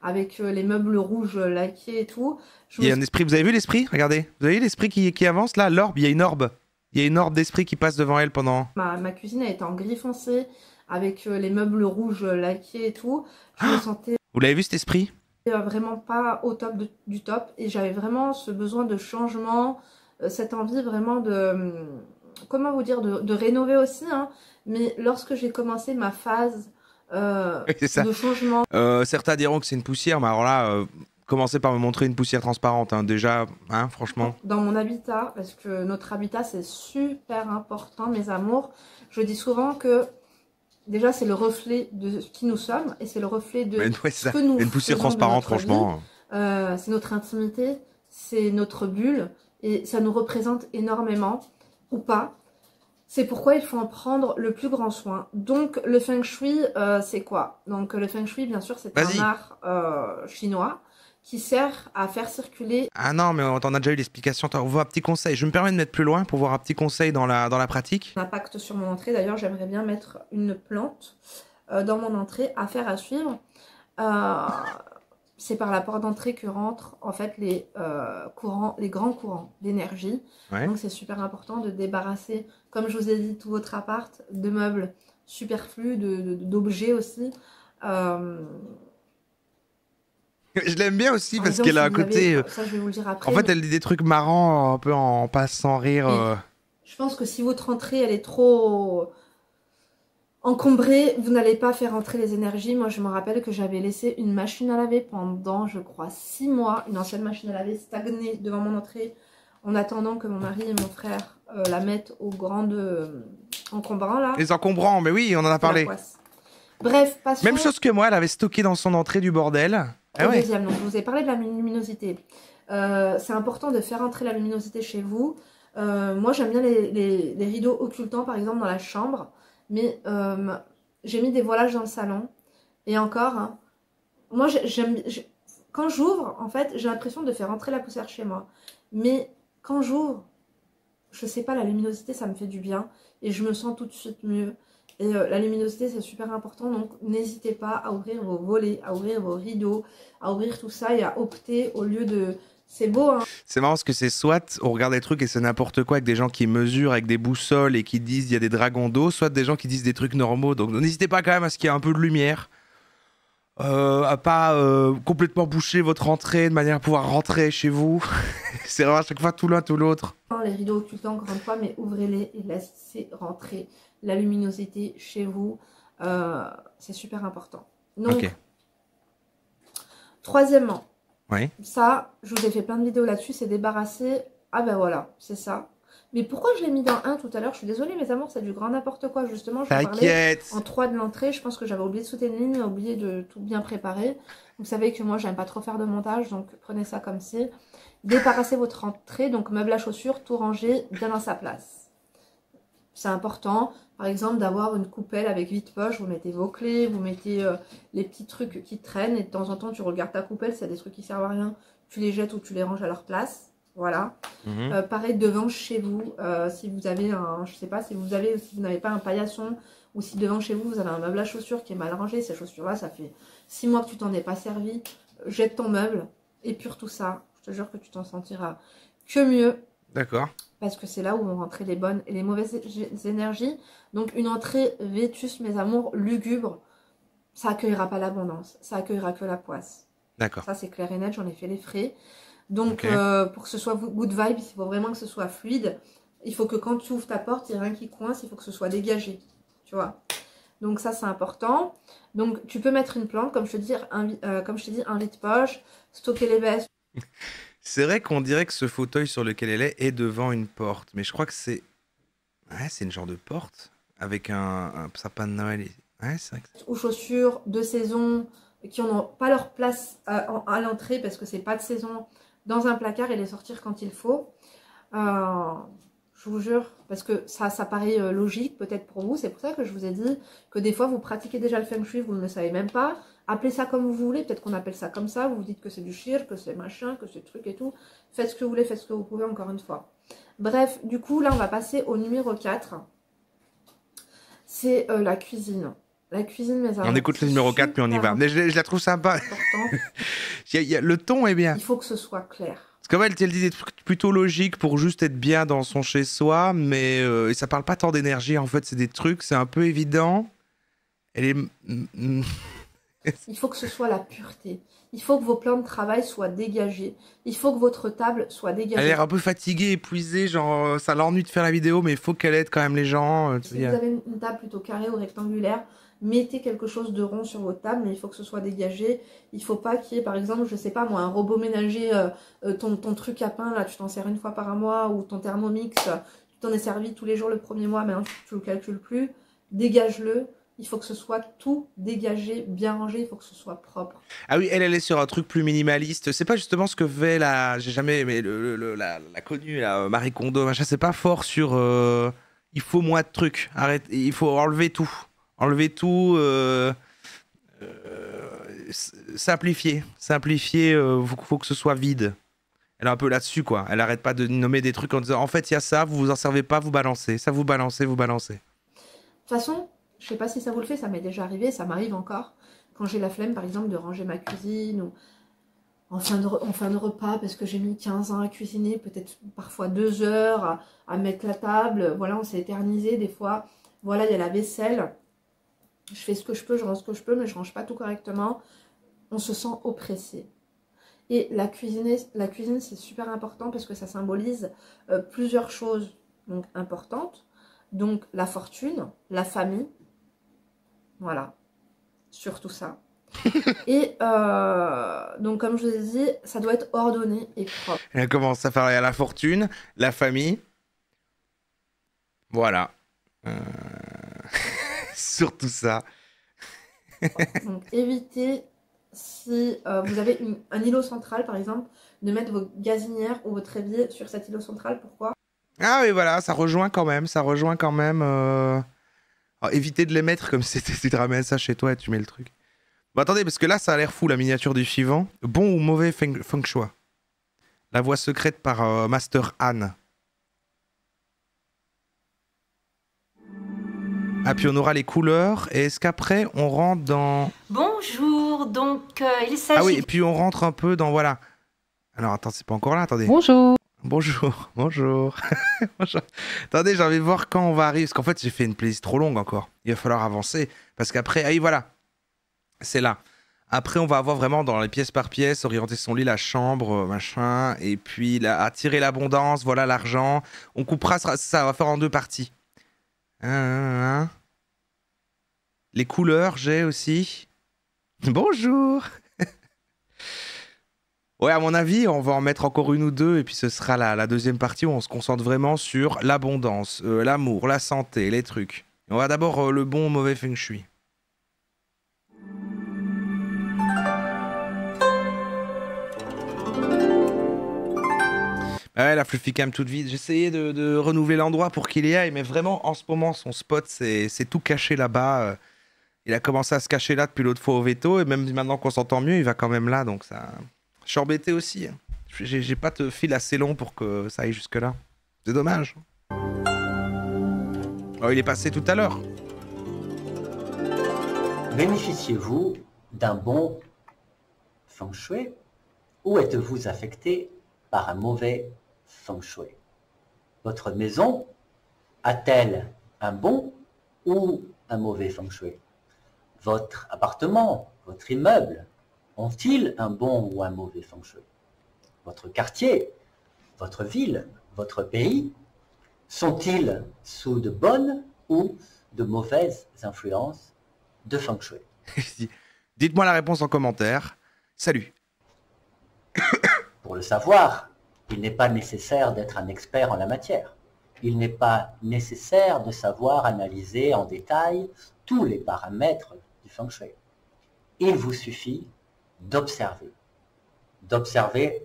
[SPEAKER 13] avec les meubles rouges laqués et tout.
[SPEAKER 1] Il y a un esprit, vous avez vu l'esprit? Regardez, vous avez vu l'esprit qui avance là? L'orbe, il y a une orbe. Il y a une orbe d'esprit qui passe devant elle pendant...
[SPEAKER 13] Ma cuisine elle était en gris foncé, avec les meubles rouges laqués et tout. Je me sentais...
[SPEAKER 1] Vous l'avez vu cet esprit?
[SPEAKER 13] Vraiment pas au top du top. Et j'avais vraiment ce besoin de changement, cette envie vraiment de... Comment vous dire? De rénover aussi, hein. Mais lorsque j'ai commencé ma phase de changement...
[SPEAKER 1] certains diront que c'est une poussière, mais alors là... Commencez par me montrer une poussière transparente, hein. Déjà, hein, franchement.
[SPEAKER 13] Dans mon habitat, parce que notre habitat c'est super important, mes amours. Je dis souvent que déjà c'est le reflet de qui nous sommes et c'est le reflet de ce que nous
[SPEAKER 1] une poussière transparente, franchement.
[SPEAKER 13] C'est notre intimité, c'est notre bulle et ça nous représente énormément ou pas. C'est pourquoi il faut en prendre le plus grand soin. Donc le feng shui, c'est quoi? Donc le feng shui, bien sûr, c'est un art chinois qui sert à faire circuler...
[SPEAKER 1] Ah non, mais on a déjà eu l'explication. On voit un petit conseil. Je me permets de mettre plus loin pour voir un petit conseil dans la pratique.
[SPEAKER 13] Impact sur mon entrée. D'ailleurs, j'aimerais bien mettre une plante dans mon entrée, à faire à suivre. C'est par la porte d'entrée que rentrent en fait les grands courants d'énergie.
[SPEAKER 1] Ouais.
[SPEAKER 13] Donc c'est super important de débarrasser, comme je vous ai dit, tout votre appart de meubles superflus, d'objets aussi.
[SPEAKER 1] Je l'aime bien aussi
[SPEAKER 13] Par
[SPEAKER 1] parce
[SPEAKER 13] exemple,
[SPEAKER 1] qu'elle a
[SPEAKER 13] si
[SPEAKER 1] un
[SPEAKER 13] vous
[SPEAKER 1] côté...
[SPEAKER 13] avez- ça, je vais vous le dire après,
[SPEAKER 1] En fait,
[SPEAKER 13] mais-
[SPEAKER 1] elle dit des trucs marrants, un peu en passant rire.
[SPEAKER 13] Je pense que si votre entrée elle est trop encombrée, vous n'allez pas faire entrer les énergies. Moi je me rappelle que j'avais laissé une machine à laver pendant je crois 6 mois, une ancienne machine à laver stagnée devant mon entrée en attendant que mon mari et mon frère la mettent aux grandes encombrants là.
[SPEAKER 1] Les encombrants, mais oui, on en a parlé.
[SPEAKER 13] Bref, passons
[SPEAKER 1] Même chose que moi, elle avait stocké dans son entrée du bordel. Ah
[SPEAKER 13] au
[SPEAKER 1] ouais.
[SPEAKER 13] deuxième. Donc je vous ai parlé de la luminosité. C'est important de faire entrer la luminosité chez vous. Moi j'aime bien les rideaux occultants par exemple dans la chambre, mais j'ai mis des voilages dans le salon. Et encore, hein, moi quand j'ouvre, en fait, j'ai l'impression de faire entrer la poussière chez moi. Mais quand j'ouvre, je sais pas, la luminosité ça me fait du bien et je me sens tout de suite mieux. Et la luminosité c'est super important, donc n'hésitez pas à ouvrir vos volets, à ouvrir vos rideaux, à ouvrir tout ça et à opter au lieu de... C'est beau, hein.
[SPEAKER 1] C'est marrant parce que c'est soit on regarde des trucs et c'est n'importe quoi avec des gens qui mesurent avec des boussoles et qui disent il y a des dragons d'eau, soit des gens qui disent des trucs normaux. Donc n'hésitez pas quand même à ce qu'il y ait un peu de lumière. À pas complètement boucher votre entrée de manière à pouvoir rentrer chez vous. C'est vraiment à chaque fois tout l'un tout l'autre.
[SPEAKER 13] Les rideaux occultants, encore une fois, mais ouvrez-les et laissez rentrer la luminosité chez vous. C'est super important. Donc,
[SPEAKER 1] Ok.
[SPEAKER 13] troisièmement,
[SPEAKER 1] Oui.
[SPEAKER 13] ça, je vous ai fait plein de vidéos là-dessus, c'est débarrasser. Ah ben voilà, c'est ça. Mais pourquoi je l'ai mis dans 1 tout à l'heure? Je suis désolée mes amours, c'est du grand n'importe quoi. Justement, je vous parlais
[SPEAKER 1] T'inquiète.
[SPEAKER 13] en 3 de l'entrée. Je pense que j'avais oublié de sauter une ligne, oublié de tout bien préparer. Vous savez que moi, j'aime pas trop faire de montage, donc prenez ça comme c'est. Débarrassez votre entrée, donc meuble à chaussures, tout rangé, bien dans sa place. C'est important, par exemple, d'avoir une coupelle avec 8 poches. Vous mettez vos clés, vous mettez les petits trucs qui traînent. Et de temps en temps, tu regardes ta coupelle, s'il y a des trucs qui servent à rien, tu les jettes ou tu les ranges à leur place. Voilà. Pareil devant chez vous, si vous avez un, je sais pas, si vous n'avez pas un paillasson ou si devant chez vous, vous avez un meuble à chaussures qui est mal rangé, ces chaussures-là, ça fait 6 mois que tu t'en es pas servi, jette ton meuble, épure tout ça. Je te jure que tu t'en sentiras que mieux.
[SPEAKER 1] D'accord.
[SPEAKER 13] Parce que c'est là où vont rentrer les bonnes et les mauvaises énergies. Donc une entrée vétuste, mes amours, lugubre, ça accueillera pas l'abondance, ça accueillera que la poisse.
[SPEAKER 1] D'accord.
[SPEAKER 13] Ça c'est clair et net, j'en ai fait les frais. Donc
[SPEAKER 1] Ok.
[SPEAKER 13] pour que ce soit good vibe, il faut vraiment que ce soit fluide. Il faut que quand tu ouvres ta porte, il n'y ait rien qui coince, il faut que ce soit dégagé. Tu vois. Donc ça c'est important. Donc tu peux mettre une plante, comme je te dis, un vide-poche, stocker les vestes.
[SPEAKER 1] C'est vrai qu'on dirait que ce fauteuil sur lequel elle est devant une porte, mais je crois que c'est... Ouais, c'est une genre de porte avec un sapin de Noël. Ouais, c'est vrai que...
[SPEAKER 13] Ou chaussures de saison qui n'ont pas leur place à l'entrée parce que c'est pas de saison, dans un placard et les sortir quand il faut. Je vous jure, parce que ça paraît logique peut-être pour vous, c'est pour ça que je vous ai dit que des fois vous pratiquez déjà le feng shui, vous ne le savez même pas. Appelez ça comme vous voulez, peut-être qu'on appelle ça comme ça, vous vous dites que c'est du shir, que c'est machin, que c'est truc et tout. Faites ce que vous voulez, faites ce que vous pouvez encore une fois. Bref, du coup là on va passer au numéro 4. C'est la cuisine. La cuisine, mes amis.
[SPEAKER 1] On écoute le numéro 4 puis on y va. Mais je la trouve sympa. Le ton est bien.
[SPEAKER 13] Il faut que ce soit clair.
[SPEAKER 1] Parce qu'en fait, elle dit des trucs plutôt logiques pour juste être bien dans son chez-soi, mais et ça parle pas tant d'énergie, en fait, c'est des trucs, c'est un peu évident. Elle est...
[SPEAKER 13] Il faut que ce soit la pureté. Il faut que vos plans de travail soient dégagés. Il faut que votre table soit
[SPEAKER 1] Elle a
[SPEAKER 13] dégagée.
[SPEAKER 1] l'air un peu fatiguée, épuisée, genre ça l'ennuie de faire la vidéo, mais il faut qu'elle aide quand même les gens.
[SPEAKER 13] Si vous avez une table plutôt carrée ou rectangulaire, mettez quelque chose de rond sur votre table, mais il faut que ce soit dégagé. Il ne faut pas qu'il y ait, par exemple, je sais pas moi, un robot ménager, ton truc à pain, là, tu t'en sers une fois par mois, ou ton Thermomix, tu t'en es servi tous les jours le premier mois, maintenant tu le calcules plus. Dégage-le. Il faut que ce soit tout dégagé, bien rangé, il faut que ce soit propre.
[SPEAKER 1] Ah oui, elle est sur un truc plus minimaliste. C'est pas justement ce que fait la... J'ai jamais aimé la connue, la Marie Kondo, machin. C'est pas fort sur... il faut moins de trucs. Arrête, il faut enlever tout. Enlever tout. Simplifier. Simplifier, faut que ce soit vide. Elle est un peu là-dessus, quoi. Elle arrête pas de nommer des trucs en disant en fait, il y a ça, vous en servez pas, vous balancez. Ça, vous balancez, vous balancez.
[SPEAKER 13] De toute façon, je sais pas si ça vous le fait, ça m'est déjà arrivé, ça m'arrive encore. Quand j'ai la flemme, par exemple, de ranger ma cuisine ou en fin de repas, parce que j'ai mis 15 ans à cuisiner, peut-être parfois 2 heures à mettre la table. Voilà, on s'est éternisé des fois. Voilà, il y a la vaisselle. Je fais ce que je peux, je range ce que je peux, mais je range pas tout correctement. On se sent oppressé. Et la cuisine, c'est super important parce que ça symbolise plusieurs choses donc, importantes. Donc la fortune, la famille, voilà, surtout ça. Et donc comme je vous ai dit, ça doit être ordonné et propre.
[SPEAKER 1] Elle commence à parler à la fortune, la famille. Voilà. Surtout ça.
[SPEAKER 13] Donc évitez, si vous avez un îlot central par exemple, de mettre vos gazinières ou votre évier sur cet îlot central. Pourquoi?
[SPEAKER 1] Ah oui, voilà, ça rejoint quand même. Alors, évitez de les mettre comme si tu te ramènes ça chez toi et tu mets le truc. Bon, attendez, parce que là, ça a l'air fou, la miniature du suivant. Bon ou mauvais feng shui? La voix secrète par Master Anne. Ah, puis on aura les couleurs. Et est-ce qu'après, on rentre dans...
[SPEAKER 14] Bonjour, donc il s'agit...
[SPEAKER 1] Ah oui, et puis on rentre un peu dans... Voilà. Alors, attends, c'est pas encore là, attendez.
[SPEAKER 10] Bonjour.
[SPEAKER 1] Bonjour. Bonjour. Attendez, j'ai envie de voir quand on va arriver. Parce qu'en fait, j'ai fait une playlist trop longue encore. Il va falloir avancer. Parce qu'après... Ah oui, voilà. C'est là. Après, on va avoir vraiment dans les pièces par pièce, orienter son lit, la chambre, machin. Et puis, attirer l'abondance, voilà l'argent. On coupera, ça va faire en 2 parties. Les couleurs, j'ai aussi. Bonjour. Ouais, à mon avis, on va en mettre encore 1 ou 2. Et puis, ce sera la deuxième partie où on se concentre vraiment sur l'abondance, l'amour, la santé, les trucs. On va d'abord le bon ou mauvais feng shui. Ouais, la Fluffy Cam toute vide. J'essayais de renouveler l'endroit pour qu'il y aille, mais vraiment, en ce moment, son spot, c'est tout caché là-bas. Il a commencé à se cacher là depuis l'autre fois au veto, et même maintenant qu'on s'entend mieux, il va quand même là, donc ça... Je suis embêté aussi. Hein. J'ai pas de fil assez long pour que ça aille jusque-là. C'est dommage. Oh, il est passé tout à l'heure.
[SPEAKER 15] Bénéficiez-vous d'un bon feng shui ou êtes-vous affecté par un mauvais feng shui? Votre maison a-t-elle un bon ou un mauvais feng shui? Votre appartement, votre immeuble, ont-ils un bon ou un mauvais feng shui? Votre quartier, votre ville, votre pays, sont-ils sous de bonnes ou de mauvaises influences de feng shui?
[SPEAKER 1] Dites-moi la réponse en commentaire. Salut.
[SPEAKER 15] Pour le savoir, il n'est pas nécessaire d'être un expert en la matière. Il n'est pas nécessaire de savoir analyser en détail tous les paramètres du feng shui. Il vous suffit d'observer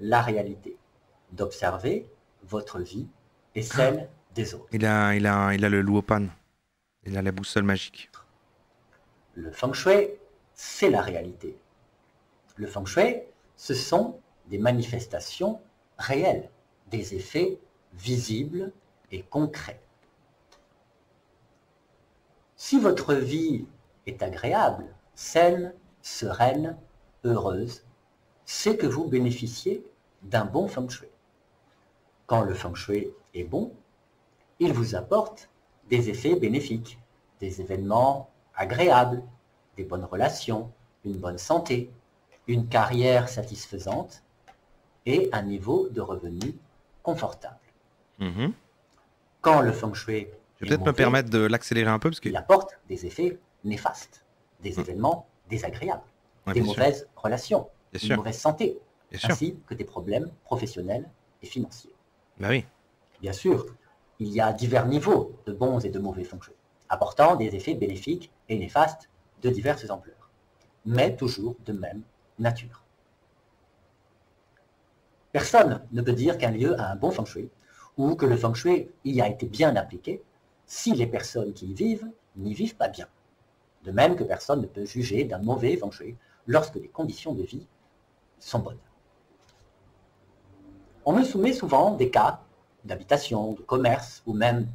[SPEAKER 15] la réalité, d'observer votre vie et celle des autres.
[SPEAKER 1] Il a le Luopan. Il a la boussole magique.
[SPEAKER 15] Le feng shui, c'est la réalité. Le feng shui, ce sont des manifestations réelles, des effets visibles et concrets. Si votre vie est agréable, saine, sereine, heureuse, c'est que vous bénéficiez d'un bon feng shui. Quand le feng shui est bon, il vous apporte des effets bénéfiques, des événements agréables, des bonnes relations, une bonne santé, une carrière satisfaisante et un niveau de revenu confortable. Quand le feng shui
[SPEAKER 1] je vais peut-être me permettre de l'accélérer un peu parce que...
[SPEAKER 15] il apporte des effets néfastes, des événements désagréables, des mauvaises relations, une mauvaise santé, ainsi que des problèmes professionnels et financiers.
[SPEAKER 1] Bah oui.
[SPEAKER 15] Bien sûr, il y a divers niveaux de bons et de mauvais feng shui, apportant des effets bénéfiques et néfastes de diverses ampleurs, mais toujours de même nature. Personne ne peut dire qu'un lieu a un bon feng shui ou que le feng shui y a été bien appliqué si les personnes qui y vivent n'y vivent pas bien. De même que personne ne peut juger d'un mauvais feng shui lorsque les conditions de vie sont bonnes. On me soumet souvent des cas d'habitation, de commerce ou même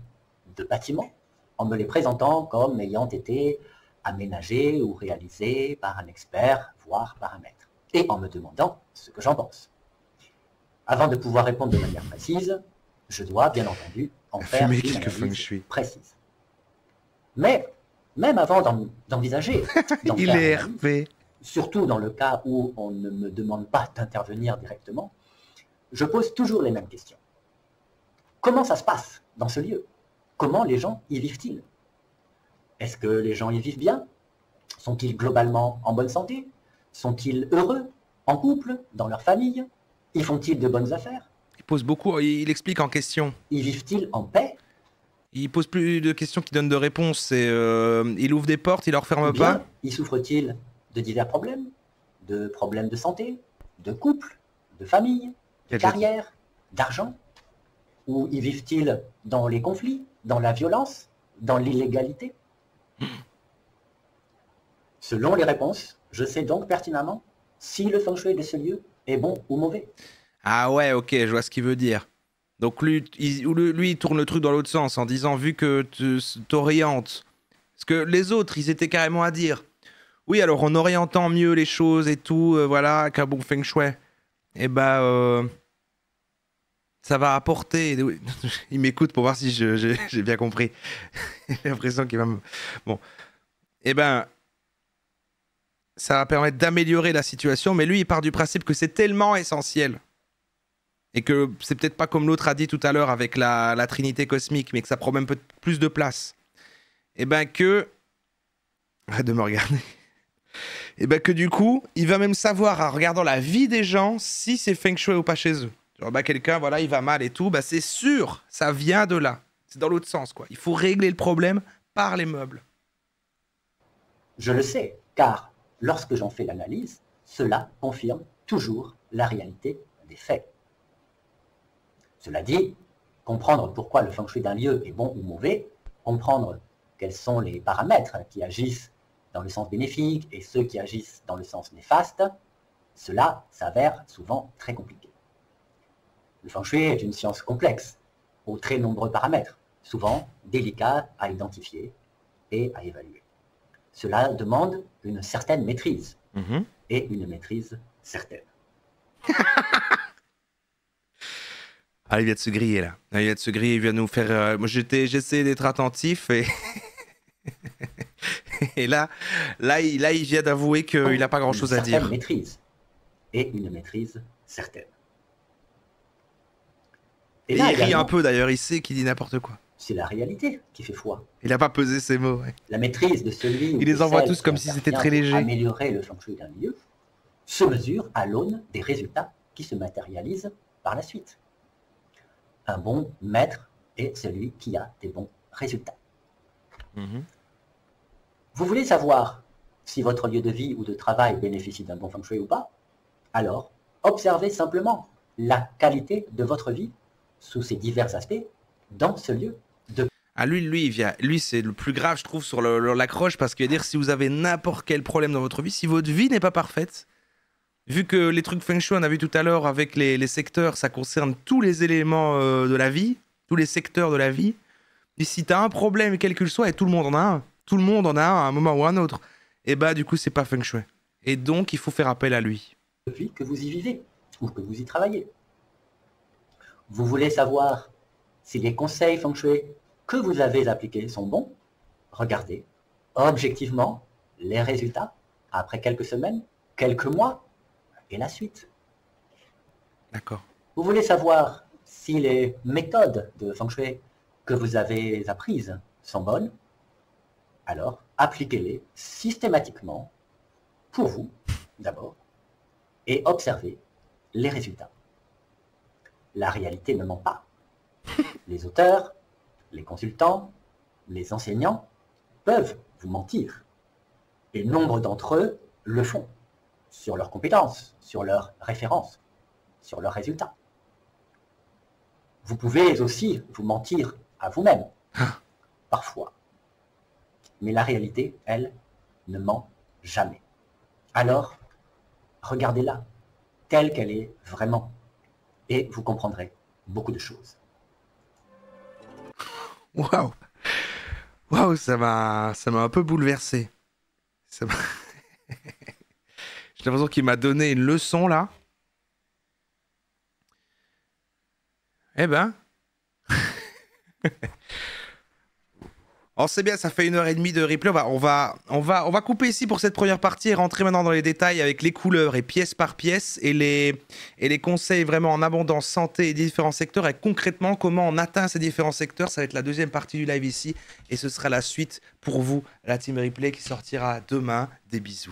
[SPEAKER 15] de bâtiments en me les présentant comme ayant été aménagés ou réalisés par un expert, voire par un maître, et en me demandant ce que j'en pense. Avant de pouvoir répondre de manière précise, je dois bien entendu en faire une analyse précise. Mais même avant d'envisager d'en
[SPEAKER 1] Il
[SPEAKER 15] faire
[SPEAKER 1] est
[SPEAKER 15] une analyse,
[SPEAKER 1] RP.
[SPEAKER 15] surtout dans le cas où on ne me demande pas d'intervenir directement, je pose toujours les mêmes questions. Comment ça se passe dans ce lieu? Comment les gens y vivent-ils? Est-ce que les gens y vivent bien? Sont-ils globalement en bonne santé? Sont-ils heureux, en couple, dans leur famille? Y font-ils de bonnes affaires?
[SPEAKER 1] Il pose beaucoup, il explique en question.
[SPEAKER 15] Y vivent-ils en paix?
[SPEAKER 1] Il pose plus de questions qu'il donne de réponses. Il ouvre des portes, il leur ferme
[SPEAKER 15] Ou bien,
[SPEAKER 1] pas.
[SPEAKER 15] y souffrent-ils de divers problèmes? De problèmes de santé, de couple, de famille, de carrière, d'argent? Ou y vivent-ils dans les conflits, dans la violence, dans l'illégalité? Selon les réponses, je sais donc pertinemment si le feng shui de ce lieu est bon ou mauvais.
[SPEAKER 1] Ah ouais, ok, je vois ce qu'il veut dire. Donc lui, il tourne le truc dans l'autre sens en disant, vu que tu t'orientes, parce que les autres, ils étaient carrément à dire, oui, alors en orientant mieux les choses et tout, voilà, qu'un bon feng shui, et ça va apporter... Il m'écoute pour voir si j'ai bien compris. J'ai l'impression qu'il va me... Bon. Ça va permettre d'améliorer la situation, mais lui, il part du principe que c'est tellement essentiel. Et que c'est peut-être pas comme l'autre a dit tout à l'heure avec la trinité cosmique, mais que ça prend même plus de place. Que... Arrête de me regarder. Que du coup, il va même savoir, en regardant la vie des gens, si c'est feng shui ou pas chez eux. Genre, quelqu'un, voilà, il va mal et tout, c'est sûr, ça vient de là. C'est dans l'autre sens, quoi. Il faut régler le problème par les meubles.
[SPEAKER 15] Je le sais, car lorsque j'en fais l'analyse, cela confirme toujours la réalité des faits. Cela dit, comprendre pourquoi le feng shui d'un lieu est bon ou mauvais, comprendre quels sont les paramètres qui agissent dans le sens bénéfique et ceux qui agissent dans le sens néfaste, cela s'avère souvent très compliqué. Le feng shui est une science complexe, aux très nombreux paramètres, souvent délicats à identifier et à évaluer. Cela demande une certaine maîtrise, et une maîtrise certaine.
[SPEAKER 1] Ah, il vient de se griller, là. Il vient de se griller, il vient de nous faire... Moi, j'essaie d'être attentif, et... et là, il vient d'avouer qu'il n'a pas grand-chose à dire.
[SPEAKER 15] Une maîtrise, et une maîtrise certaine.
[SPEAKER 1] Et là, il rit un peu, d'ailleurs, il sait qu'il dit n'importe quoi.
[SPEAKER 15] C'est la réalité qui fait foi.
[SPEAKER 1] Il n'a pas pesé ses mots, ouais.
[SPEAKER 15] La maîtrise de celui
[SPEAKER 1] il les envoie tous comme si c'était très léger.
[SPEAKER 15] Améliorer le feng shui d'un lieu se mesure à l'aune des résultats qui se matérialisent par la suite. Un bon maître est celui qui a des bons résultats. Vous voulez savoir si votre lieu de vie ou de travail bénéficie d'un bon feng shui ou pas? Alors, observez simplement la qualité de votre vie sous ses divers aspects dans ce lieu de...
[SPEAKER 1] Ah, lui, c'est le plus grave, je trouve, sur l'accroche, parce qu'il va dire si vous avez n'importe quel problème dans votre vie, si votre vie n'est pas parfaite, vu que les trucs feng shui, on a vu tout à l'heure avec les secteurs, ça concerne tous les éléments de la vie, tous les secteurs de la vie, et si tu as un problème, quel qu'il soit, et tout le monde en a un à un moment ou à un autre, et du coup, c'est pas feng shui. Et donc, il faut faire appel à lui.
[SPEAKER 15] Depuis que vous y vivez, ou que vous y travaillez. Vous voulez savoir si les conseils feng shui que vous avez appliqués sont bons? Regardez objectivement les résultats après quelques semaines, quelques mois et la suite.
[SPEAKER 1] D'accord.
[SPEAKER 15] Vous voulez savoir si les méthodes de feng shui que vous avez apprises sont bonnes? Alors appliquez-les systématiquement pour vous d'abord et observez les résultats. La réalité ne ment pas. Les auteurs, les consultants, les enseignants peuvent vous mentir. Et nombre d'entre eux le font sur leurs compétences, sur leurs références, sur leurs résultats. Vous pouvez aussi vous mentir à vous-même. parfois. Mais la réalité, elle, ne ment jamais. Alors, regardez-la telle qu'elle est vraiment. Et vous comprendrez beaucoup de choses.
[SPEAKER 1] Waouh! Waouh, ça m'a un peu bouleversé. J'ai l'impression qu'il m'a donné une leçon là. Eh ben. Oh, c'est bien, ça fait 1h30 de replay. On va couper ici pour cette première partie et rentrer maintenant dans les détails avec les couleurs et pièce par pièce et les conseils vraiment en abondance santé et différents secteurs et concrètement comment on atteint ces différents secteurs. Ça va être la deuxième partie du live ici et ce sera la suite pour vous, la team replay qui sortira demain. Des bisous.